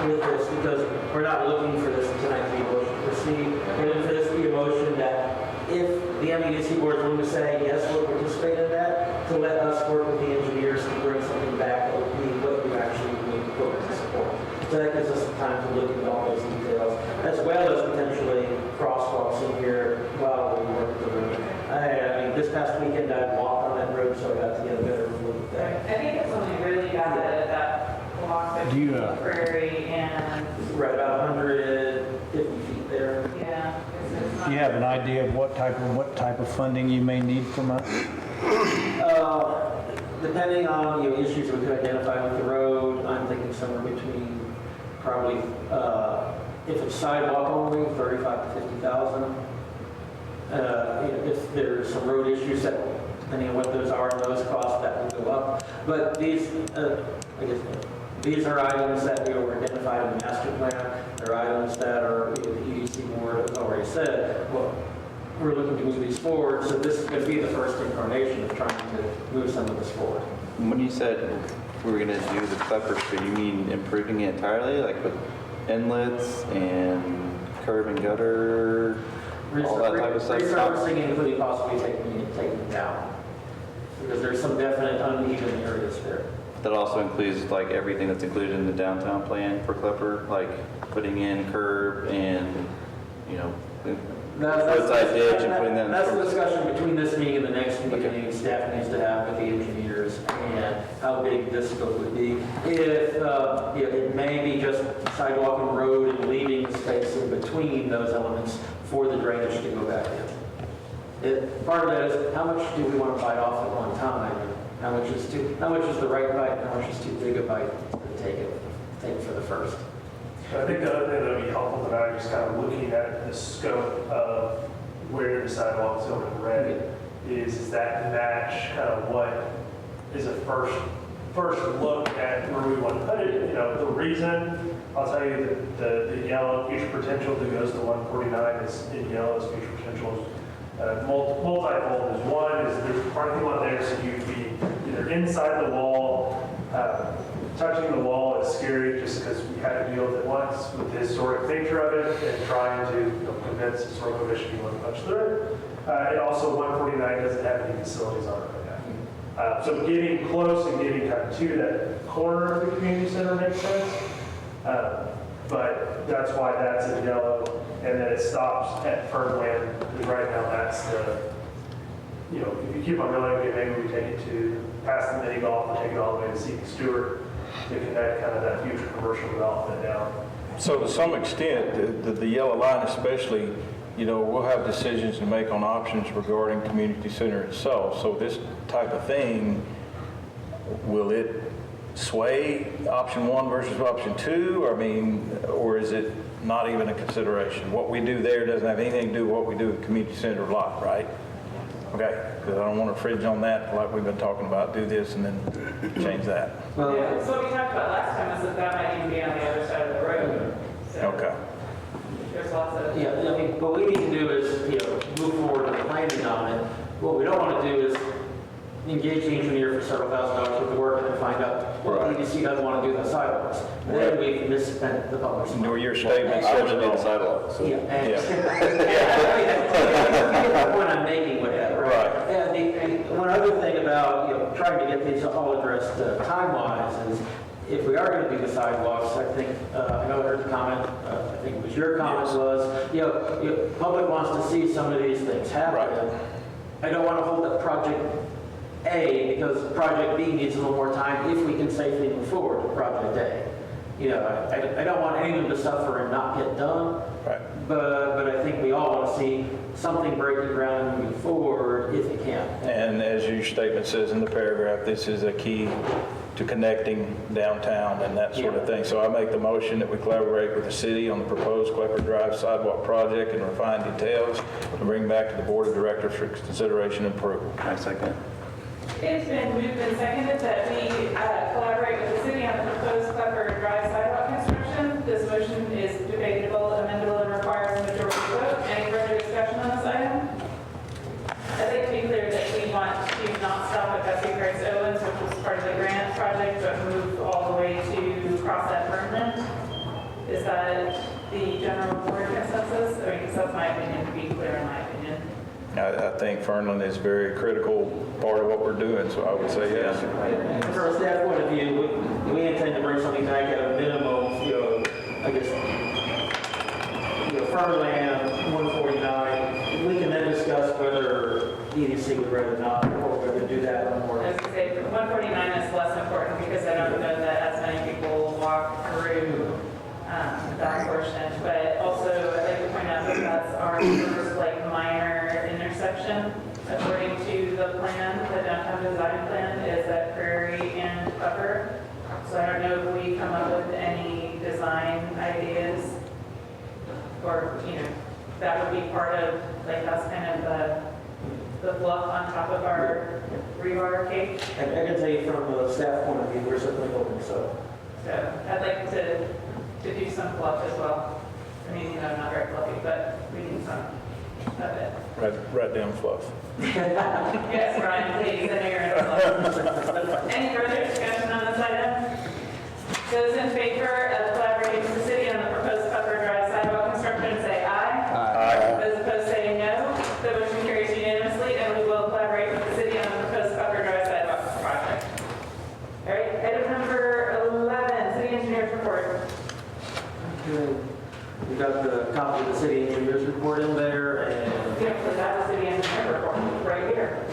with this because we're not looking for this tonight to be a motion to proceed. We're looking for this to be a motion that if the MEDC board is willing to say, yes, we'll participate in that, to let us work with the engineers to bring something back that will be what we actually need to support. So that gives us some time to look at all those details, as well as potentially crosswalks in here while we work with the road. I mean, this past weekend I walked on that road, so I got to get a better look at that. I think it's only really got that block of Do you, Prairie and, Right about 150 feet there. yeah. Do you have an idea of what type of funding you may need from us? Depending on issues we could identify with the road, I'm thinking somewhere between probably, if it's sidewalk only, 35 to 50,000. If there's some road issues that, depending on what those are and those costs, that will go up. But these, these are items that were identified in the master plan. They're items that are, the EDC board has already said, well, we're looking to move these forward. So this is going to be the first incarnation of trying to move some of this forward. When you said we were going to do the Klepper Street, you mean improving it entirely, like with inlets and curb and gutter, all that type of stuff? Resurfacing, including possibly taking it down. Because there's some definite uneven areas there. That also includes like everything that's included in the downtown plan for Klepper, like putting in curb and, roadside ditch and putting that in That's the front. discussion between this meeting and the next meeting, staff needs to have with the engineers, and how big this scope would be. If it may be just sidewalk and road and leaving space in between those elements for the drainage to go back in. Part of that is, how much do we want to bite off at one time? How much is the right bite, and how much is too big a bite to take for the first? I think the other thing that would be helpful tonight is kind of looking at the scope of where the sidewalk is going in red is that match kind of what is a first look at where we want to put it. You know, the reason, I'll tell you that the yellow future potential that goes to 149 is in yellow is future potential. Multifold is one, is there's parking lot there, so you'd be either inside the wall, touching the wall is scary just because we had to deal with it once with the historic nature of it and trying to convince the historical commission you want to punch through it. And also 149 doesn't have any facilities on it right now. So getting close and getting kind of to that corner of the community center makes sense. But that's why that's in yellow, and then it stops at Fernland, because right now that's the, you know, if you keep on going, okay, maybe we take it to past the mini golf and take it all the way to C.P. Stewart to connect kind of that future commercial development down. So to some extent, the yellow line especially, you know, we'll have decisions to make on options regarding community center itself. So this type of thing, will it sway option one versus option two? I mean, or is it not even a consideration? What we do there doesn't have anything to do with what we do with community center lot, right? Okay, because I don't want to fridge on that like we've been talking about, do this and then change that. Yeah, so what we talked about last time was that might even be on the other side of the road. So Okay. there's lots of. Yeah, I mean, what we need to do is, move forward with planning on it. What we don't want to do is engage the engineer for several $1,000s worth of work and then find out, well, Right. EDC doesn't want to do the sidewalks. Then we've misspent the public's money. Nor your statement I says want to it do the all. sidewalks. Yeah, and Yeah. you get the point I'm making with that, right? Right. And one other thing about, trying to get these all addressed time-wise is, if we are going to do the sidewalks, I think, I know I heard the comment, I think it was your comment was, public wants to see some of these things happen. Right. I don't want to hold up project A because project B needs a little more time if we can safely move forward with project A. I don't want any of them to suffer and not get done. Right. But I think we all want to see something breaking ground and moving forward if it can. And as your statement says in the paragraph, this is a key to connecting downtown and that sort of thing. So I make the motion that we collaborate with the city on the proposed Klepper Drive sidewalk project and refine details and bring back to the board of directors for consideration and approval. I second. It's been moved and seconded that we collaborate with the city on the proposed Klepper Drive sidewalk construction. This motion is debatable, amendable, and requires a majority vote. Any further discussion on this item? I'd like to be clear that we want to not stop at Bessie Grace Owens, which was part of the grant project, but move all the way to cross at Fernland. Is that the general board consensus? I mean, because that's my opinion, to be clear in my opinion. I think Fernland is a very critical part of what we're doing, so I would say yes. From a staff point of view, we intend to bring something back at a minimum, I guess, Fernland, 149. We can then discuss whether EDC would rather not, or whether to do that on more. I was going to say, 149 is less important because I don't know that as many people walk through that portion. But also, I'd like to point out that that's our first minor intersection. According to the plan, the downtown design plan is at Prairie and Upper. So I don't know if we come up with any design ideas or, that would be part of, that's kind of the bluff on top of our rebar cake. I can tell you from a staff point of view, we're certainly hoping so. So I'd like to do some fluff as well. I mean, not very fluffy, but we need some of it. Right down fluff. Yes, Brian, please, I know you're in fluff. Any further discussion on this item? Those in favor of collaborating with the city on the proposed Klepper Drive sidewalk construction, say aye. Aye. Those opposed, say no. The motion carries unanimously, and we will collaborate with the city on the proposed Klepper Drive sidewalk project. All right, item number 11, city engineer's report. Good. We got the copy of the city engineer's report in there, and Yeah, because that's the city engineer report, right here.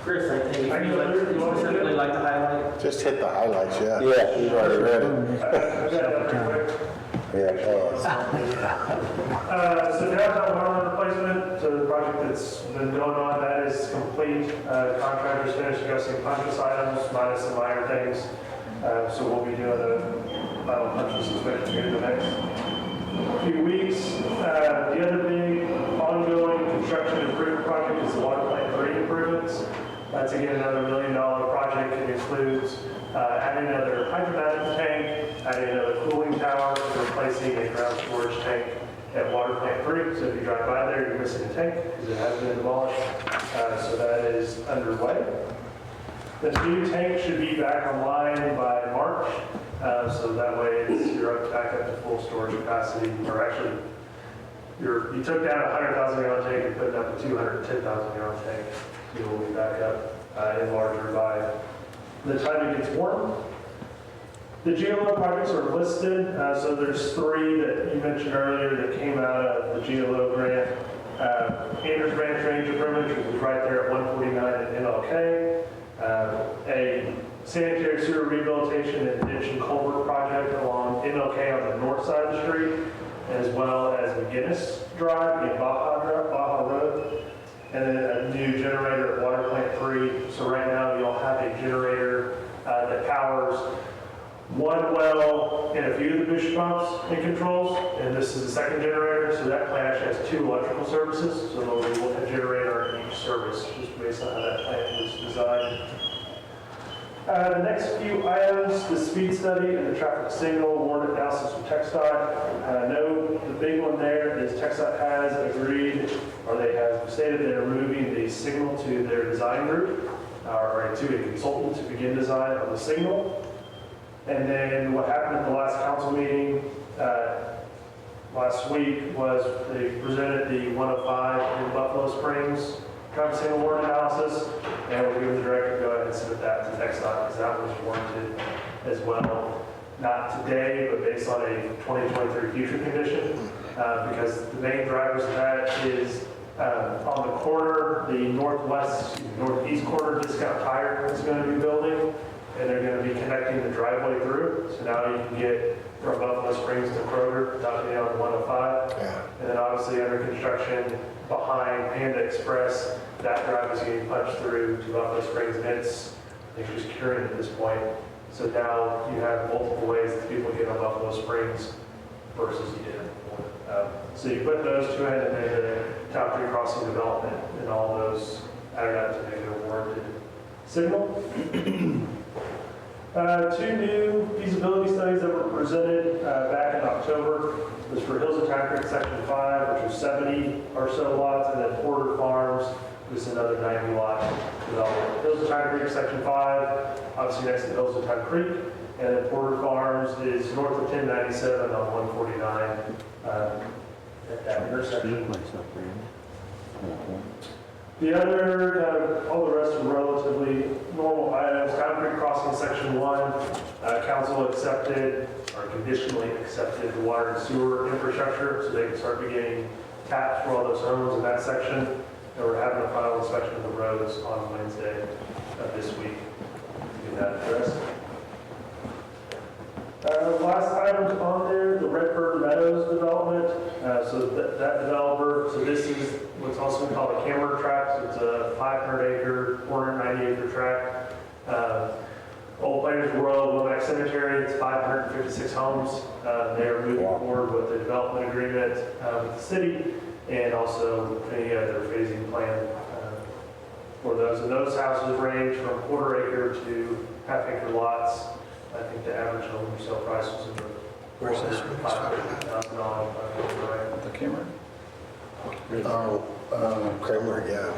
Chris, anything you specifically like to highlight? Just hit the highlights, yeah. Yeah. We've already read it. Yeah, pass. So downtown water line replacement, so the project that's been going on, that is complete. Contractors finished adjusting punch list items, minus some minor things. So we'll be doing the final punch list inspection here in the next few weeks. The other big ongoing construction improvement project is the water plant 3 improvements. That's again another $1 million project. It includes adding another hydromatic tank, adding another cooling tower, and replacing a ground storage tank at water plant 3. So if you drive by there, you're missing a tank because it has been demolished. So that is underway. The new tank should be back online by March. So that way you're back up to full storage capacity, or actually you took down a 100,000 gallon tank and put it up a 210,000 gallon tank. You will be back up and larger by the time it gets warm. The GLO projects are listed. So there's 3 that you mentioned earlier that came out of the GLO grant. Anders Ranch Range Improvement, which is right there at 149 at MLK. A sanitary sewer rehabilitation and ditch and culvert project along MLK on the north side of the street, as well as McGinnis Drive in Baja Road, and then a new generator at Water Plant 3. So right now you'll have a generator that powers one well and a few of the booster pumps and controls, and this is the second generator, so that plant actually has 2 electrical services, so there'll be a generator in each service, just based on how that plant was designed. The next few items, the speed study and the traffic signal warrant analysis from TxDOT. I know the big one there is TxDOT has agreed, or they have stated they're moving the signal to their design group, or to a consultant to begin design of the signal. And then what happened at the last council meeting last week was they presented the 105 in Buffalo Springs traffic signal warrant analysis, and we're giving the director to go ahead and submit that to TxDOT because that was warranted as well. Not today, but based on a 2023 future condition, because the main drivers of that is on the corner, the northeast corner Discount Tire is going to be building, and they're going to be connecting the driveway through. So now you can get from Buffalo Springs to Kroger without getting on 105. Yeah. And then obviously under construction behind Panda Express, that drive is getting punched through to Buffalo Springs, and it's, I think, just curing at this point. So now you have multiple ways that people get on Buffalo Springs versus you did before. So you put those 2 in, and then the Town 3 crossing development, and all those added up to make it a warranted signal. 2 new feasibility studies that were presented back in October was for Hills of Time Creek Section 5, which was 70 or so lots, and then Porter Farms, which is another 90 lot development. Hills of Time Creek Section 5, obviously next to Hills of Time Creek, and then Porter Farms is north of 1097 on 149 at that intersection. The other, all the rest are relatively normal items. Concrete Crossing Section 1, council accepted, or conditionally accepted, the water and sewer infrastructure, so they can start beginning taps for all those homes in that section. And we're having a final inspection of the roads on Wednesday of this week to get that addressed. Last items on there, the Redbird Meadows development. So that developer, so this is what's also called a camera tract. So it's a 500-acre, 490-acre tract. Old Players World, Womack Cemetery, it's 556 homes. They are moving forward with the development agreement with the city, and also putting other phasing plan for those. And those houses range from quarter acre to half-acre lots. I think the average home sale price was in the $500,000. The camera? Oh, Kramer, yeah.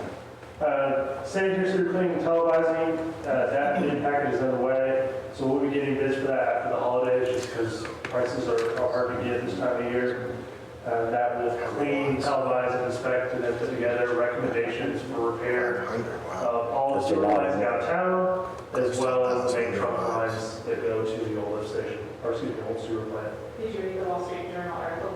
Sanitary sewer cleaning and televising, that bid package is underway. So we'll be getting bids for that after the holidays, just because prices are hard to get this time of year. That will clean, televise, and inspect, and then put together recommendations for repair of all the sewer lines downtown, as well as the main trunk lines that go to the old lift station, or excuse me, old sewer plant. Did you read the Wall Street Journal article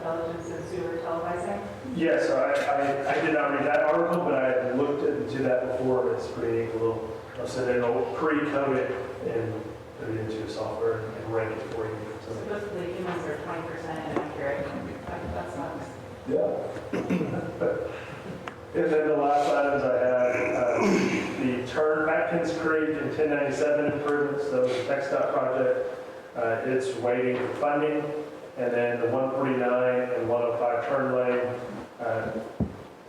intelligence and sewer televising? Yes, I did not read that article, but I had looked into that before. It's pretty little. So they'll pre-code it and put it into software and rank it for you. So, Supposedly humans are 20% inaccurate. That's not. yeah. And then the last items I had, the turn Atkins Creek and 1097 improvements, so the TxDOT project, it's waiting for funding. And then the 149 and 105 turn lane,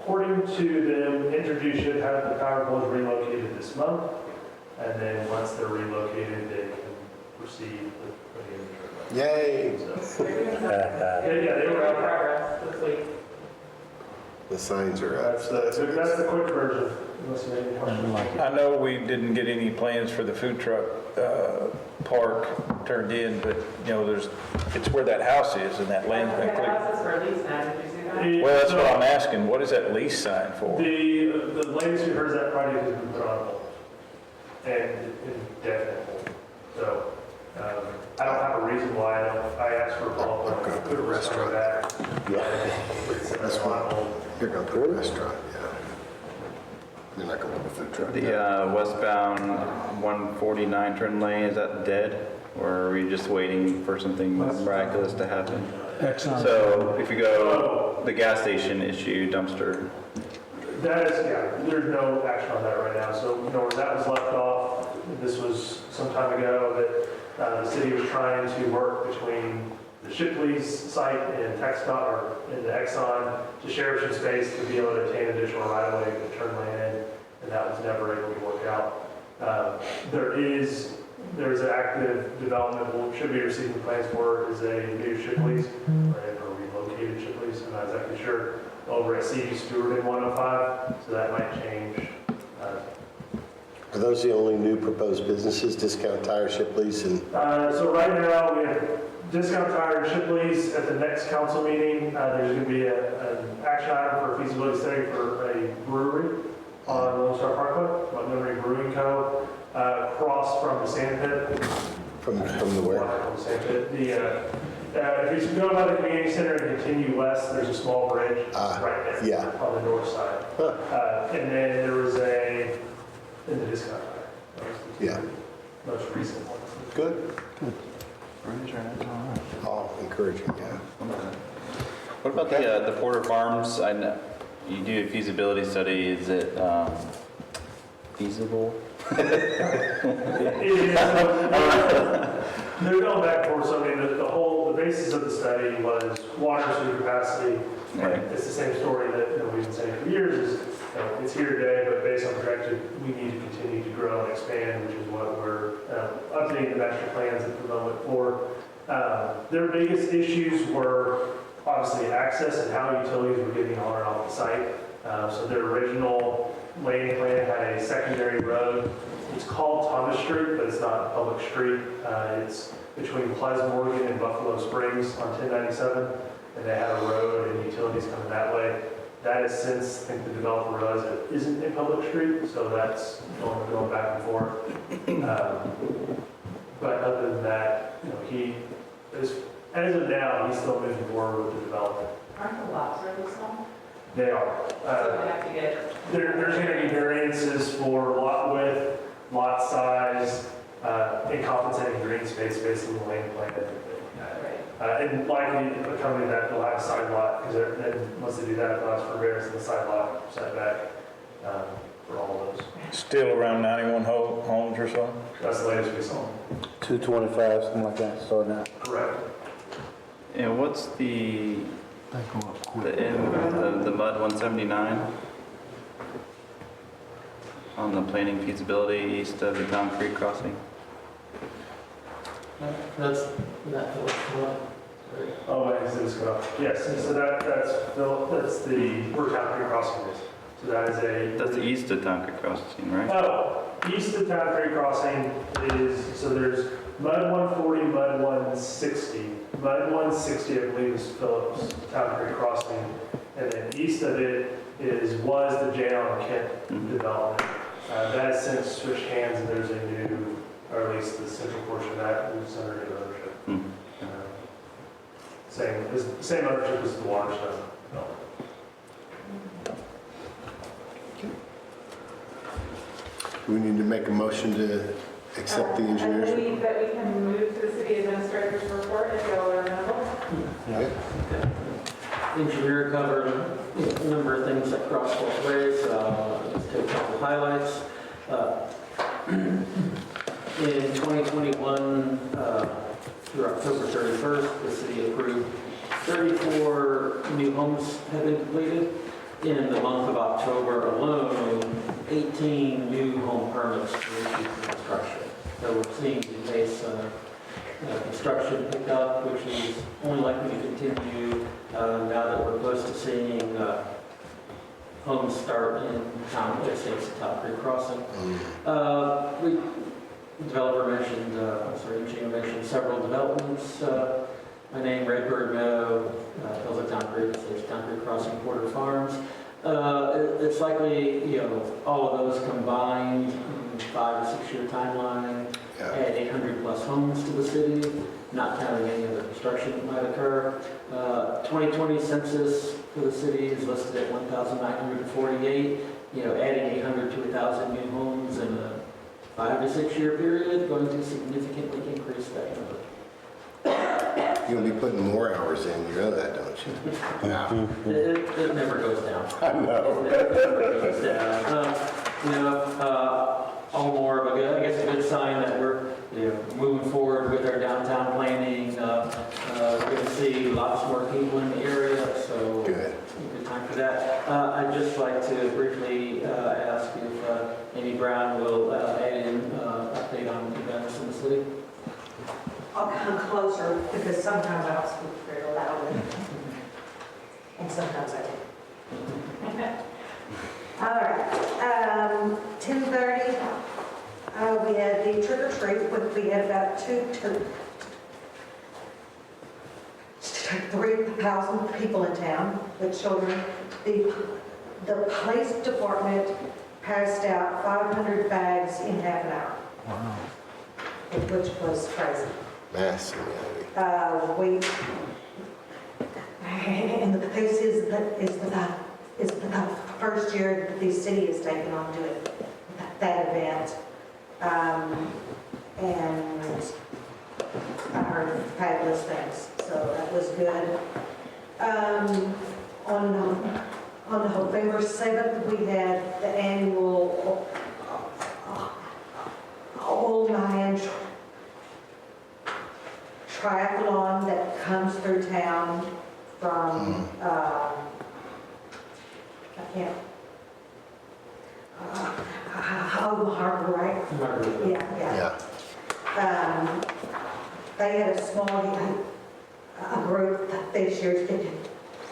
according to them, Entergy should have the power poles relocated this month. And then once they're relocated, they can proceed with putting in the turn lane. Yay! So, yeah, they were out. Progress this week. The signs are up. That's the quick version, unless you have any questions. I know we didn't get any plans for the food truck park turned in, but, it's where that house is and that land's been The cleared. house is for lease now, did you see that? Well, that's what I'm asking. What is that lease sign for? The latest we heard is that project has been put on hold and indefinite hold. So I don't have a reason why. I asked for a follow-up. I'm gonna put a restaurant. back. That's That's what you're gonna put a restaurant, yeah. You're not gonna put a food truck. The westbound 149 turn lane, is that dead? Or are we just waiting for something miraculous to happen? Excellent. So if you go, the gas station issue dumpster, That is, yeah, there's no action on that right now. So, where that was left off, this was some time ago that the city was trying to work between the Shipley's site and TxDOT, or in the Exxon, to share some space to be able to obtain additional right-of-way to turn lane in, and that was never able to work out. There's an active development, we should be receiving plans for, is a new Shipley's, or relocated Shipley's, I'm not exactly sure, over at C.B. Stewart in 105, so that might change. Are those the only new proposed businesses, Discount Tire, Shipley's, and? So right now, we have Discount Tire and Shipley's. At the next council meeting, there's going to be an action item for a feasibility study for a brewery on Lone Star Parkway, Montgomery Brewing Co., across from the sand pit. From the where? From the sand pit. If you go by the community center and continue west, there's a small bridge right there yeah. on the north side. And then there was in the Discount Tire. That was the Yeah. most recent one. Good. All encouraging, yeah. what about the Porter Farms? I know you do a feasibility study. Is it feasible? They're going back and forth, so I mean, the basis of the study was water sewer capacity. Right. It's the same story that we've been saying for years, is it's here today, but based on projection, we need to continue to grow and expand, which is what we're updating the master plans at the moment for. Their biggest issues were obviously access and how utilities were getting on and off the site. So their original lane plan had a secondary road. It's called Thomas Street, but it's not a public street. It's between Pleasant, Oregon and Buffalo Springs on 1097, and they had a road and utilities coming that way. That has since, I think the developer realized it isn't a public street, so that's going back and forth. But other than that, he is, as of now, he's still moving forward with the development. Aren't the lots really small? They are. So we have to get, There's going to be variances for lot width, lot size, and compensating green space based on the land plan. And likely accompany that, they'll have a side lot, because then once they do that, they'll ask for variance in the side lot setback for all of those. Still around 91 homes or so? That's the latest we saw. 225, something like that, starting out. Correct. And what's the end of the MUD 179 on the planning feasibility east of the Town Creek crossing? That's what. Oh, wait, is this go? Yes, so that's the, where Town Creek Crossing is. So that is That's the east of Town Creek crossing, right? Oh, east of Town Creek Crossing is, so there's MUD 140, MUD 160. MUD 160, I believe, is Phillips Town Creek Crossing. And then east of it was the J.R. Kent development. That has since switched hands, and there's a new, or at least the central portion of that is under new ownership. same ownership as the Waterstone. We need to make a motion to accept the engineer's. I believe that we can move to the city administrator's report if y'all are amenable. Yeah. Engineer covered a number of things that cross both ways. Let's take a couple highlights. In 2021, through October 31st, the city approved 34 new homes have been completed. In the month of October alone, 18 new home permits were issued for construction. So we're seeing the pace of construction pick up, which is only likely to continue now that we're close to seeing homes start in town, estates at Top Creek Crossing. The developer mentioned, engineer mentioned several developments. My name, Redbird Meadow, Hills of Town Creek, there's Town Creek Crossing, Porter Farms. It's likely, all of those combined, 5 or 6 year timeline, add 800 plus homes to the city, not counting any other construction that might occur. 2020 census for the city is listed at 1,948. Adding 800 to 1,000 new homes in a 5 to 6 year period, going to significantly increase that number. You're going to be putting more hours in, you know that, don't you? Yeah. It never goes down. I know. It never goes down. All more of a good sign that we're moving forward with our downtown planning. We're going to see lots more people in the area, so Good time for that. I'd just like to briefly ask if Amy Brown will add in update on events in the city. I'll come closer because sometimes I don't speak very loudly. And sometimes I do. All right, 10:30, we had the trick or treat. We had about 3,000 people in which with children. The police department passed out 500 bags in half an hour. Wow. Which was crazy. Massive. And the piece is the first year that the city has taken on doing that event. And I heard fabulous things, so that was good. On November 7th, we had the annual Old Mayan triathlon that comes through town from, Harbor, right? Yeah. They had a small group this year. It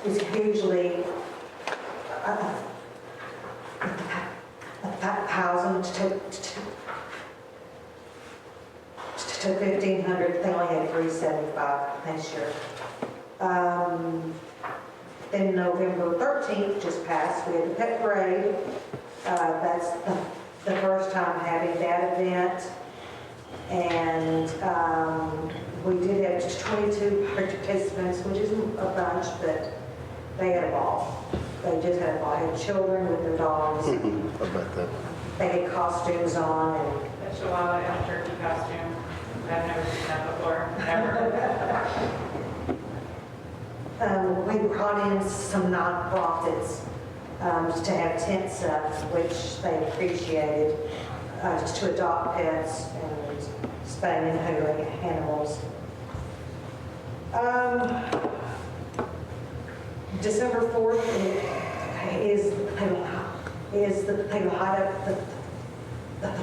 was usually 1,000 to 1,500. They only had 375 this year. Then November 13th just passed. We had the pet parade. That's the first time having that event. And we did have 22 participants, which isn't a bunch, but they had a ball. They just had a ball. They had children with their dogs. How about that? They had costumes on. And The Chihuahua and turkey costume. I've never seen that before, ever. We brought in some nonprofits to have tents up, which they appreciated, to adopt pets and spaying and neutering animals. December 4th is the height of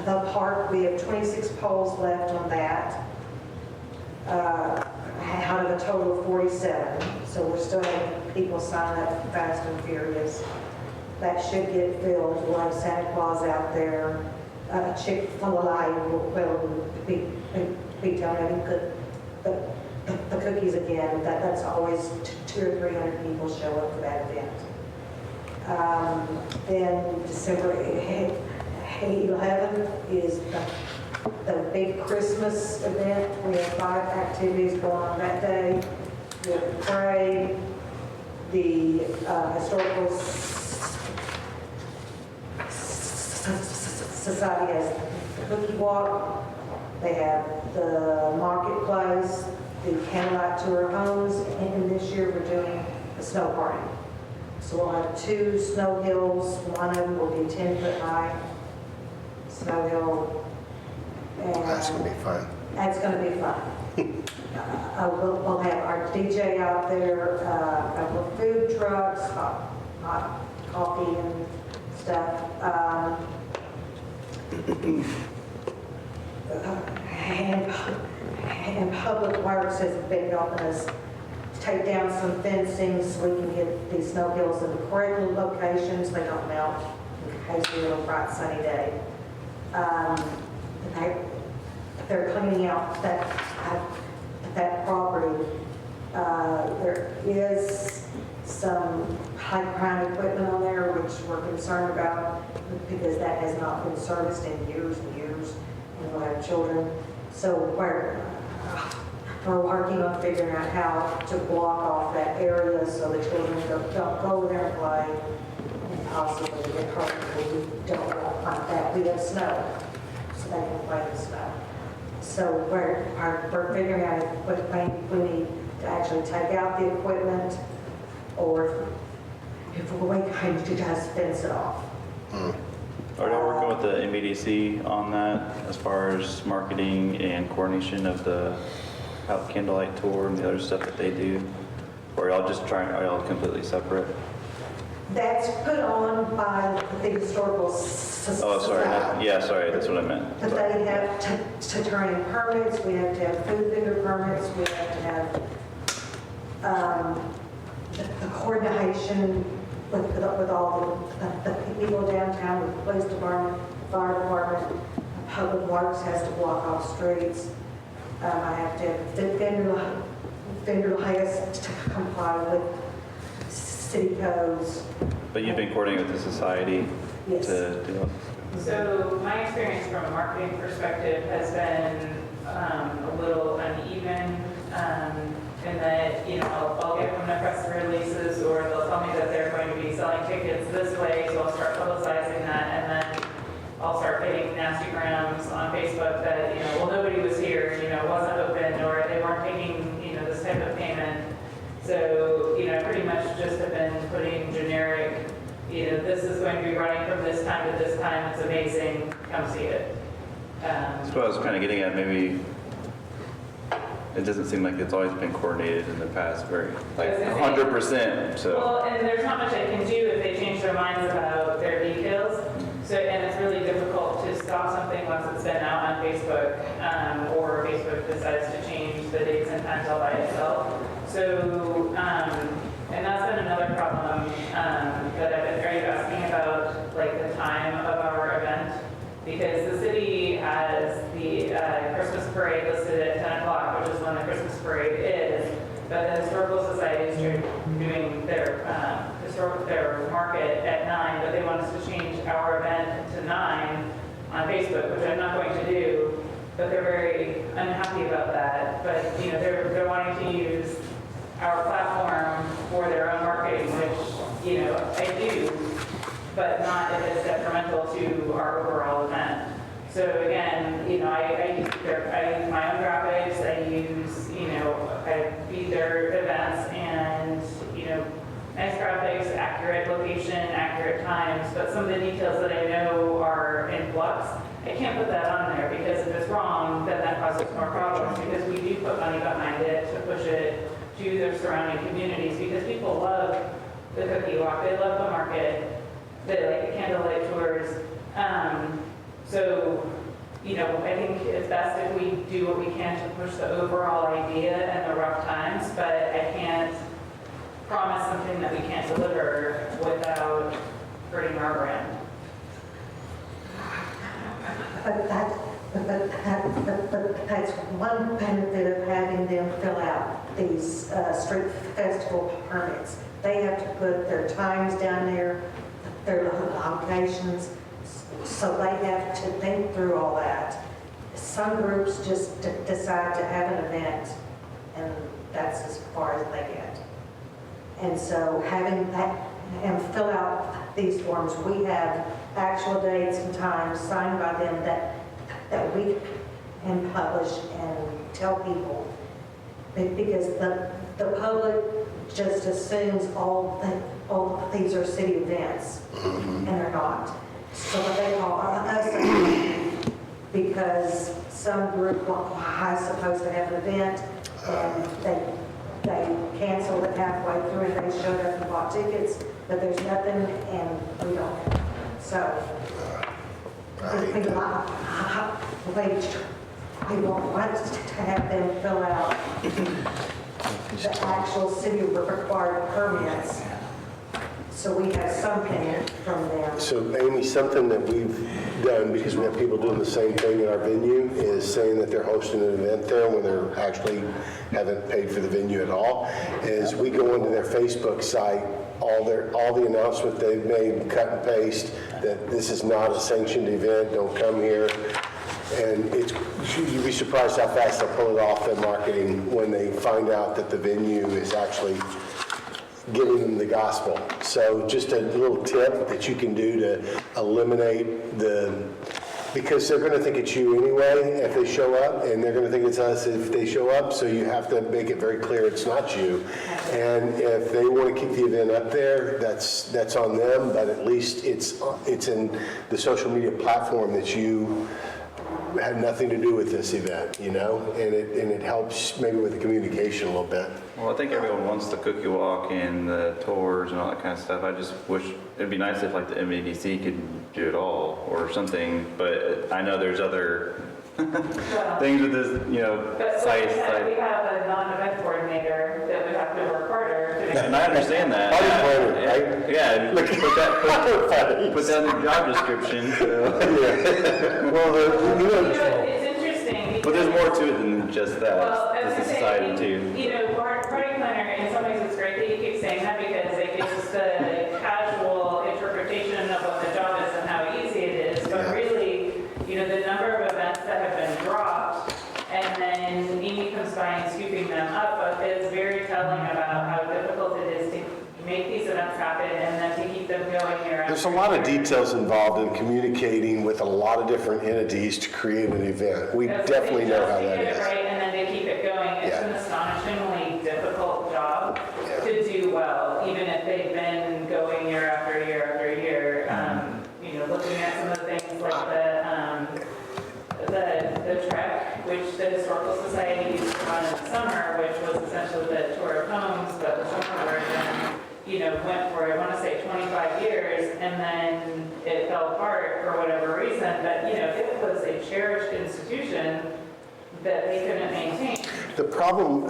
the park. We have 26 poles left on that. Out of a total of 47. So we're still having people sign up fast and furious. That should get filled. We'll have Santa Claus out there. Chick-fil-A will be donating the cookies again. That's always 200 or 300 people show up for that event. Then December 11th is the big Christmas event. We have 5 activities going on that day. the parade, the historical society has the cookie walk, they have the marketplace, the candlelight tour homes, and this year we're doing the snow party. So we'll have 2 snow hills, one of them will be 10-foot high snow hill. And That's gonna be fun. that's going to be fun. We'll have our DJ out there, a couple of food trucks, hot coffee and stuff. And Public Works has been helping us take down some fencing so we can get these snow hills in the correct locations. They don't melt in case we're on a bright sunny day. They're cleaning out that property. There is some high crime equipment on there, which we're concerned about because that has not been serviced in years and years, and we'll have children. So we're working on figuring out how to block off that area so the children don't go there and play and possibly get hurt. We don't want that. We have snow, so they can play in the snow. So we're figuring out if we need to actually take out the equipment or if we're going to just fence it off. Are y'all working with the MEDC on that as far as marketing and coordination of the candlelight tour and the other stuff that they do? Or are y'all completely separate? That's put on by the historical society. Oh, sorry. Yeah, sorry. That's what I meant. But they have to turn in permits, we have to have food vendor permits, we have to have the coordination with all the people downtown, with the police department, fire department, public works has to block off streets. I have to have vendor lists to comply with city codes. But you've been coordinating with the society Yes. to do it? So my experience from a marketing perspective has been a little uneven in that, I'll get them to press releases or they'll tell me that they're going to be selling tickets this way, so I'll start publicizing that, and then I'll start getting nasty grams on Facebook that, well, nobody was here, it wasn't open, or they weren't taking, this type of payment. So, I pretty much just have been putting generic, this is going to be running from this time to this time, it's amazing, come see it. That's what I was kind of getting at. Maybe it doesn't seem like it's always been coordinated in the past, very, like 100%, so. Well, and there's not much I can do if they change their minds about their details. So, and it's really difficult to stop something once it's been out on Facebook, or Facebook decides to change the dates and times all by itself. So, and that's been another problem that I've been very asking about, like the time of our event, because the city has the Christmas parade listed at 10 o'clock, which is when the Christmas parade is, but the Historical Society is doing their market at 9, but they want us to change our event to 9 on Facebook, which I'm not going to do, but they're very unhappy about that. But they're wanting to use our platform for their own marketing, which I do, but not if it's detrimental to our overall event. So again, I use my own graphics, I use, I feed their events and, nice graphics, accurate location, accurate times, but some of the details that I know are in flux, I can't put that on there because if it's wrong, then that causes more problems because we do put money behind it to push it to their surrounding communities because people love the cookie walk, they love the market, they like the candlelight tours. So, I think it's best if we do what we can to push the overall idea and the rough times, but I can't promise something that we can't deliver without hurting our brand. But that's one benefit of having them fill out these street festival permits. They have to put their times down there, their locations, so they have to think through all that. Some groups just decide to have an event and that's as far as they get. And so having that, and fill out these forms, we have actual dates and times signed by them that we can publish and tell people. Because the public just assumes all these are city events, and they're not. So what they call us, because some group was supposed to have an event, and they canceled it halfway through, and they showed up and bought tickets, but there's nothing, and we don't have. So, we want to have them fill out the actual city required permits, so we have something from them. So Amy, something that we've done, because we have people doing the same thing at our venue, is saying that they're hosting an event there when they're actually haven't paid for the venue at all, is we go into their Facebook site, all the announcements they've made, cut and paste, that this is not a sanctioned event, don't come here. And you'd be surprised how fast they'll pull it off their marketing when they find out that the venue is actually giving them the gospel. So just a little tip that you can do to eliminate because they're going to think it's you anyway if they show up, and they're going to think it's us if they show up, so you have to make it very clear it's not you. And if they want to keep the event up there, that's on them, but at least it's in the social media platform that you had nothing to do with this event, and it helps maybe with the communication a little bit. Well, I think everyone wants the cookie walk and the tours and all that kind of stuff. I just wish it'd be nice if like the MEDC could do it all or something, but I know there's other things with this, But sites. we have a non-event coordinator that would have to work harder to make And I understand that. Party planner, right? Yeah, put that in the job description. So. Well, it's interesting. But there's more to it than just that. Well, I was This is gonna say, society too. party planner, in some ways it's great that you keep saying that because it gives the casual interpretation of what the job is and how easy it is. But really, the number of events that have been dropped and then Amy comes by and scooping them up is very telling about how difficult it is to make these events happen and then to keep them going year after there's a lot of year. details involved in communicating with a lot of different entities to create an event. We Because definitely know how They that just get it is. right and then they keep it going. It's Yeah. an astonishingly difficult job to do well, even if they've been going year after year after year. Looking at some of the things like the trek, which the Historical Society used to run in the summer, which was essentially the tour of homes, but the summer version, went for, I want to say 25 years, and then it fell apart for whatever reason, but, it was a cherished institution that they couldn't maintain. The problem,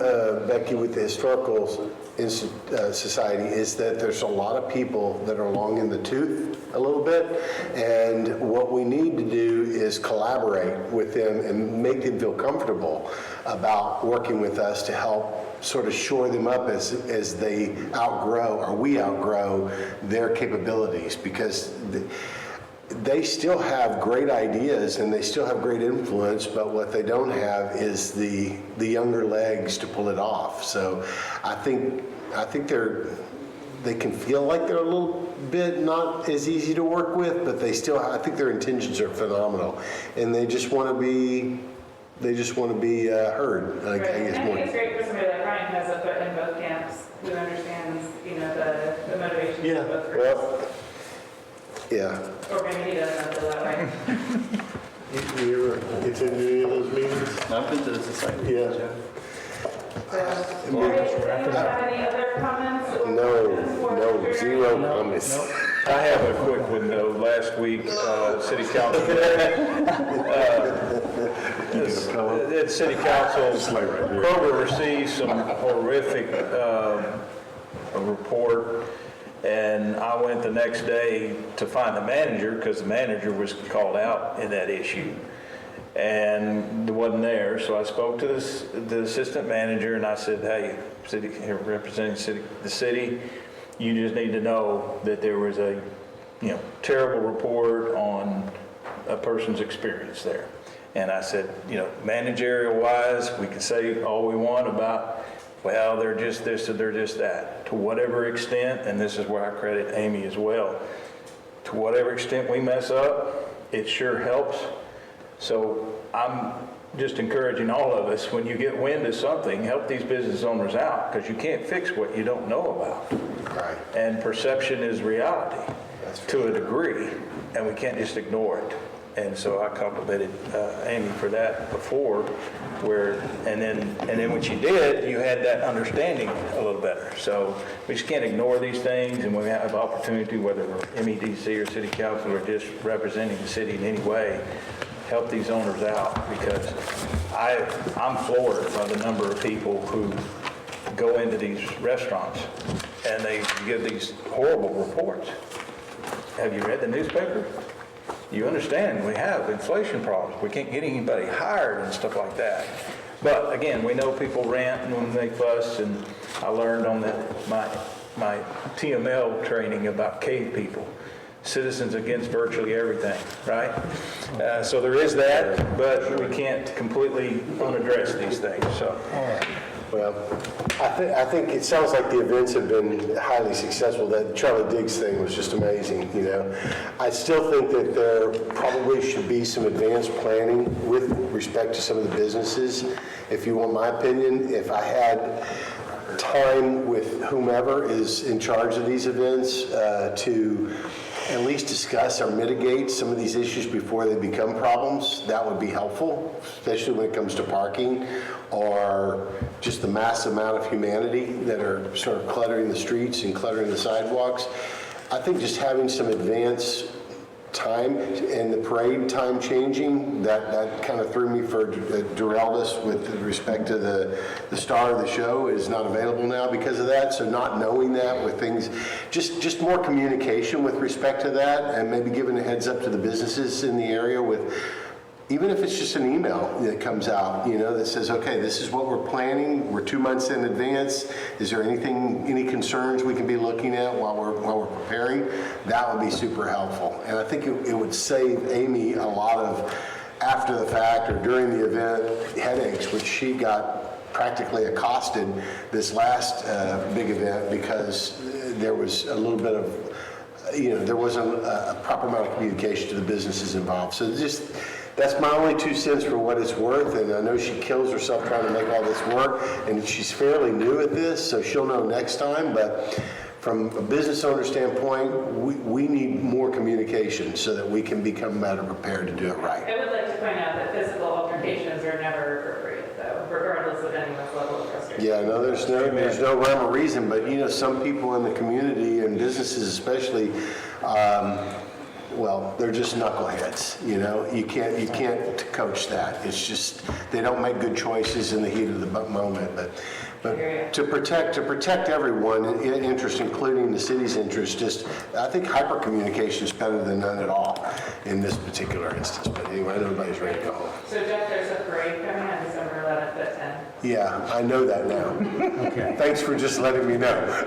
Becky, with the Historical Society is that there's a lot of people that are long in the tooth a little bit, and what we need to do is collaborate with them and make them feel comfortable about working with us to help sort of shore them up as they outgrow, or we outgrow, their capabilities, because they still have great ideas and they still have great influence, but what they don't have is the younger legs to pull it off. So I think they can feel like they're a little bit not as easy to work with, but I think their intentions are phenomenal, and they just want to be heard. Right. I guess I more. think it's great for somebody like Ryan who has a foot in both camps, who understands, the motivations of both groups. Well, yeah. Or maybe he doesn't feel that way. You ever attend any of those meetings? I've been to the society. Yeah. So, all right, does anyone have any other comments? or questions for No, Mr. zero Green? comments. I have a quick one though. Last week, city council, at city council, Kroger received some horrific report, and I went the next day to find the manager because the manager was called out in that issue. And it wasn't there, so I spoke to the assistant manager and I said, hey, representing the city, you just need to know that there was a terrible report on a person's experience there. And I said, managerial wise, we can say all we want about, well, they're just this or they're just that. To whatever extent, and this is where I credit Amy as well, to whatever extent we mess up, it sure helps. So I'm just encouraging all of us, when you get wind of something, help these business owners out, because you can't fix what you don't know about. Right. And perception is reality to a degree, and we can't just ignore it. And so I complimented Amy for that before, and then when she did, you had that understanding a little better. So we just can't ignore these things, and when we have opportunity, whether we're MEDC or City Council or just representing the city in any way, help these owners out, because I'm floored by the number of people who go into these restaurants and they give these horrible reports. Have you read the newspaper? You understand we have inflation problems. We can't get anybody hired and stuff like that. But again, we know people rant and when they fuss, and I learned on my TML training about cave people. Citizens against virtually everything, right? So there is that, but we can't completely unaddress these things, so. Well, I think it sounds like the events have been highly successful. That Charlie Diggs thing was just amazing, I still think that there probably should be some advanced planning with respect to some of the businesses. If you want my opinion, if I had time with whomever is in charge of these events to at least discuss or mitigate some of these issues before they become problems, that would be helpful, especially when it comes to parking or just the massive amount of humanity that are sort of cluttering the streets and cluttering the sidewalks. I think just having some advance time and the parade time changing, that kind of threw me derailed us with respect to the star of the show is not available now because of that. So not knowing that with things, just more communication with respect to that, and maybe giving a heads up to the businesses in the area with, even if it's just an email that comes out, that says, okay, this is what we're planning. We're 2 months in advance. Is there any concerns we can be looking at while we're preparing? That would be super helpful. And I think it would save Amy a lot of after the fact or during the event headaches, which she got practically accosted this last big event because there was a little bit of, there wasn't a proper amount of communication to the businesses involved. So that's my only 2 cents for what it's worth, and I know she kills herself trying to make all this work, and she's fairly new at this, so she'll know next time, but from a business owner standpoint, we need more communication so that we can become better prepared to do it right. I would like to point out that physical altercations are never appropriate, though, regardless of anyone's level of frustration. Yeah, no, there's no rhyme or reason, but some people in the community and businesses especially, well, they're just knuckleheads, You can't coach that. It's just they don't make good choices in the heat of the moment. But to protect everyone, interest, including the city's interest, I think hyper communication is better than none at all in this particular instance. But anyway, I know everybody's ready to go home. So Jeff, there's a parade coming on December 11th at 10. Yeah, I know that now. Okay. Thanks for just letting me know.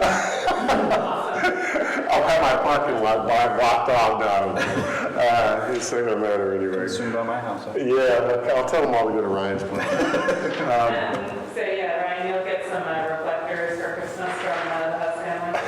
I'll have my parking lot blocked off now. It's not gonna matter anyway. Soon by my house. Yeah, I'll tell them all to go to Ryan's place. So yeah, Ryan, you'll get some reflectors for Christmas from the Huss family.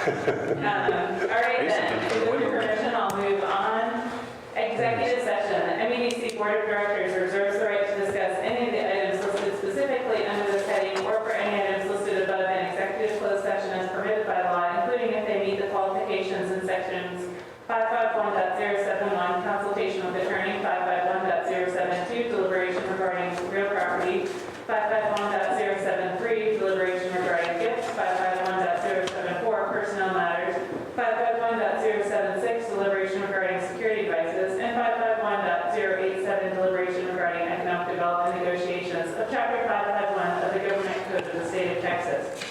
All right then, with your permission, I'll move on. Executive session. The MEDC Board of Directors reserves the right to discuss any of the items listed specifically under this heading or for any items listed above in executive closed session as permitted by law, including if they meet the qualifications in sections 551.071, consultation with attorney, 551.072, deliberation regarding real property, 551.073, deliberation regarding gifts, 551.074, personnel matters, 551.076, deliberation regarding security devices, and 551.087, deliberation regarding economic development negotiations of Chapter 551 of the Government Code of the State of Texas.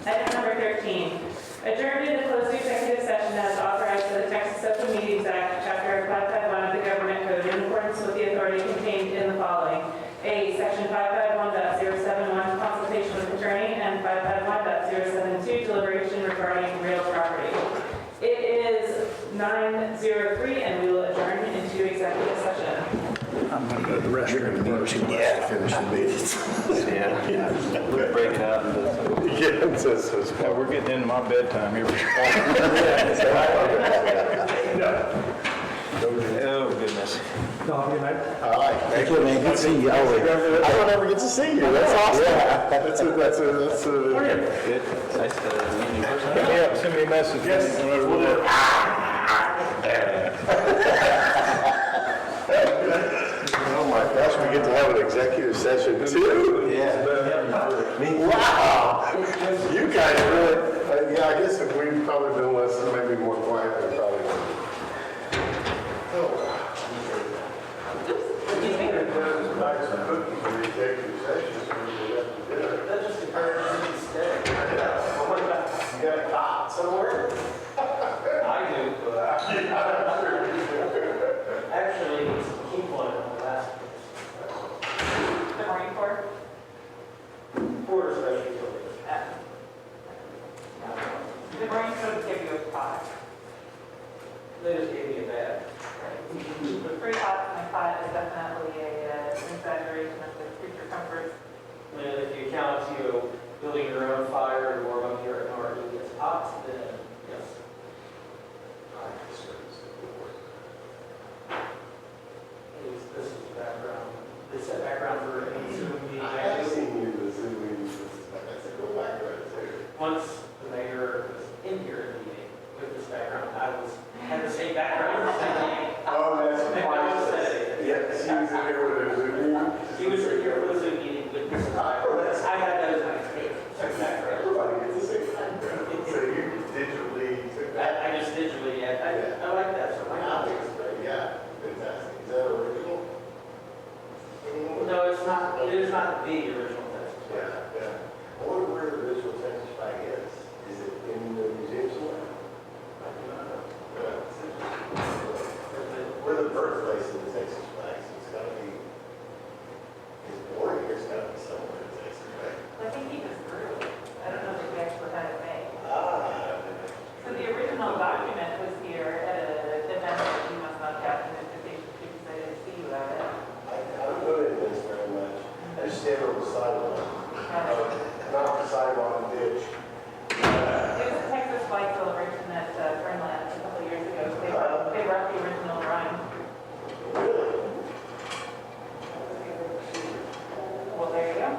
Item number 13. Adjourned into closed executive session as authorized by the Texas Open Meetings Act, Chapter 551 of the Government Code, in accordance with the authority contained in the following. A. Section 551.071, consultation with attorney, and 551.072, deliberation regarding real property. It is 9:03, and we will adjourn into executive session. I'm gonna go to the You're restroom gonna need first. 2 months to finish the meeting. Yeah. We'll break out and do some. Yeah, we're getting into my bedtime here. Oh, goodness. All right. Thank you, man. Good to see you. I don't ever get to see you. That's awesome. That's a. Good. Nice to meet you in person. Hit me up, send me a message. Yes. Oh my gosh, we get to have an executive session too? Yeah. Wow! You guys really, yeah, I guess if we've probably been less, maybe more quiet, we probably would. That just encourages me to stay. You got a cot somewhere? I do, but actually, it's a key point on the last The Marine Corps? quarter special utilities. The Marine Corps give you a pot. They just gave me a bag. The 3 pots and a cot is definitely an exaggeration of the creature comforts. And if you count you building your own fire to warm up your RE as pots, then yes. This is the background. This is the background for any Zoom meeting. I have seen you in the Zoom meetings. That's a go back right there. Once the mayor was in here at the meeting with this background, I had the same background. Oh, that's And I was saying, Yeah, she was in here with her Zoom meeting. he was here for the Zoom meeting with this. I had those on tape. Check background. Everybody gets the same background. So you digitally took that. I just digitally, I like that. So why I not? think it's great, yeah, fantastic. Is that original? No, it's not. It is not the original text. Yeah, yeah. I wonder where the original Texas flag is. Is it in the museum somewhere? I do not know. Yeah, it's interesting. We're the birthplace of the Texas flag, so it's gotta be, it's born here, it's gotta be somewhere in Texas, right? I think he just grew. I don't know if we actually had it made. Ah. So the original document was here at an event that you must not have an invitation to because I didn't see you at it. I don't go to events very much. I just stand on the sidewalk. Not the sidewalk, the ditch. It was a Texas flag celebration at Fernland a couple of years ago. They brought the original rhyme. Really? Well, there you go.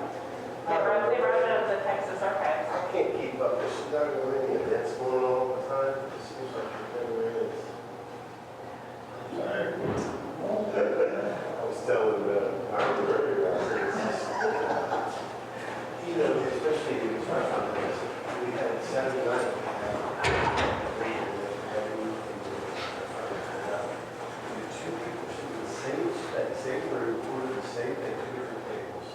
They brought it out of the Texas archives. I can't keep up. There's not really any events going on all the time. It seems like it never is. I'm tired. I was telling I was earlier, you know, especially in the restaurant, we had Saturday night. Two people sitting in the same room, ordered the same thing, 2 different tables.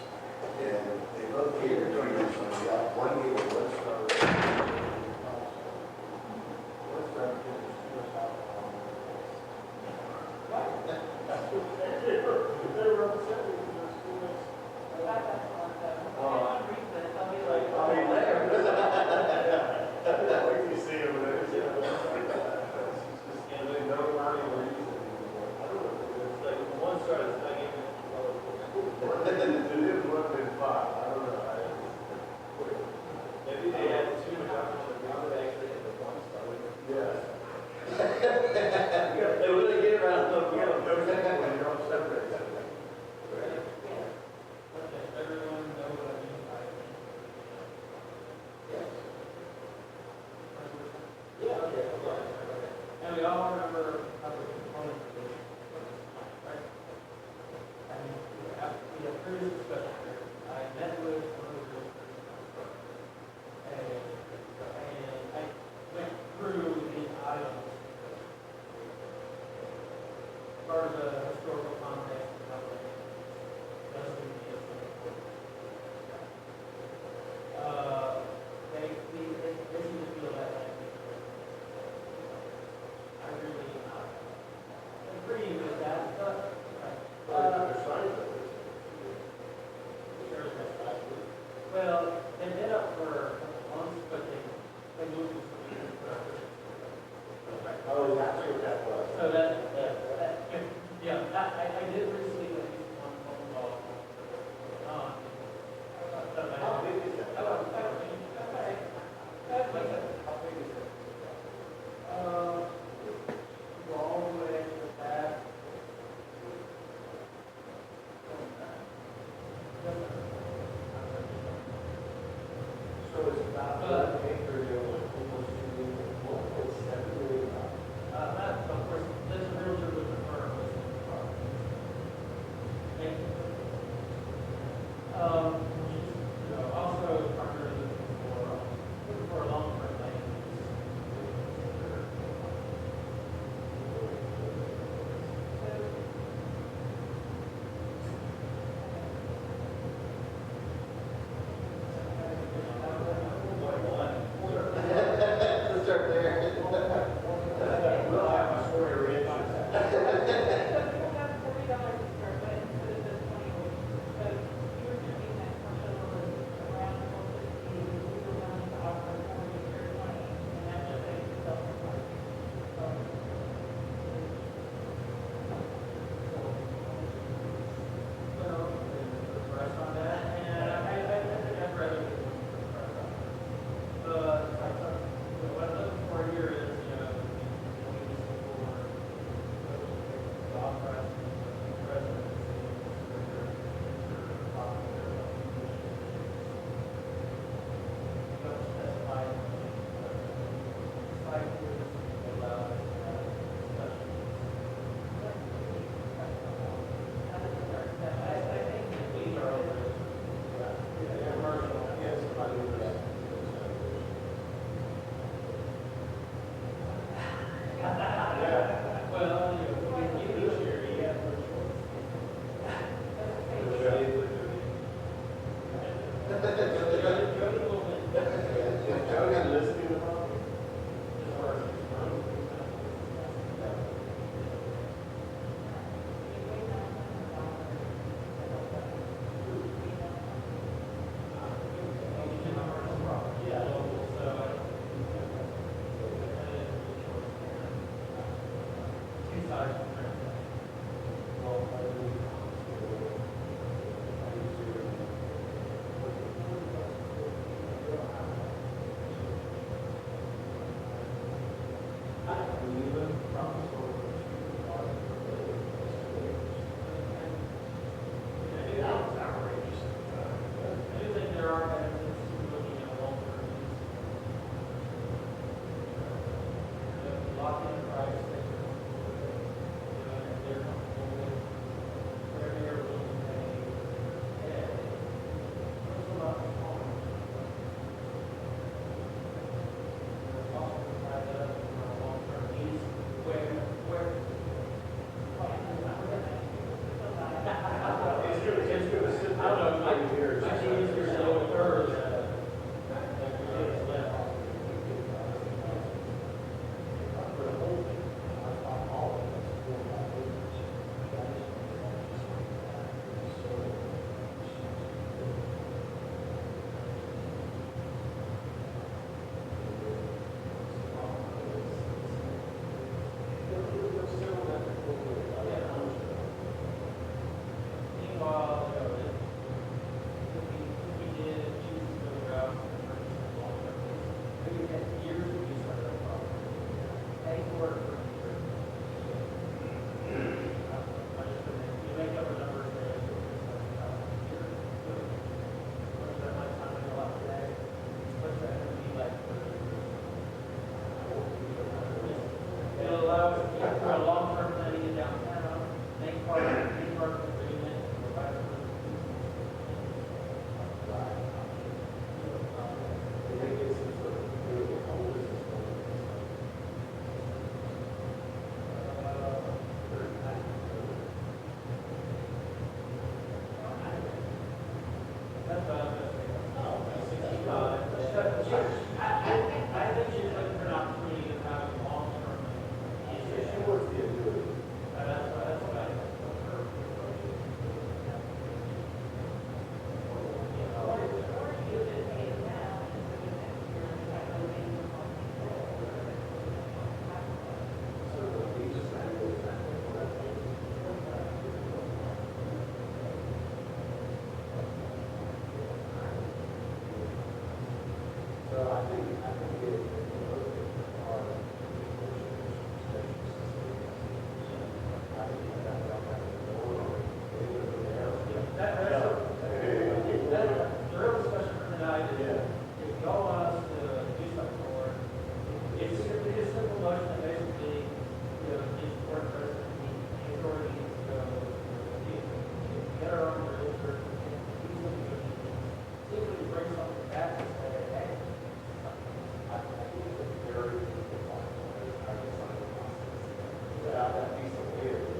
And they both catered to each other. We got one meal, one starter. Maybe they had too much. The real discussion for tonight is if y'all want us to do something for it, it's simply a simple motion that basically, gives the board president the authority to get our own realtor, see if we can bring something back and say, hey, I think it's very good point. Without that piece of paper,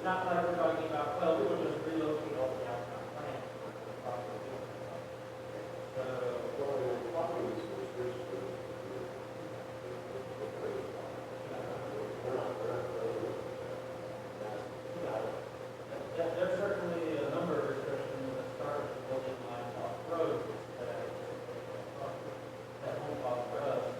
not like we're talking about, well, we will just relocate all the downtown plants. There's certainly a number of restrictions that start with building lines off road that won't bother us.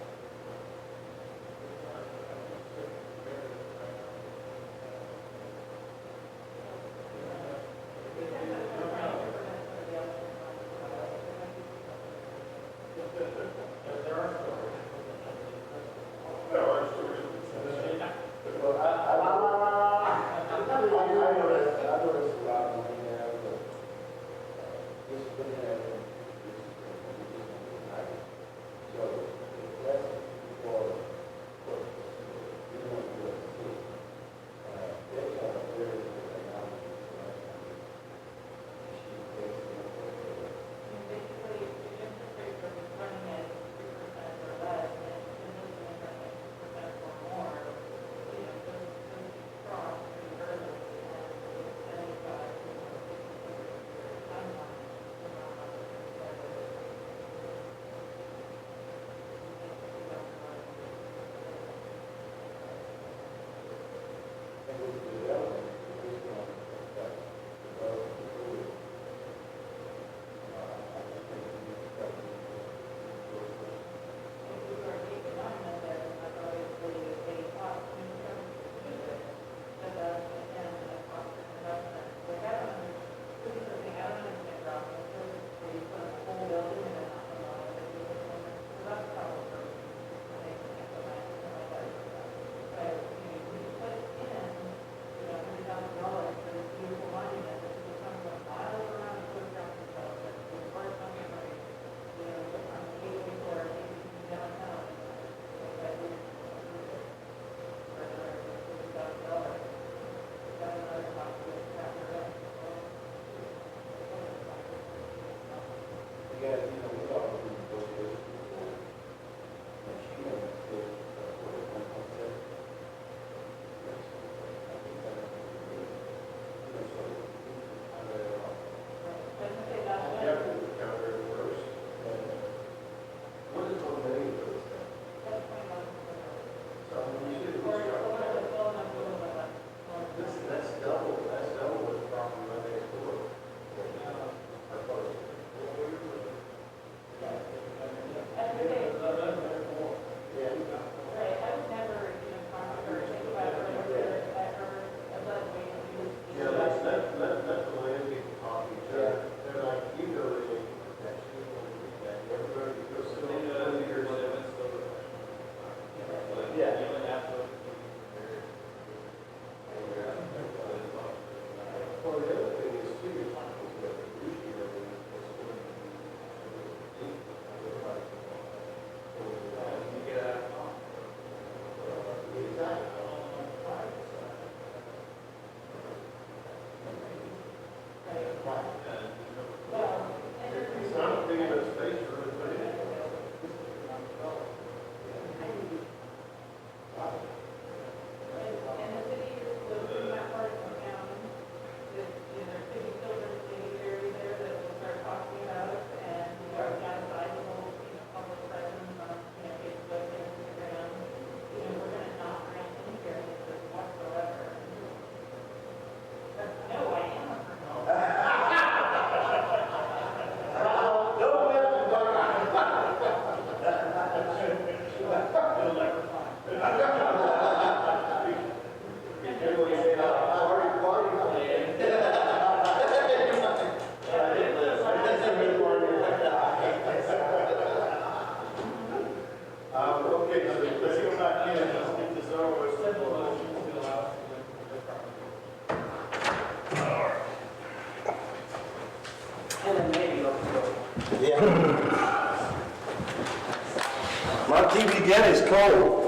My TV again is cold.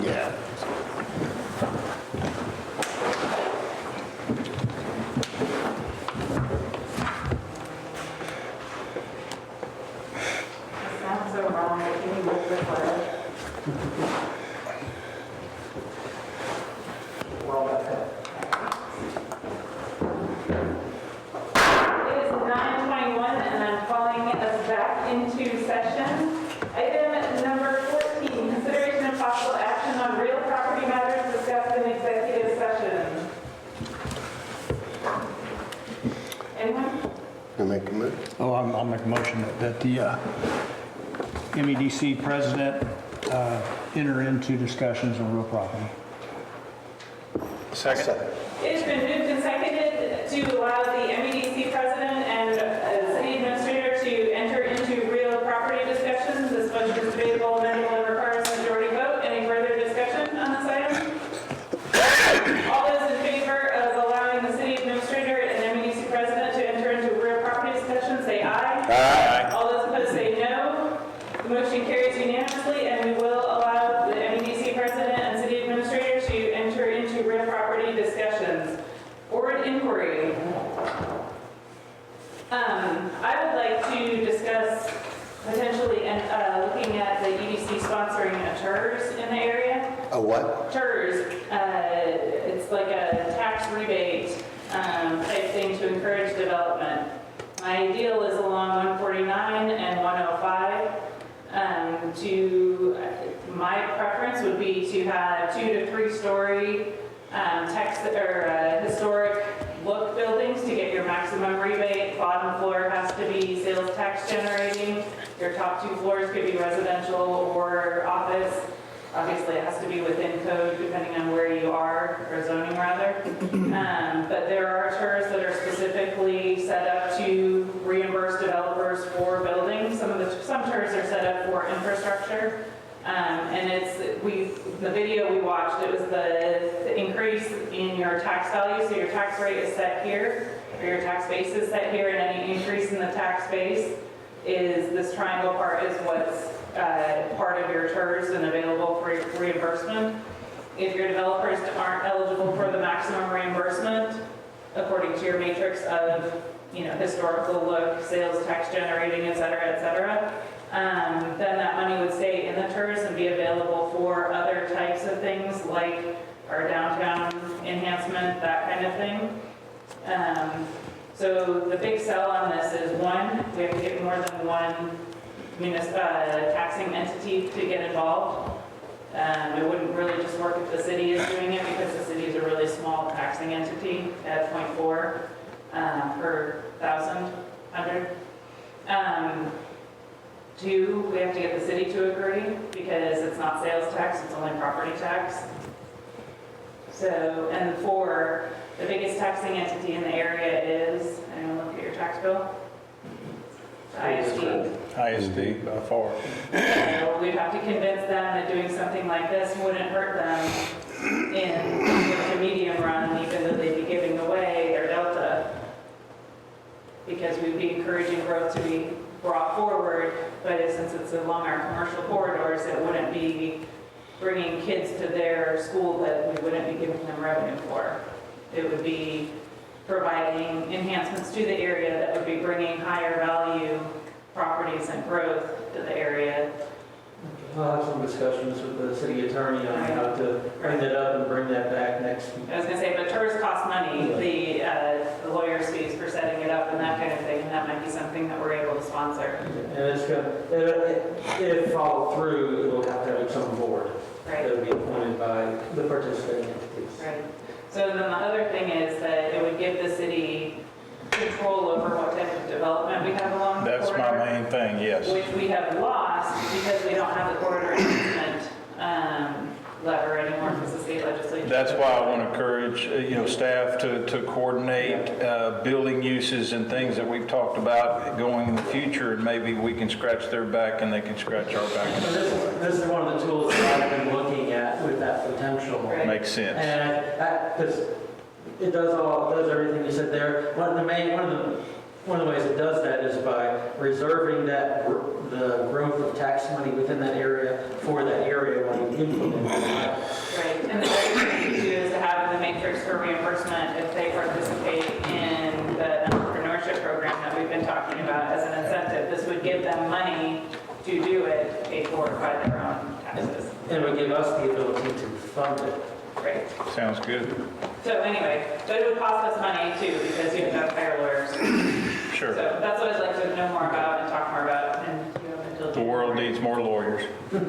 Yeah. It sounds so wrong, but can you move the flag? It is 9:21 and I'm calling us back into session. Item number 14, consideration of possible action on real property matters discussed in executive session. Anyone? You make a move? Oh, I'll make a motion that the MEDC president enter into discussions on real property. Second. It has been moved and seconded to allow the MEDC president and city administrator to enter into real property discussions. This motion is debatable, amendable, and requires a majority vote. Any further discussion on this item? All those in favor of allowing the city administrator and MEDC president to enter into real property discussions, say aye. Aye. All those opposed say no. The motion carries unanimously, and we will allow the MEDC president and city administrator to enter into real property discussions. Board inquiry. I would like to discuss potentially looking at the EDC sponsoring a TERS in the area. A what? TERS, it's like a tax rebate type thing to encourage development. My ideal is along 149 and 105. My preference would be to have 2 to 3 story historic look buildings to get your maximum rebate. Bottom floor has to be sales tax generating. Your top 2 floors could be residential or office. Obviously, it has to be within code depending on where you are, or zoning rather. But there are TERS that are specifically set up to reimburse developers for buildings. Some TERS are set up for infrastructure. And the video we watched, it was the increase in your tax value. So your tax rate is set here, or your tax base is set here, and any increase in the tax base is this triangle part is what's part of your TERS and available for reimbursement. if your developers aren't eligible for the maximum reimbursement, according to your matrix of, historical look, sales tax generating, et cetera, then that money would stay in the TERS and be available for other types of things like our downtown enhancement, that kind of thing. So the big sell on this is, one, we have to get more than one taxing entity to get involved. It wouldn't really just work if the city is doing it, because the city is a really small taxing entity at 0.4 per thousand, 100. Two, we have to get the city to agree, because it's not sales tax, it's only property tax. So, and four, the biggest taxing entity in the area is, anyone look at your tax bill? ISD. ISD by far. So we'd have to convince them that doing something like this wouldn't hurt them in the medium run, even though they'd be giving away their delta. Because we'd be encouraging growth to be brought forward, but since it's along our commercial corridors, it wouldn't be bringing kids to their school that we wouldn't be giving them revenue for. It would be providing enhancements to the area that would be bringing higher value properties and growth to the area. I'll have some discussions with the city attorney on how to bring that up and bring that back next. I was gonna say, but TERS cost money, the lawyer's fees for setting it up and that kind of thing, and that might be something that we're able to sponsor. And it's gonna, if followed through, it will have to have some board. Right. That would be appointed by the participating entities. Right. So then the other thing is that it would give the city control over what type of development we have along the That's corridor. my main thing, yes. Which we have lost because we don't have the corridor enhancement lever anymore because the state legislature. That's why I want to encourage, staff to coordinate building uses and things that we've talked about going in the future, and maybe we can scratch their back and they can scratch our back. So this is one of the tools that I've been looking at with that potential. Right. Makes sense. And because it does everything you said there. One of the ways it does that is by reserving the growth of tax money within that area for that area when you implement it. Right, and the other thing to do is to have the matrix for reimbursement if they participate in the entrepreneurship program that we've been talking about as an incentive. This would give them money to do it, paid for by their own taxes. And it would give us the ability to fund it. Right. Sounds good. So anyway, but it would cost us money too because you have to hire lawyers. Sure. So that's what I'd like to know more about and talk more about. And you have until The world January. needs more lawyers. So,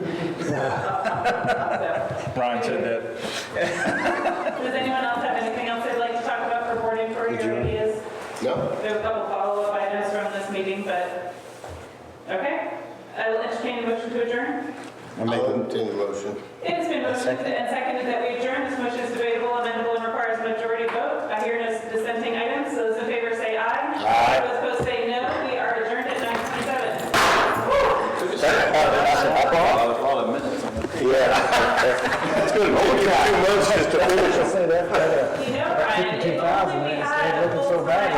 Brian said that. does anyone else have anything else they'd like to talk about for board inquiry or ideas? No? We have a couple follow-up items from this meeting, but, okay. I will entertain a motion to adjourn. I'll entertain the motion. It's been motioned and seconded that we adjourn. This motion is debatable, amendable, and requires a majority vote. I hear no dissenting items. Those in favor say aye. Aye. Those opposed say no. We are adjourned at 9:27. Yeah. It's going to take you 2 months just to finish it. You know,